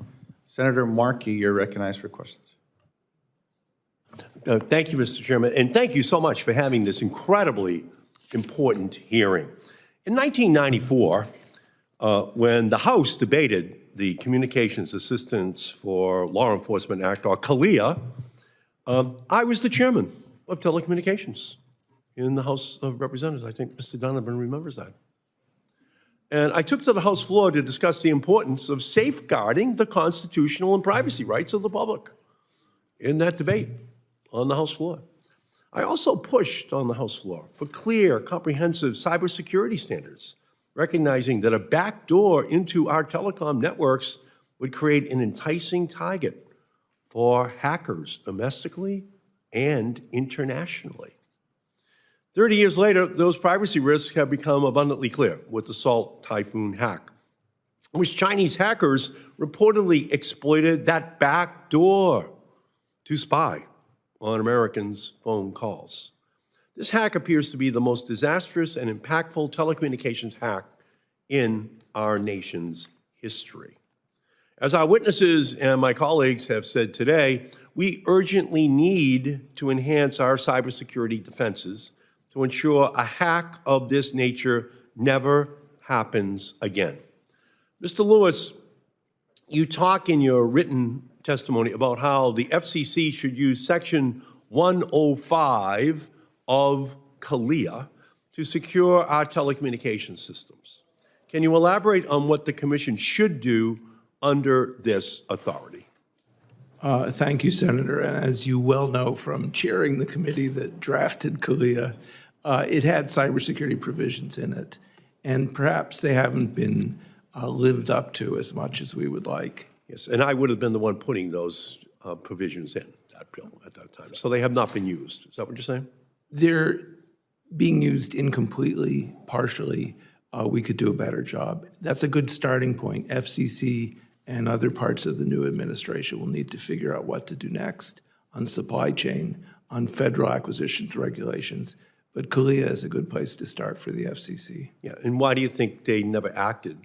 Senator Markey, you're recognized for questions. Thank you, Mr. Chairman, and thank you so much for having this incredibly important hearing. In 1994, when the House debated the Communications Assistance for Law Enforcement Act, or CALEA, I was the chairman of telecommunications in the House of Representatives. I think Mr. Donovan remembers that. And I took to the House floor to discuss the importance of safeguarding the constitutional and privacy rights of the public in that debate on the House floor. I also pushed on the House floor for clear, comprehensive cybersecurity standards, recognizing that a backdoor into our telecom networks would create an enticing target for hackers domestically and internationally. 30 years later, those privacy risks have become abundantly clear with the Salt Typhoon hack, in which Chinese hackers reportedly exploited that back door to spy on Americans' phone calls. This hack appears to be the most disastrous and impactful telecommunications hack in our nation's history. As our witnesses and my colleagues have said today, we urgently need to enhance our cybersecurity defenses to ensure a hack of this nature never happens again. Mr. Lewis, you talk in your written testimony about how the FCC should use Section 105 of CALEA to secure our telecommunications systems. Can you elaborate on what the Commission should do under this authority? Thank you, Senator. And as you well know from chairing the committee that drafted CALEA, it had cybersecurity provisions in it, and perhaps they haven't been lived up to as much as we would like. Yes, and I would have been the one putting those provisions in that bill at that time. So they have not been used. Is that what you're saying? They're being used incompletely, partially. We could do a better job. That's a good starting point. FCC and other parts of the new administration will need to figure out what to do next on supply chain, on federal acquisitions regulations. But CALEA is a good place to start for the FCC. Yeah, and why do you think they never acted,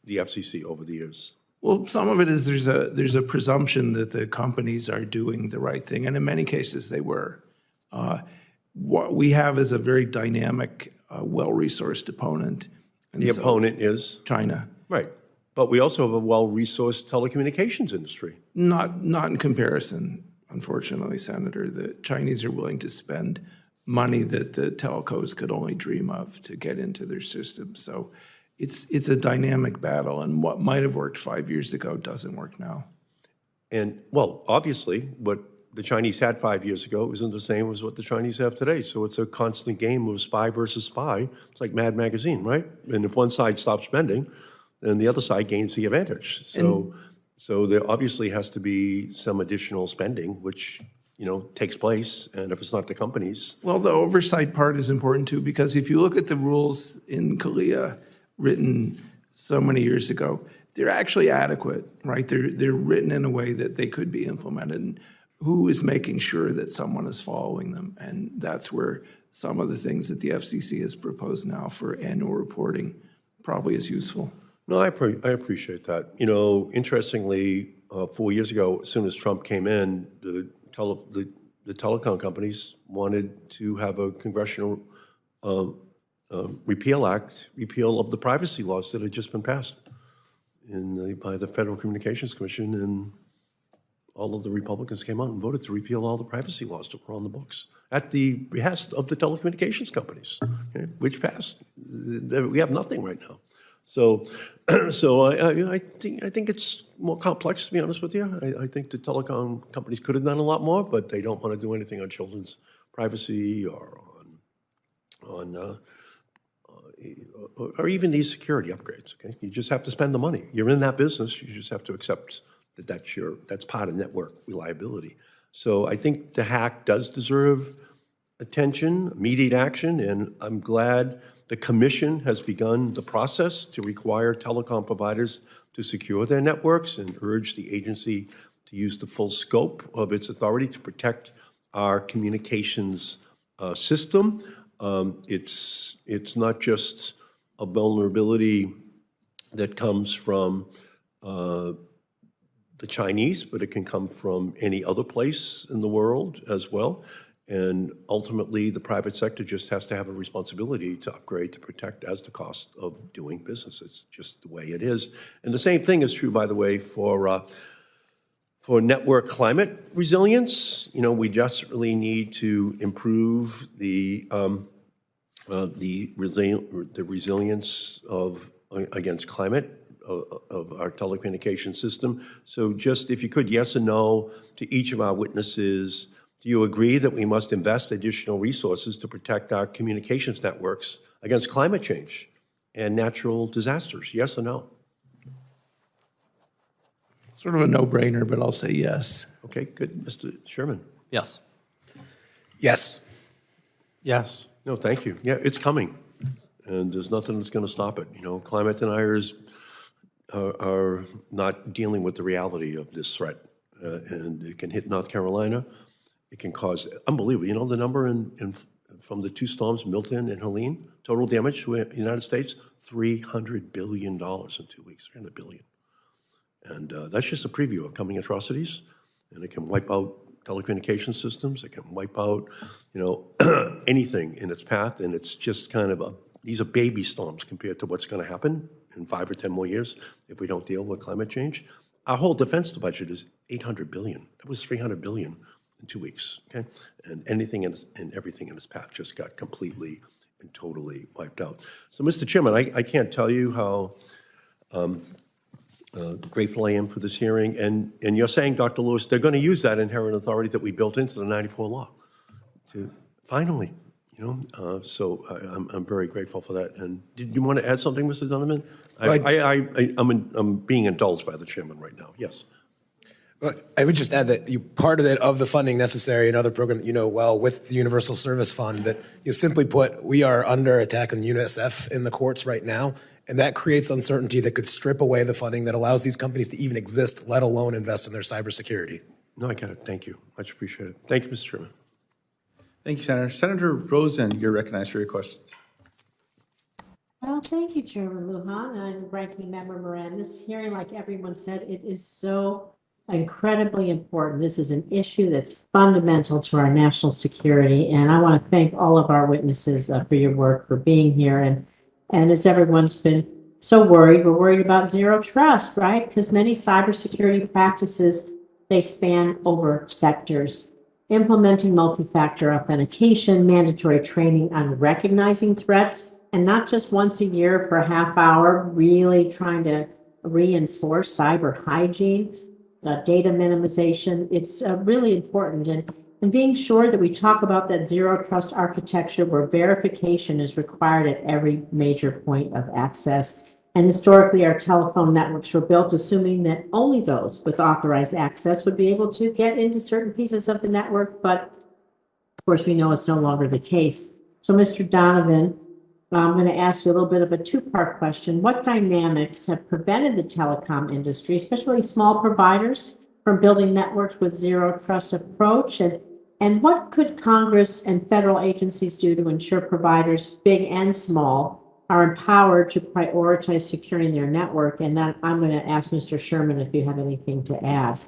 the FCC, over the years? Well, some of it is there's a presumption that the companies are doing the right thing, and in many cases they were. What we have is a very dynamic, well-resourced opponent. And the opponent is? China. Right. But we also have a well-resourced telecommunications industry. Not in comparison, unfortunately, Senator. The Chinese are willing to spend money that the telcos could only dream of to get into their system. So it's a dynamic battle, and what might have worked 5 years ago doesn't work now. And, well, obviously, what the Chinese had 5 years ago isn't the same as what the Chinese have today. So it's a constant game of spy versus spy. It's like Mad Magazine, right? And if one side stops spending, then the other side gains the advantage. So there obviously has to be some additional spending, which takes place, and if it's not the companies. Well, the oversight part is important too, because if you look at the rules in CALEA written so many years ago, they're actually adequate, right? They're written in a way that they could be implemented. And who is making sure that someone is following them? And that's where some of the things that the FCC has proposed now for annual reporting probably is useful. No, I appreciate that. Interestingly, 4 years ago, as soon as Trump came in, the telecom companies wanted to have a congressional repeal of the privacy laws that had just been passed by the Federal Communications Commission, and all of the Republicans came out and voted to repeal all the privacy laws that were on the books at the behest of the telecommunications companies, okay, which passed. We have nothing right now. So, I think it's more complex, to be honest with you. I think the telecom companies could have done a lot more, but they don't want to do anything on children's privacy or or even these security upgrades. Okay, you just have to spend the money. You're in that business. You just have to accept that that's part of network reliability. So I think the hack does deserve attention, immediate action, and I'm glad the commission has begun the process to require telecom providers to secure their networks and urge the agency to use the full scope of its authority to protect our communications system. It's not just a vulnerability that comes from the Chinese, but it can come from any other place in the world as well. And ultimately, the private sector just has to have a responsibility to upgrade, to protect as the cost of doing business. It's just the way it is. And the same thing is true, by the way, for network climate resilience. You know, we just really need to improve the resilience against climate of our telecommunication system. So just, if you could, yes or no to each of our witnesses. Do you agree that we must invest additional resources to protect our communications networks against climate change and natural disasters? Yes or no? Sort of a no-brainer, but I'll say yes. Okay, good. Mr. Sherman? Yes. Yes. Yes. No, thank you. Yeah, it's coming, and there's nothing that's going to stop it. You know, climate deniers are not dealing with the reality of this threat, and it can hit North Carolina. It can cause unbelievable. You know the number from the two storms, Milton and Helene, total damage to the United States, $300 billion in 2 weeks, $300 billion. And that's just a preview of coming atrocities, and it can wipe out telecommunication systems. It can wipe out, you know, anything in its path, and it's just kind of these are baby storms compared to what's going to happen in 5 or 10 more years if we don't deal with climate change. Our whole defense budget is $800 billion. That was $300 billion in 2 weeks, okay? And anything and everything in its path just got completely and totally wiped out. So, Mr. Chairman, I can't tell you how grateful I am for this hearing. And you're saying, Dr. Lewis, they're going to use that inherent authority that we built into the 94 law to finally, you know, so I'm very grateful for that. And did you want to add something, Mr. Donovan? I'm being indulged by the chairman right now. Yes. I would just add that part of the funding necessary in other programs, you know, well, with the Universal Service Fund, that simply put, we are under attack on UNICEF in the courts right now, and that creates uncertainty that could strip away the funding that allows these companies to even exist, let alone invest in their cybersecurity. No, I get it. Thank you. Much appreciated. Thank you, Mr. Chairman. Thank you, Senator. Senator Rosen, you're recognized for your questions. Well, thank you, Chairman Lujan and Ranking Member Moran. This hearing, like everyone said, it is so incredibly important. This is an issue that's fundamental to our national security, and I want to thank all of our witnesses for your work, for being here. And as everyone's been so worried, we're worried about zero trust, right? Because many cybersecurity practices, they span over sectors. Implementing multi-factor authentication, mandatory training on recognizing threats, and not just once a year for a half hour, really trying to reinforce cyber hygiene. Data minimization, it's really important. And being sure that we talk about that zero trust architecture where verification is required at every major point of access. And historically, our telephone networks were built assuming that only those with authorized access would be able to get into certain pieces of the network. But of course, we know it's no longer the case. So, Mr. Donovan, I'm going to ask you a little bit of a two-part question. What dynamics have prevented the telecom industry, especially small providers, from building networks with zero trust approach? And what could Congress and federal agencies do to ensure providers, big and small, are empowered to prioritize securing their network? And then I'm going to ask Mr. Sherman if you have anything to add.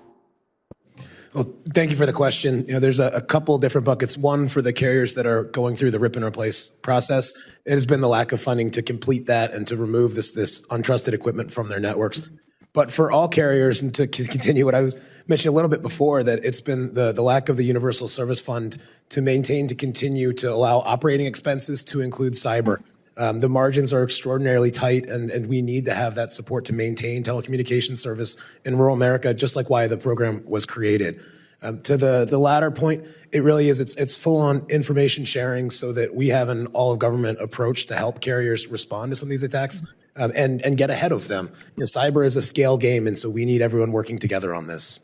Well, thank you for the question. You know, there's a couple different buckets. One, for the carriers that are going through the rip and replace process, it has been the lack of funding to complete that and to remove this untrusted equipment from their networks. But for all carriers, and to continue what I was mentioning a little bit before, that it's been the lack of the Universal Service Fund to maintain, to continue to allow operating expenses to include cyber. The margins are extraordinarily tight, and we need to have that support to maintain telecommunications service in rural America, just like why the program was created. To the latter point, it really is, it's full-on information sharing so that we have an all-of-government approach to help carriers respond to some of these attacks and get ahead of them. Cyber is a scale game, and so we need everyone working together on this.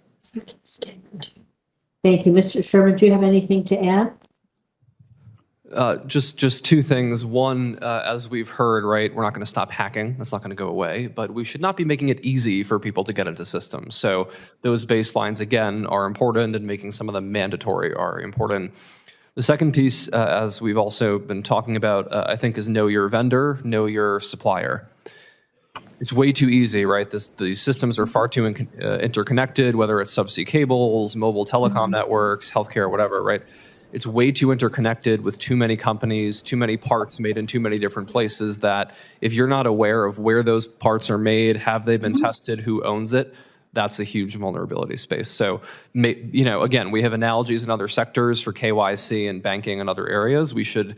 Thank you. Mr. Sherman, do you have anything to add? Just two things. One, as we've heard, right, we're not going to stop hacking. That's not going to go away. But we should not be making it easy for people to get into systems. So those baselines, again, are important, and making some of them mandatory are important. The second piece, as we've also been talking about, I think, is know your vendor, know your supplier. It's way too easy, right? These systems are far too interconnected, whether it's subsea cables, mobile telecom networks, healthcare, whatever, right? It's way too interconnected with too many companies, too many parts made in too many different places, that if you're not aware of where those parts are made, have they been tested, who owns it, that's a huge vulnerability space. So, again, we have analogies in other sectors for KYC and banking and other areas. We should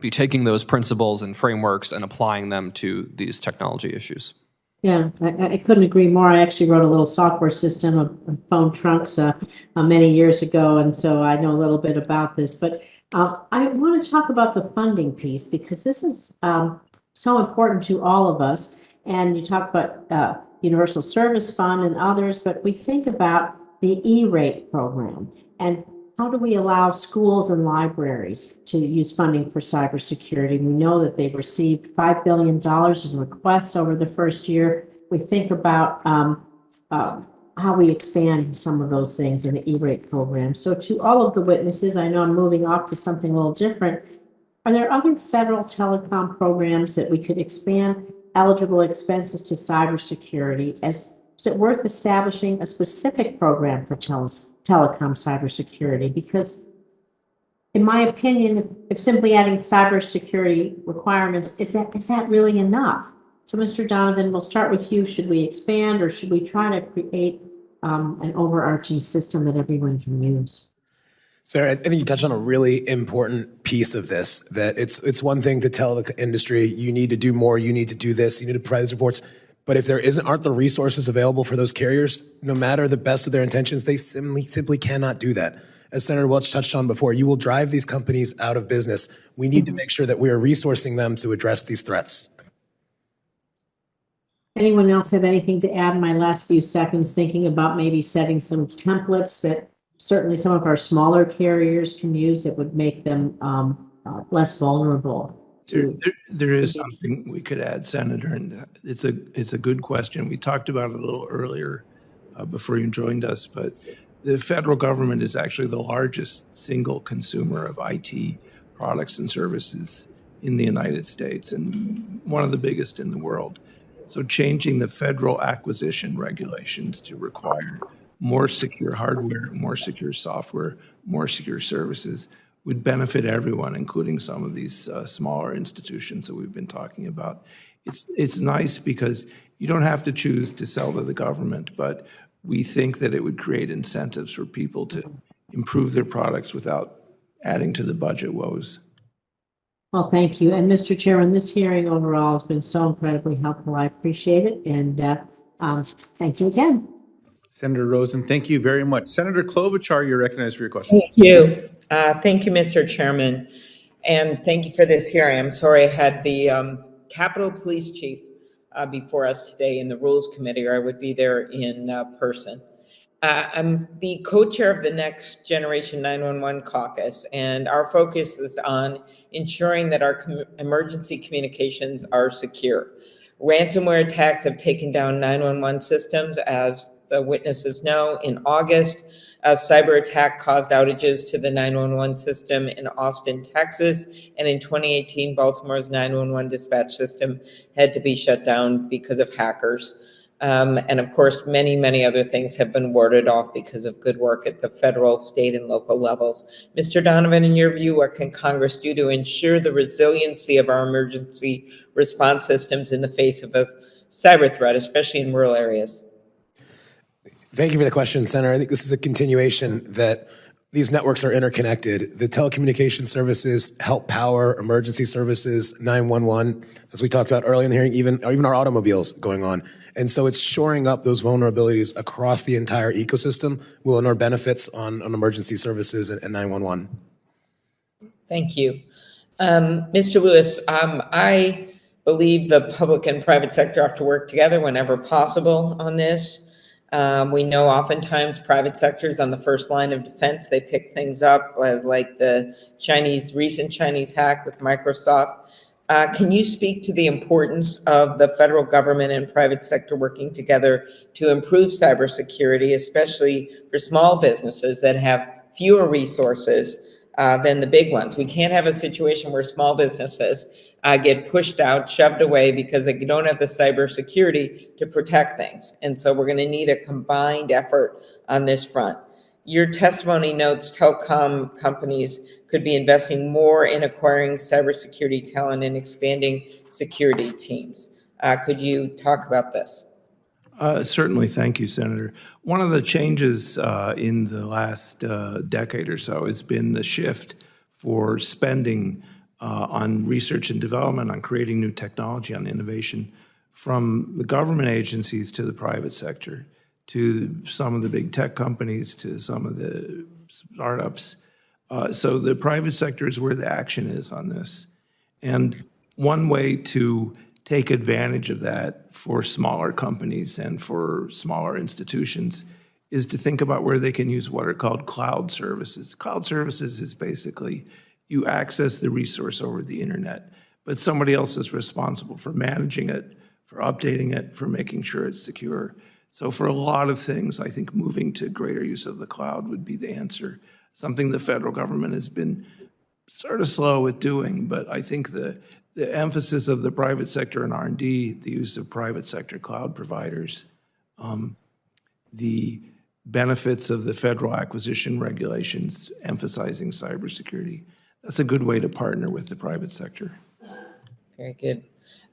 be taking those principles and frameworks and applying them to these technology issues. Yeah, I couldn't agree more. I actually wrote a little software system of phone trunks many years ago, and so I know a little bit about this. But I want to talk about the funding piece, because this is so important to all of us. And you talk about Universal Service Fund and others, but we think about the E-rate program, and how do we allow schools and libraries to use funding for cybersecurity? We know that they've received $5 billion in requests over the first year. We think about how we expand some of those things in the E-rate program. So to all of the witnesses, I know I'm moving off to something a little different. Are there other federal telecom programs that we could expand eligible expenses to cybersecurity? Is it worth establishing a specific program for telecom cybersecurity? Because in my opinion, if simply adding cybersecurity requirements, is that really enough? So Mr. Donovan, we'll start with you. Should we expand, or should we try to create an overarching system that everyone can use? Sarah, I think you touched on a really important piece of this, that it's one thing to tell the industry, you need to do more, you need to do this, you need to provide these reports. But if there aren't the resources available for those carriers, no matter the best of their intentions, they simply cannot do that. As Senator Welch touched on before, you will drive these companies out of business. We need to make sure that we are resourcing them to address these threats. Anyone else have anything to add in my last few seconds, thinking about maybe setting some templates that certainly some of our smaller carriers can use that would make them less vulnerable? There is something we could add, Senator, and it's a good question. We talked about it a little earlier before you joined us, but the federal government is actually the largest single consumer of IT products and services in the United States, and one of the biggest in the world. So changing the federal acquisition regulations to require more secure hardware, more secure software, more secure services would benefit everyone, including some of these smaller institutions that we've been talking about. It's nice because you don't have to choose to sell to the government, but we think that it would create incentives for people to improve their products without adding to the budget woes. Well, thank you. And Mr. Chairman, this hearing overall has been so incredibly helpful. I appreciate it. And thank you again. Senator Rosen, thank you very much. Senator Klobuchar, you're recognized for your question. Thank you. Thank you, Mr. Chairman. And thank you for this hearing. I'm sorry I had the Capitol Police Chief before us today in the Rules Committee, or I would be there in person. I'm the co-chair of the Next Generation 911 Caucus, and our focus is on ensuring that our emergency communications are secure. Ransomware attacks have taken down 911 systems, as the witnesses know. In August, a cyber attack caused outages to the 911 system in Austin, Texas, and in 2018, Baltimore's 911 dispatch system had to be shut down because of hackers. And of course, many, many other things have been warded off because of good work at the federal, state, and local levels. Mr. Donovan, in your view, what can Congress do to ensure the resiliency of our emergency response systems in the face of a cyber threat, especially in rural areas? Thank you for the question, Senator. I think this is a continuation that these networks are interconnected. The telecommunication services help power emergency services, 911, as we talked about earlier in the hearing, even our automobiles going on. And so it's shoring up those vulnerabilities across the entire ecosystem will inure benefits on emergency services and 911. Thank you. Mr. Lewis, I believe the public and private sector have to work together whenever possible on this. We know oftentimes private sector is on the first line of defense. They pick things up as like the recent Chinese hack with Microsoft. Can you speak to the importance of the federal government and private sector working together to improve cybersecurity, especially for small businesses that have fewer resources than the big ones? We can't have a situation where small businesses get pushed out, shoved away because they don't have the cybersecurity to protect things. And so we're going to need a combined effort on this front. Your testimony notes telecom companies could be investing more in acquiring cybersecurity talent and expanding security teams. Could you talk about this? Certainly. Thank you, Senator. One of the changes in the last decade or so has been the shift for spending on research and development, on creating new technology, on innovation, from the government agencies to the private sector, to some of the big tech companies, to some of the startups. So the private sector is where the action is on this. And one way to take advantage of that for smaller companies and for smaller institutions is to think about where they can use what are called cloud services. Cloud services is basically you access the resource over the internet, but somebody else is responsible for managing it, for updating it, for making sure it's secure. So for a lot of things, I think moving to greater use of the cloud would be the answer, something the federal government has been sort of slow at doing, but I think the emphasis of the private sector and R&D, the use of private sector cloud providers, the benefits of the federal acquisition regulations emphasizing cybersecurity, that's a good way to partner with the private sector. Very good.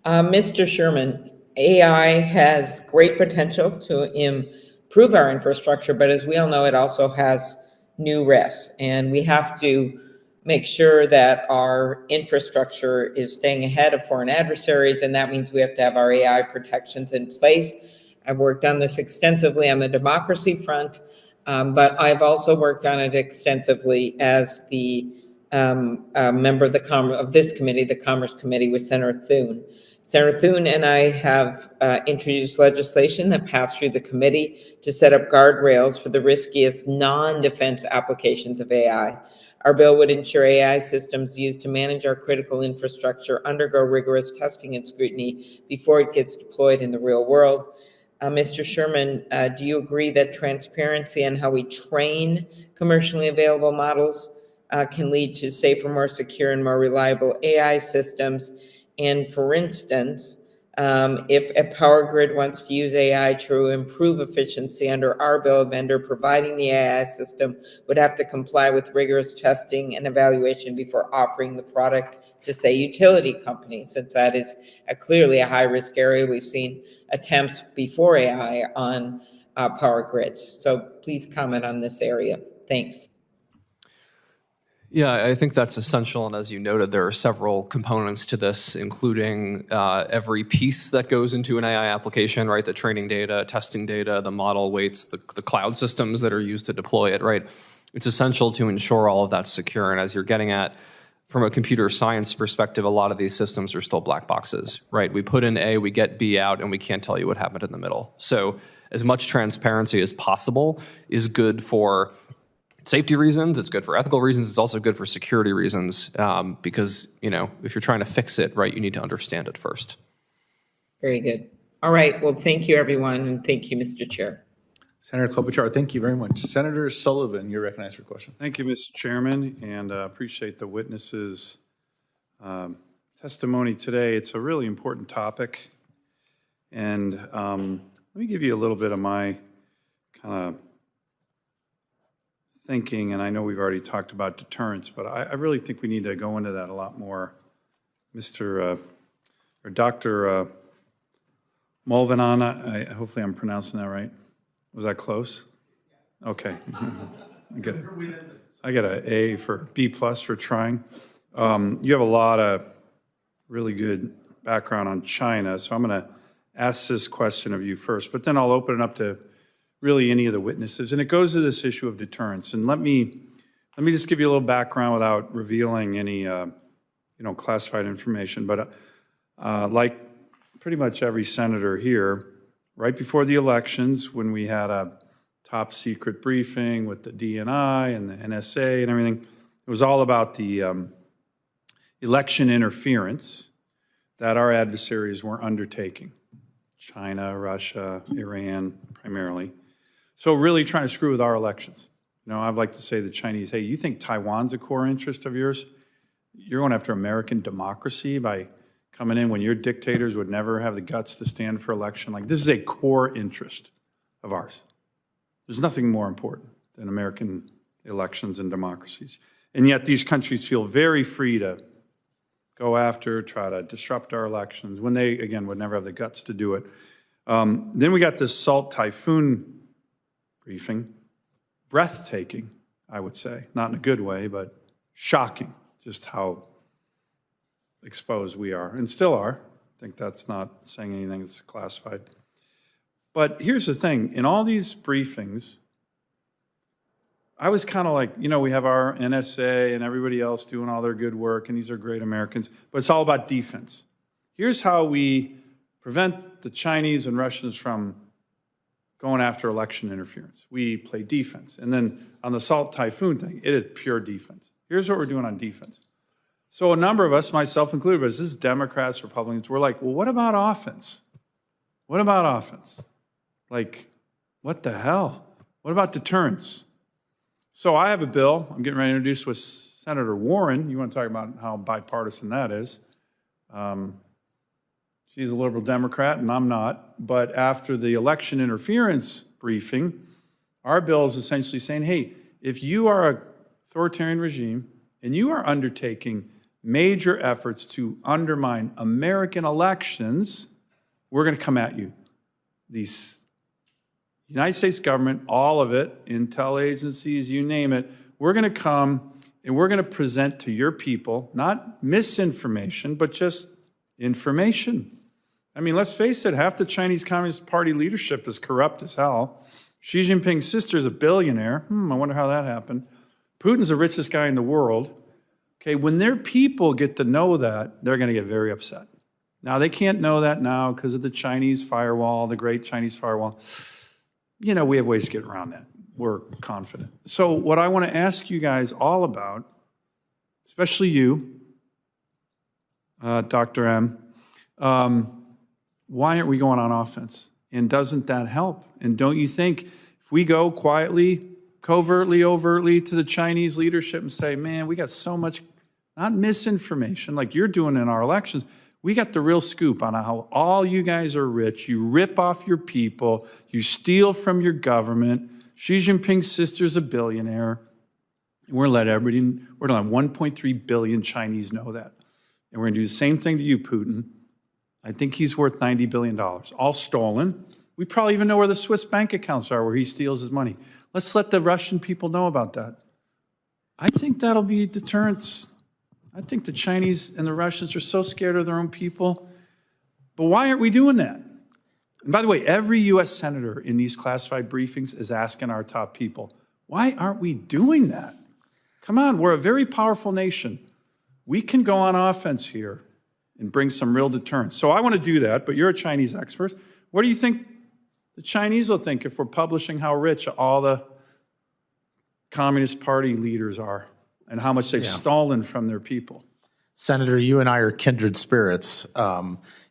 Mr. Sherman, AI has great potential to improve our infrastructure, but as we all know, it also has new risks, and we have to make sure that our infrastructure is staying ahead of foreign adversaries, and that means we have to have our AI protections in place. I've worked on this extensively on the democracy front, but I've also worked on it extensively as the member of this committee, the Commerce Committee, with Senator Thune. Senator Thune and I have introduced legislation that passed through the committee to set up guardrails for the riskiest non-defense applications of AI. Our bill would ensure AI systems used to manage our critical infrastructure undergo rigorous testing and scrutiny before it gets deployed in the real world. Mr. Sherman, do you agree that transparency on how we train commercially available models can lead to safer, more secure, and more reliable AI systems? And for instance, if a power grid wants to use AI to improve efficiency under our bill, a vendor providing the AI system would have to comply with rigorous testing and evaluation before offering the product to, say, utility companies, since that is clearly a high-risk area. We've seen attempts before AI on power grids. So please comment on this area. Thanks. Yeah, I think that's essential. And as you noted, there are several components to this, including every piece that goes into an AI application, right? The training data, testing data, the model weights, the cloud systems that are used to deploy it, right? It's essential to ensure all of that's secure. And as you're getting at, from a computer science perspective, a lot of these systems are still black boxes, right? We put in A, we get B out, and we can't tell you what happened in the middle. So as much transparency as possible is good for safety reasons, it's good for ethical reasons, it's also good for security reasons, because, you know, if you're trying to fix it, right, you need to understand it first. Very good. All right, well, thank you, everyone, and thank you, Mr. Chair. Senator Klobuchar, thank you very much. Senator Sullivan, you're recognized for a question. Thank you, Mr. Chairman, and appreciate the witnesses' testimony today. It's a really important topic, and let me give you a little bit of my kind of thinking, and I know we've already talked about deterrence, but I really think we need to go into that a lot more. Dr. Mulvanana, hopefully I'm pronouncing that right. Was that close? Okay. I got an A for B+ for trying. You have a lot of really good background on China, so I'm going to ask this question of you first, but then I'll open it up to really any of the witnesses. And it goes to this issue of deterrence. And let me just give you a little background without revealing any classified information. But like pretty much every senator here, right before the elections, when we had a top secret briefing with the DNI and the NSA and everything, it was all about the election interference that our adversaries were undertaking. China, Russia, Iran, primarily. So really trying to screw with our elections. I'd like to say to the Chinese, hey, you think Taiwan's a core interest of yours? You're going after American democracy by coming in when your dictators would never have the guts to stand for election. Like, this is a core interest of ours. There's nothing more important than American elections and democracies. And yet these countries feel very free to go after, try to disrupt our elections, when they, again, would never have the guts to do it. Then we got this Salt Typhoon briefing. Breathtaking, I would say. Not in a good way, but shocking, just how exposed we are, and still are. I think that's not saying anything that's classified. But here's the thing. In all these briefings, I was kind of like, we have our NSA and everybody else doing all their good work, and these are great Americans, but it's all about defense. Here's how we prevent the Chinese and Russians from going after election interference. We play defense. And then on the Salt Typhoon thing, it is pure defense. Here's what we're doing on defense. So a number of us, myself included, but this is Democrats, Republicans, we're like, well, what about offense? What about offense? Like, what the hell? What about deterrence? So I have a bill I'm getting ready to introduce with Senator Warren. You want to talk about how bipartisan that is. She's a liberal Democrat, and I'm not. But after the election interference briefing, our bill is essentially saying, hey, if you are an authoritarian regime and you are undertaking major efforts to undermine American elections, we're going to come at you. The United States government, all of it, intel agencies, you name it, we're going to come and we're going to present to your people, not misinformation, but just information. I mean, let's face it, half the Chinese Communist Party leadership is corrupt as hell. Xi Jinping's sister is a billionaire. I wonder how that happened. Putin's the richest guy in the world. Okay, when their people get to know that, they're going to get very upset. Now, they can't know that now because of the Chinese firewall, the great Chinese firewall. We have ways to get around that. We're confident. So what I want to ask you guys all about, especially you, Dr. M, why aren't we going on offense? And doesn't that help? And don't you think if we go quietly, covertly, overtly to the Chinese leadership and say, man, we got so much, not misinformation like you're doing in our elections, we got the real scoop on how all you guys are rich. You rip off your people. You steal from your government. Xi Jinping's sister's a billionaire. And we're going to let 1.3 billion Chinese know that. And we're going to do the same thing to you, Putin. I think he's worth $90 billion, all stolen. We probably even know where the Swiss bank accounts are where he steals his money. Let's let the Russian people know about that. I think that'll be deterrence. I think the Chinese and the Russians are so scared of their own people. But why aren't we doing that? And by the way, every U.S. senator in these classified briefings is asking our top people, why aren't we doing that? Come on, we're a very powerful nation. We can go on offense here and bring some real deterrence. So I want to do that, but you're a Chinese expert. What do you think the Chinese will think if we're publishing how rich all the Communist Party leaders are and how much they've stolen from their people? Senator, you and I are kindred spirits.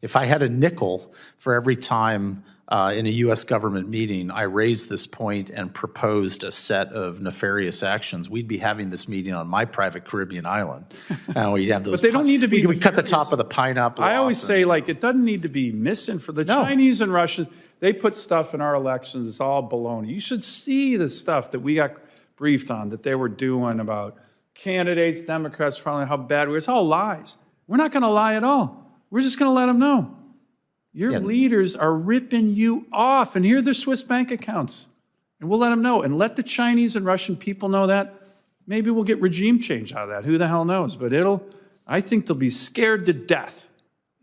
If I had a nickel for every time in a U.S. government meeting I raised this point and proposed a set of nefarious actions, we'd be having this meeting on my private Caribbean island. We'd have those. But they don't need to be. We cut the top of the pineapple. I always say, it doesn't need to be misinformation. The Chinese and Russians, they put stuff in our elections. It's all baloney. You should see the stuff that we got briefed on that they were doing about candidates, Democrats, probably how bad we are. It's all lies. We're not going to lie at all. We're just going to let them know. Your leaders are ripping you off, and here are their Swiss bank accounts. And we'll let them know, and let the Chinese and Russian people know that. Maybe we'll get regime change out of that. Who the hell knows? But I think they'll be scared to death.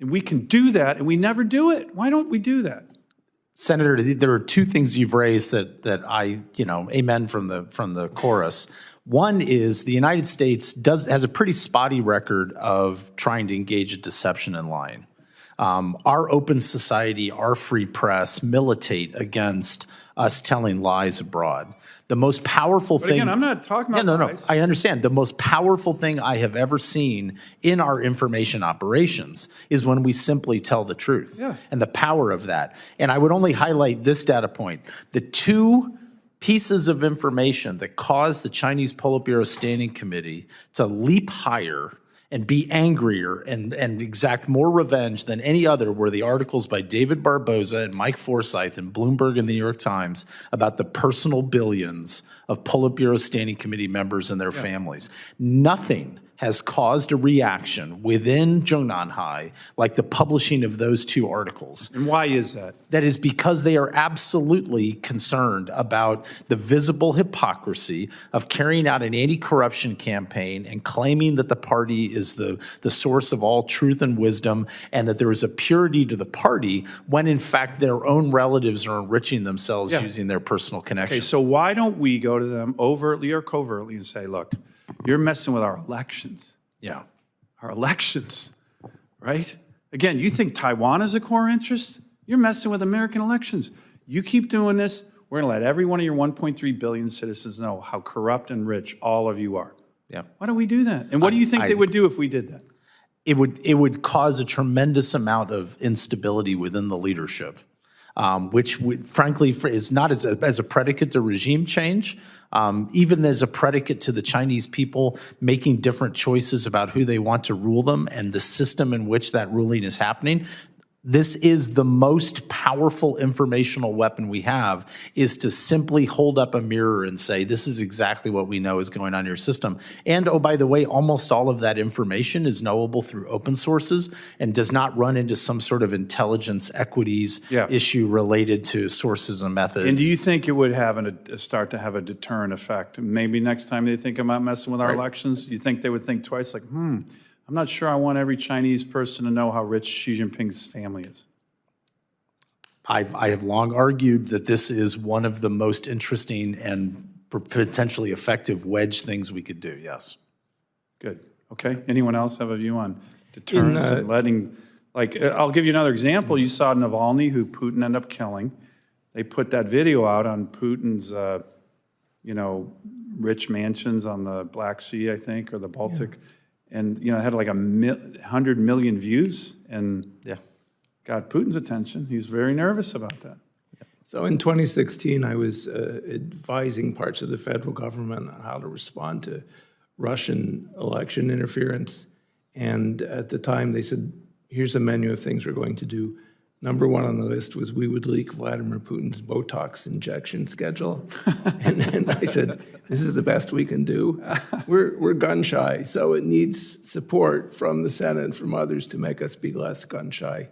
And we can do that, and we never do it. Why don't we do that? Senator, there are two things you've raised that I, amen from the chorus. One is the United States has a pretty spotty record of trying to engage in deception and lying. Our open society, our free press militate against us telling lies abroad. The most powerful thing— Again, I'm not talking about lies. I understand. The most powerful thing I have ever seen in our information operations is when we simply tell the truth and the power of that. And I would only highlight this data point. The two pieces of information that caused the Chinese Politburo Standing Committee to leap higher and be angrier and exact more revenge than any other were the articles by David Barboza and Mike Forsyth in Bloomberg and the New York Times about the personal billions of Politburo Standing Committee members and their families. Nothing has caused a reaction within Zhongnanhai like the publishing of those two articles. And why is that? That is because they are absolutely concerned about the visible hypocrisy of carrying out an anti-corruption campaign and claiming that the party is the source of all truth and wisdom and that there is a purity to the party when in fact their own relatives are enriching themselves using their personal connections. Okay, so why don't we go to them overtly or covertly and say, look, you're messing with our elections. Yeah. Our elections, right? Again, you think Taiwan is a core interest? You're messing with American elections. You keep doing this, we're going to let every one of your 1.3 billion citizens know how corrupt and rich all of you are. Yeah. Why don't we do that? And what do you think they would do if we did that? It would cause a tremendous amount of instability within the leadership, which frankly is not as a predicate to regime change, even as a predicate to the Chinese people making different choices about who they want to rule them and the system in which that ruling is happening. This is the most powerful informational weapon we have, is to simply hold up a mirror and say, this is exactly what we know is going on in your system. And oh, by the way, almost all of that information is knowable through open sources and does not run into some sort of equities issue related to sources and methods. And do you think it would start to have a deterrent effect? Maybe next time they think about messing with our elections, you think they would think twice, like, I'm not sure I want every Chinese person to know how rich Xi Jinping's family is. I have long argued that this is one of the most interesting and potentially effective wedge things we could do, yes. Good, okay. Anyone else have a view on deterrence and letting, I'll give you another example. You saw Navalny, who Putin ended up killing. They put that video out on Putin's, rich mansions on the Black Sea, I think, or the Baltic. Yeah. And, it had like 100 million views and got Putin's attention. He's very nervous about that. So in 2016, I was advising parts of the federal government on how to respond to Russian election interference. And at the time, they said, here's a menu of things we're going to do. Number one on the list was we would leak Vladimir Putin's Botox injection schedule. and I said, this is the best we can do. We're gun shy, so it needs support from the Senate and from others to make us be less gun shy.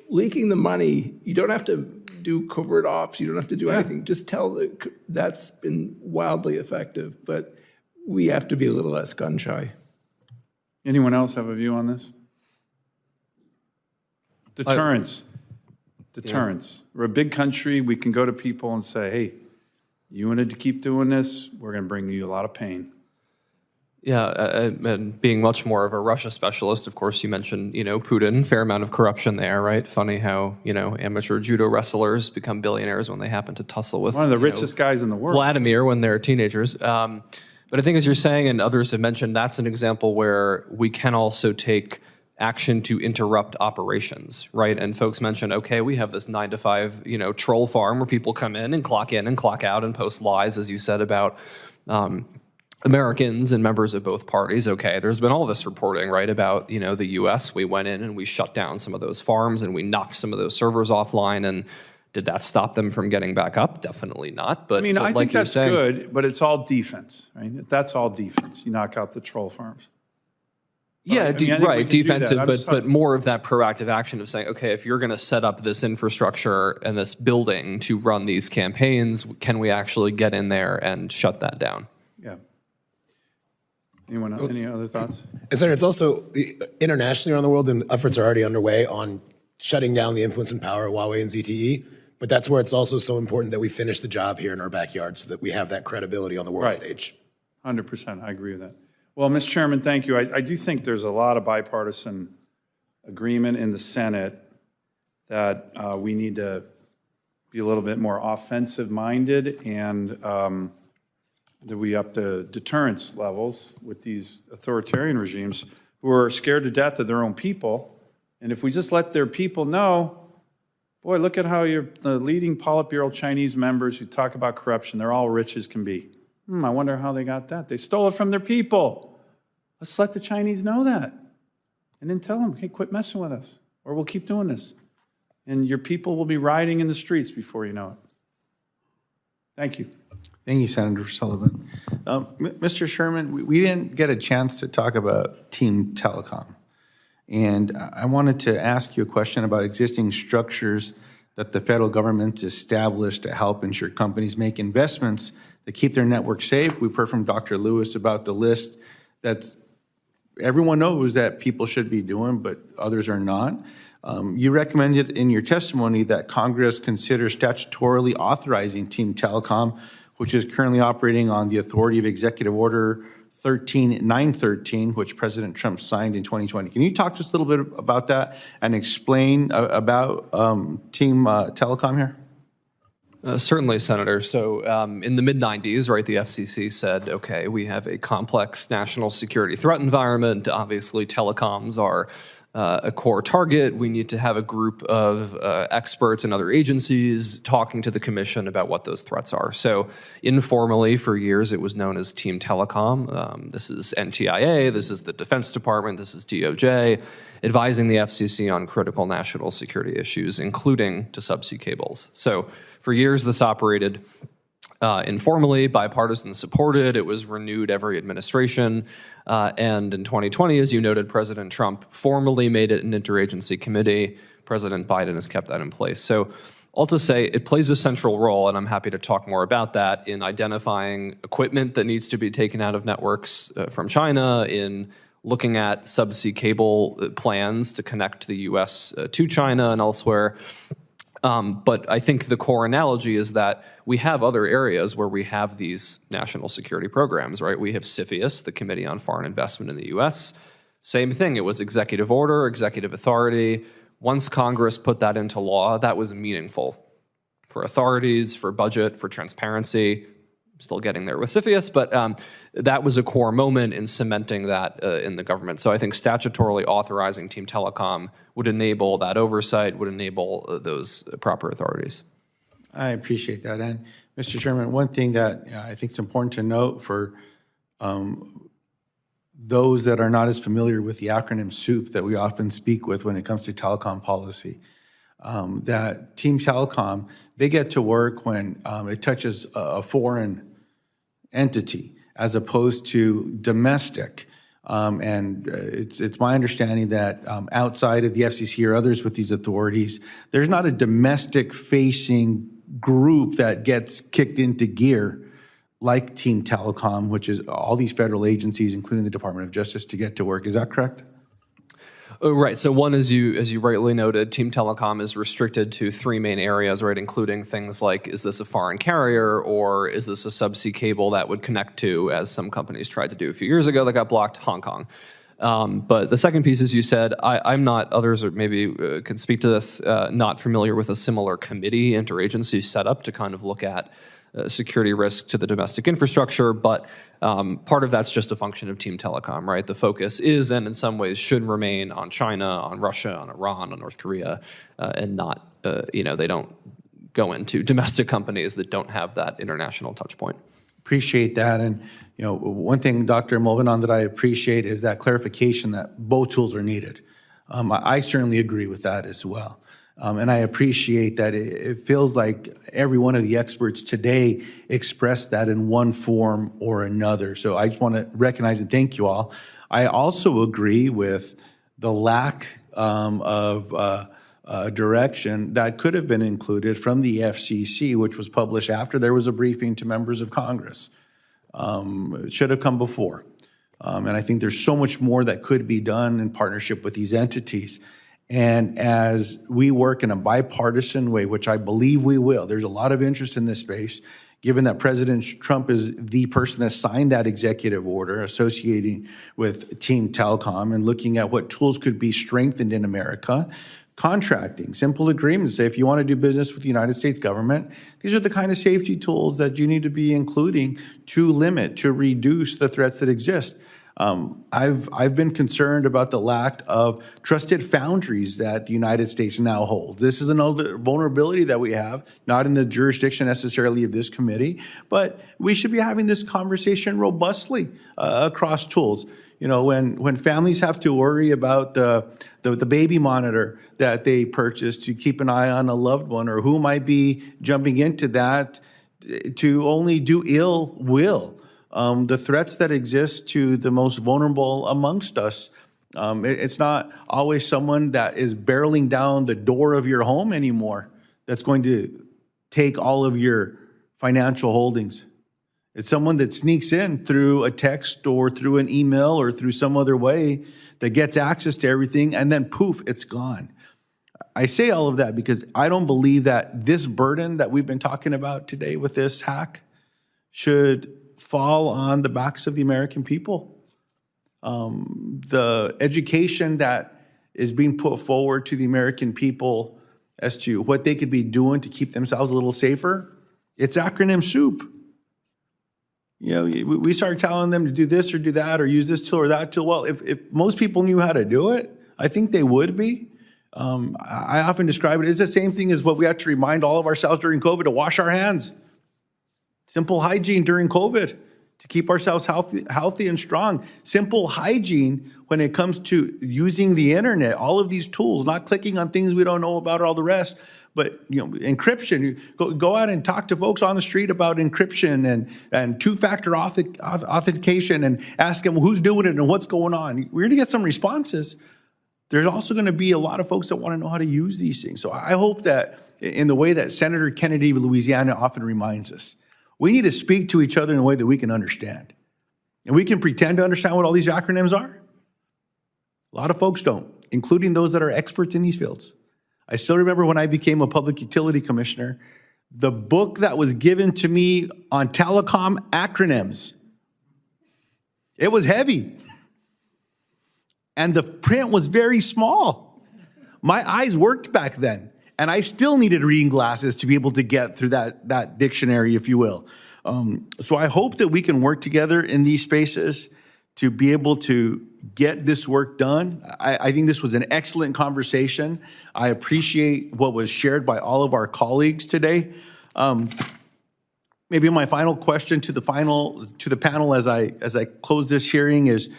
Leaking the money, you don't have to do covert ops, you don't have to do anything. Just tell that's been wildly effective, but we have to be a little less gun shy. Anyone else have a view on this? Deterrence. Deterrence. We're a big country. We can go to people and say, hey, you wanted to keep doing this, we're going to bring you a lot of pain. Yeah, and being much more of a Russia specialist, of course, you mentioned, Putin, fair amount of corruption there, right? Funny how, amateur judo wrestlers become billionaires when they happen to tussle with one of the richest guys in the world. Vladimir when they're teenagers. But I think as you're saying, and others have mentioned, that's an example where we can also take action to interrupt operations, right? And folks mentioned, okay, we have this 9 to 5, troll farm where people come in and clock out and post lies, as you said, about Americans and members of both parties. Okay, there's been all this reporting, right, about, the U.S. We went in and we shut down some of those farms and we knocked some of those servers offline. And did that stop them from getting back up? Definitely not. But I like think that's saying, good, but it's all defense, right? That's all defense. You knock out the troll farms. I Yeah, mean, I think we right, can do that. defensive, I'm just but more of that proactive action of saying, okay, if you're going to set up this infrastructure and this building to run these campaigns, can we actually get in there and shut that down? Yeah. Anyone else, any other thoughts? And Senator, it's also internationally around the world, and efforts are already underway on shutting down the influence and power of Huawei and ZTE. But that's where it's also so important that we finish the job here in our backyard so that we have that credibility on the world stage. 100%, I agree with that. Well, Mr. Chairman, thank you. I do think there's a lot of bipartisan agreement in the Senate that we need to be a little bit more offensive-minded and that we up the deterrence levels with these authoritarian regimes who are scared to death of their own people. And if we just let their people know, boy, look at how the leading Politburo Chinese members who talk about corruption, they're all rich as can be. I wonder how they got that. They stole it from their people. Let's let the Chinese know that. And then tell them, hey, quit messing with us, or we'll keep doing this. And your people will be rioting in the streets before you know it. Thank you. Thank you, Senator Sullivan. Mr. Sherman, we didn't get a chance to talk about Team Telecom. And I wanted to ask you a question about existing structures that the federal government established to help ensure companies make investments that keep their network safe. We've heard from Dr. Lewis about the list that's everyone knows that people should be doing, but others are not. You recommended in your testimony that Congress consider statutorily authorizing Team Telecom, which is currently operating on the authority of Executive Order 13913, which President Trump signed in 2020. Can you talk to us a little bit about that and explain about Team Telecom here? Certainly, Senator. So in the mid-90s, right, the FCC said, okay, we have a complex national security threat environment. Obviously, telecoms are a core target. We need to have a group of experts and other agencies talking to the commission about what those threats are. So informally, for years, it was known as Team Telecom. This is NTIA, this is the Defense Department, this is DOJ, advising the FCC on critical national security issues, including to subsea cables. So for years, this operated informally, bipartisan supported. It was renewed every administration. And in 2020, as you noted, President Trump formally made it an interagency committee. President Biden has kept that in place. So all to say, it plays a central role, and I'm happy to talk more about that, in identifying equipment that needs to be taken out of networks from China, in looking at subsea cable plans to connect the U.S. To China and elsewhere. But I think the core analogy is that we have other areas where we have these national security programs, right? We have CFIUS, the Committee on Foreign Investment in the U.S. Same thing, it was executive order, executive authority. Once Congress put that into law, that was meaningful for authorities, for budget, for transparency. Still getting there with CFIUS, but that was a core moment in cementing that in the government. So I think statutorily authorizing Team Telecom would enable that oversight, would enable those proper authorities. I appreciate that. And Mr. Chairman, one thing that I think is important to note for those that are not as familiar with the acronym SOUP that we often speak with when it comes to telecom policy, that Team Telecom, they get to work when it touches a foreign entity as opposed to domestic. And it's my understanding that outside of the FCC or others with these authorities, there's not a domestic-facing group that gets kicked into gear like Team Telecom, which is all these federal agencies, including the Department of Justice, to get to work. Is that correct? Right. So one, as you rightly noted, Team Telecom is restricted to three main areas, right, including things like, is this a foreign carrier, or is this a subsea cable that would connect to, as some companies tried to do a few years ago that got blocked, Hong Kong. But the second piece, as you said, I'm not, others are maybe can speak to this, not familiar with a similar committee, interagency setup to kind of look at security risk to the domestic infrastructure, but part of that's just a function of Team Telecom, right? The focus is, and in some ways should remain, on China, on Russia, on Iran, on North Korea, and not, they don't go into domestic companies that don't have that international touch point. Appreciate that. And, one thing, Dr. Mulvanon, that I appreciate is that clarification that both tools are needed. I certainly agree with that as well. And I appreciate that it feels like every one of the experts today expressed that in one form or another. So I just want to recognize and thank you all. I also agree with the lack of direction that could have been included from the FCC, which was published after there was a briefing to members of Congress. It should have come before. And I think there's so much more that could be done in partnership with these entities. And as we work in a bipartisan way, which I believe we will, there's a lot of interest in this space, given that President Trump is the person that signed that executive order associating with Team Telecom and looking at what tools could be strengthened in America. Contracting, simple agreements. Say if you want to do business with the United States government, these are the kind of safety tools that you need to be including to limit, to reduce the threats that exist. I've been concerned about the lack of trusted foundries that the United States now holds. This is another vulnerability that we have, not in the jurisdiction necessarily of this committee, but we should be having this conversation robustly across tools. You know, when families have to worry about the baby monitor that they purchase to keep an eye on a loved one, or who might be jumping into that to only do ill will. The threats that exist to the most vulnerable amongst us. It's not always someone that is barreling down the door of your home anymore that's going to take all of your financial holdings. It's someone that sneaks in through a text or through an email or through some other way that gets access to everything, and then poof, it's gone. I say all of that because I don't believe that this burden that we've been talking about today with this hack should fall on the backs of the American people. The education that is being put forward to the American people as to what they could be doing to keep themselves a little safer, it's acronym soup. You know, we start telling them to do this or do that or use this tool or that tool. Well, if most people knew how to do it, I think they would be. I often describe it as the same thing as what we have to remind all of ourselves during COVID to wash our hands. Simple hygiene during COVID to keep ourselves healthy and strong. Simple hygiene when it comes to using the internet, all of these tools, not clicking on things we don't know about or all the rest. But you know, encryption, go out and talk to folks on the street about encryption and two-factor authentication and ask them who's doing it and what's going on. We're gonna get some responses. There's also gonna be a lot of folks that wanna know how to use these things. So I hope that in the way that Senator Kennedy of Louisiana often reminds us, we need to speak to each other in a way that we can understand. And we can pretend to understand what all these acronyms are. A lot of folks don't, including those that are experts in these fields. I still remember when I became a public utility commissioner, the book that was given to me on telecom acronyms, it was heavy. And the print was very small. My eyes worked back then. And I still needed reading glasses to be able to get through that dictionary, if you will. So I hope that we can work together in these spaces to be able to get this work done. I think this was an excellent conversation. I appreciate what was shared by all of our colleagues today. Maybe my final question to the panel as I close this hearing is,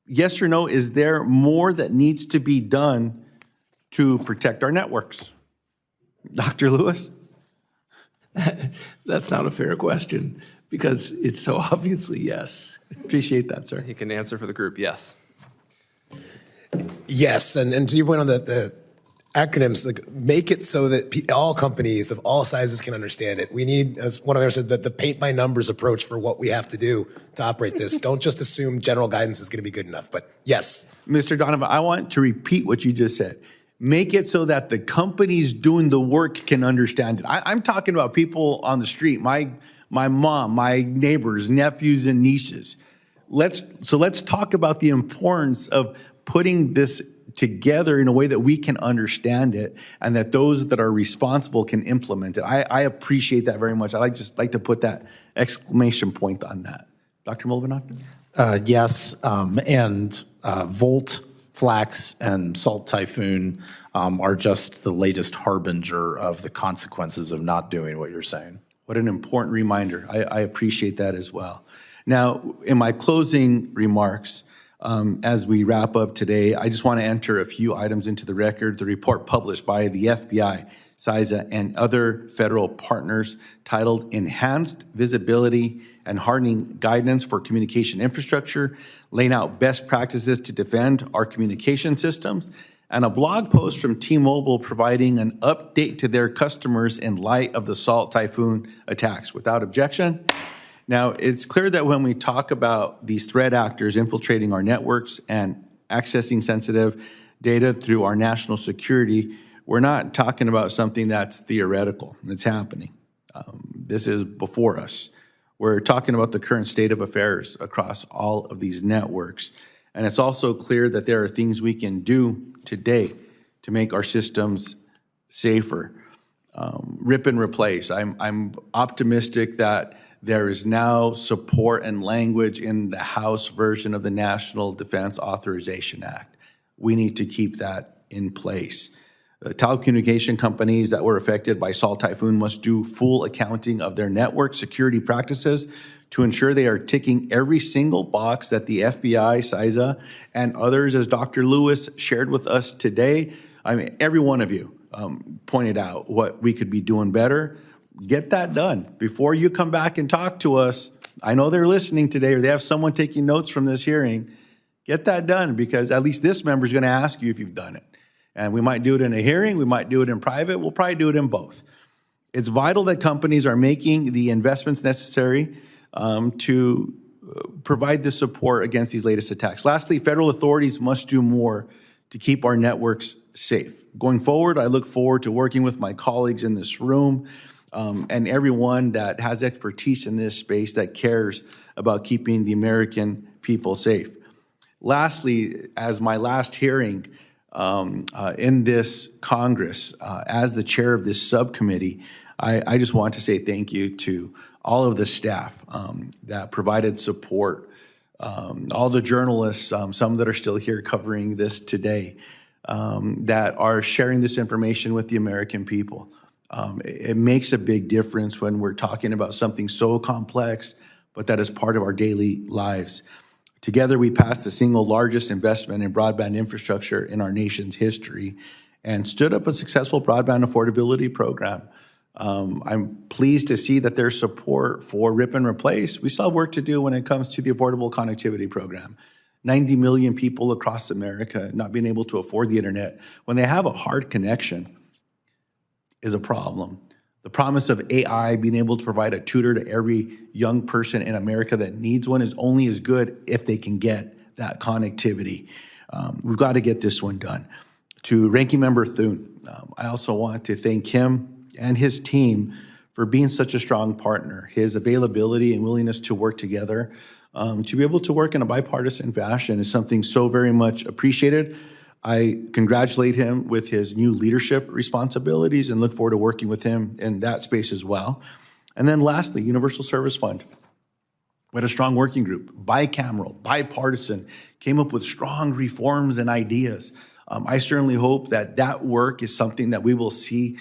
yes or no, is there more that needs to be done to protect our networks? Dr. Lewis? That's not a fair question because it's so obviously yes. Appreciate that, sir. He can answer for the group, yes. Yes, and to your point on the acronyms, like, make it so that all companies of all sizes can understand it. We need, as one of them said, the paint by numbers approach for what we have to do to operate this. Don't just assume general guidance is going to be good enough, but yes. Mr. Donovan, I want to repeat what you just said. Make it so that the companies doing the work can understand it. I'm talking about people on the street, my mom, my neighbors, nephews, and nieces. Let's talk about the importance of putting this together in a way that we can understand it and that those that are responsible can implement it. I appreciate that very much. I'd just like to put that exclamation point on that. Dr. Mulvanov? Yes, and Volt, Flax, and Salt Typhoon are just the latest harbinger of the consequences of not doing what you're saying. What an important reminder. I appreciate that as well. Now, in my closing remarks, as we wrap up today, I just want to enter a few items into the record. The report published by the FBI CISA, and other federal partners titled Enhanced Visibility and Hardening Guidance for Communication Infrastructure, laying out best practices to defend our communication systems, and a blog post from T-Mobile providing an update to their customers in light of the Salt Typhoon attacks. Without objection. Now, it's clear that when we talk about these threat actors infiltrating our networks and accessing sensitive data through our national security, we're not talking about something that's theoretical. It's happening. This is before us. We're talking about the current state of affairs across all of these networks. And it's also clear that there are things we can do today to make our systems safer. Rip and replace. I'm optimistic that there is now support and language in the House version of the National Defense Authorization Act. We need to keep that in place. Telecommunication companies that were affected by Salt Typhoon must do full accounting of their network security practices to ensure they are ticking every single box that the FBI, CISA, and others, as Dr. Lewis shared with us today. I mean, every one of you pointed out what we could be doing better. Get that done before you come back and talk to us. I know they're listening today, or they have someone taking notes from this hearing. Get that done, because at least this member is going to ask you if you've done it. And we might do it in a hearing, we might do it in private, we'll probably do it in both. It's vital that companies are making the investments necessary to provide the support against these latest attacks. Lastly, federal authorities must do more to keep our networks safe. Going forward, I look forward to working with my colleagues in this room and everyone that has expertise in this space that cares about keeping the American people safe. Lastly, as my last hearing in this Congress, as the chair of this subcommittee, I just want to say thank you to all of the staff that provided support, all the journalists, some that are still here covering this today, that are sharing this information with the American people. It makes a big difference when we're talking about something so complex, but that is part of our daily lives. Together, we passed the single largest investment in broadband infrastructure in our nation's history and stood up a successful broadband affordability program. I'm pleased to see that there's support for rip and replace. We still have work to do when it comes to the Affordable Connectivity Program. 90 million people across America not being able to afford the internet when they have a hard connection is a problem. The promise of AI being able to provide a tutor to every young person in America that needs one is only as good if they can get that connectivity. We've got to get this one done. To Ranking Member Thune, I also want to thank him and his team for being such a strong partner. His availability and willingness to work together, to be able to work in a bipartisan fashion is something so very much appreciated. I congratulate him with his new leadership responsibilities and look forward to working with him in that space as well. And then lastly, Universal Service Fund. We had a strong working group, bicameral, bipartisan, came up with strong reforms and ideas. I certainly hope that that work is something that we will see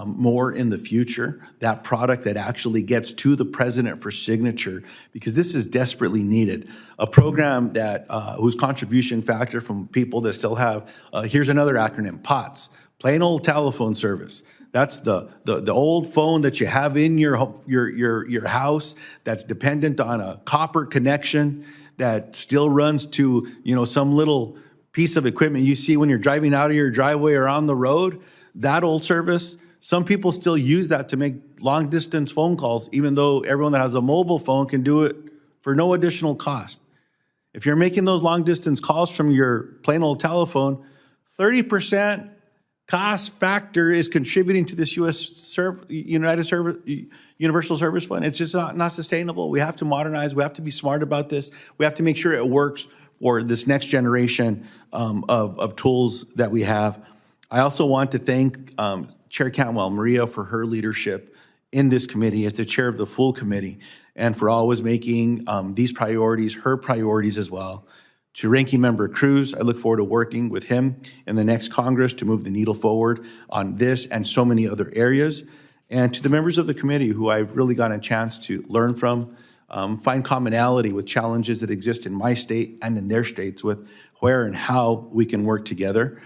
more in the future, that product that actually gets to the president for signature, because this is desperately needed. A program that whose contribution factor from people that still have, here's another acronym, POTS, plain old telephone service. That's the old phone that you have in your house that's dependent on a copper connection that still runs to, some little piece of equipment you see when you're driving out of your driveway or on the road. That old service, some people still use that to make long distance phone calls, even though everyone that has a mobile phone can do it for no additional cost. If you're making those long distance calls from your plain old telephone, 30% cost factor is contributing to this Universal Service Fund. It's just not sustainable. We have to modernize. We have to be smart about this. We have to make sure it works for this next generation of tools that we have. I also want to thank Chair Cantwell, Maria, for her leadership in this committee as the chair of the full committee, and for always making these priorities her priorities as well. To Ranking Member Cruz, I look forward to working with him in the next Congress to move the needle forward on this and so many other areas. And to the members of the committee who I've really gotten a chance to learn from, find commonality with challenges that exist in my state and in their states with where and how we can work together.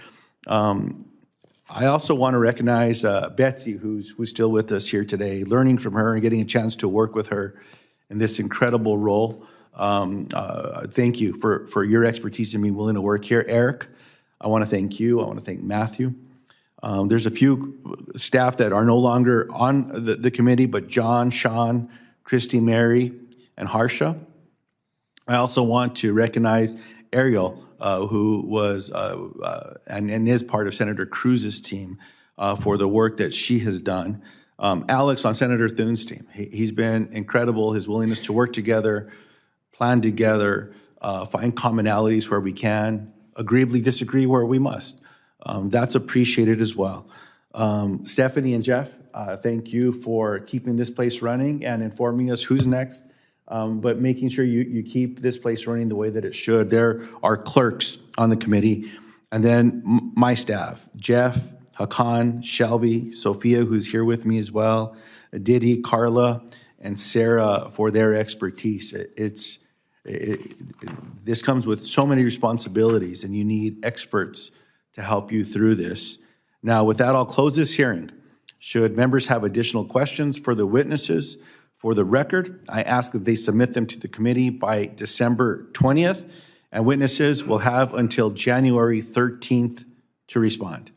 I also want to recognize Betsy, who's still with us here today, learning from her and getting a chance to work with her in this incredible role. Thank you for your expertise and being willing to work here. Eric, I want to thank you. I want to thank Matthew. There's a few staff that are no longer on the committee, but John, Sean, Christy, Mary, and Harsha. I also want to recognize Ariel, who was and is part of Senator Cruz's team for the work that she has done. Alex on Senator Thune's team. He's been incredible, his willingness to work together, plan together, find commonalities where we can, agreeably disagree where we must. That's appreciated as well. Stephanie and Jeff, thank you for keeping this place running and informing us who's next, but making sure you keep this place running the way that it should. There are clerks on the committee, and then my staff, Jeff, Hakan, Shelby, Sophia, who's here with me as well, Diddy, Carla, and Sarah for their expertise. This comes with so many responsibilities, and you need experts to help you through this. Now, with that, I'll close this hearing. Should members have additional questions for the witnesses, for the record, I ask that they submit them to the committee by December 20th, and witnesses will have until January 13th to respond.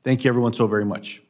Thank you, everyone, so very much.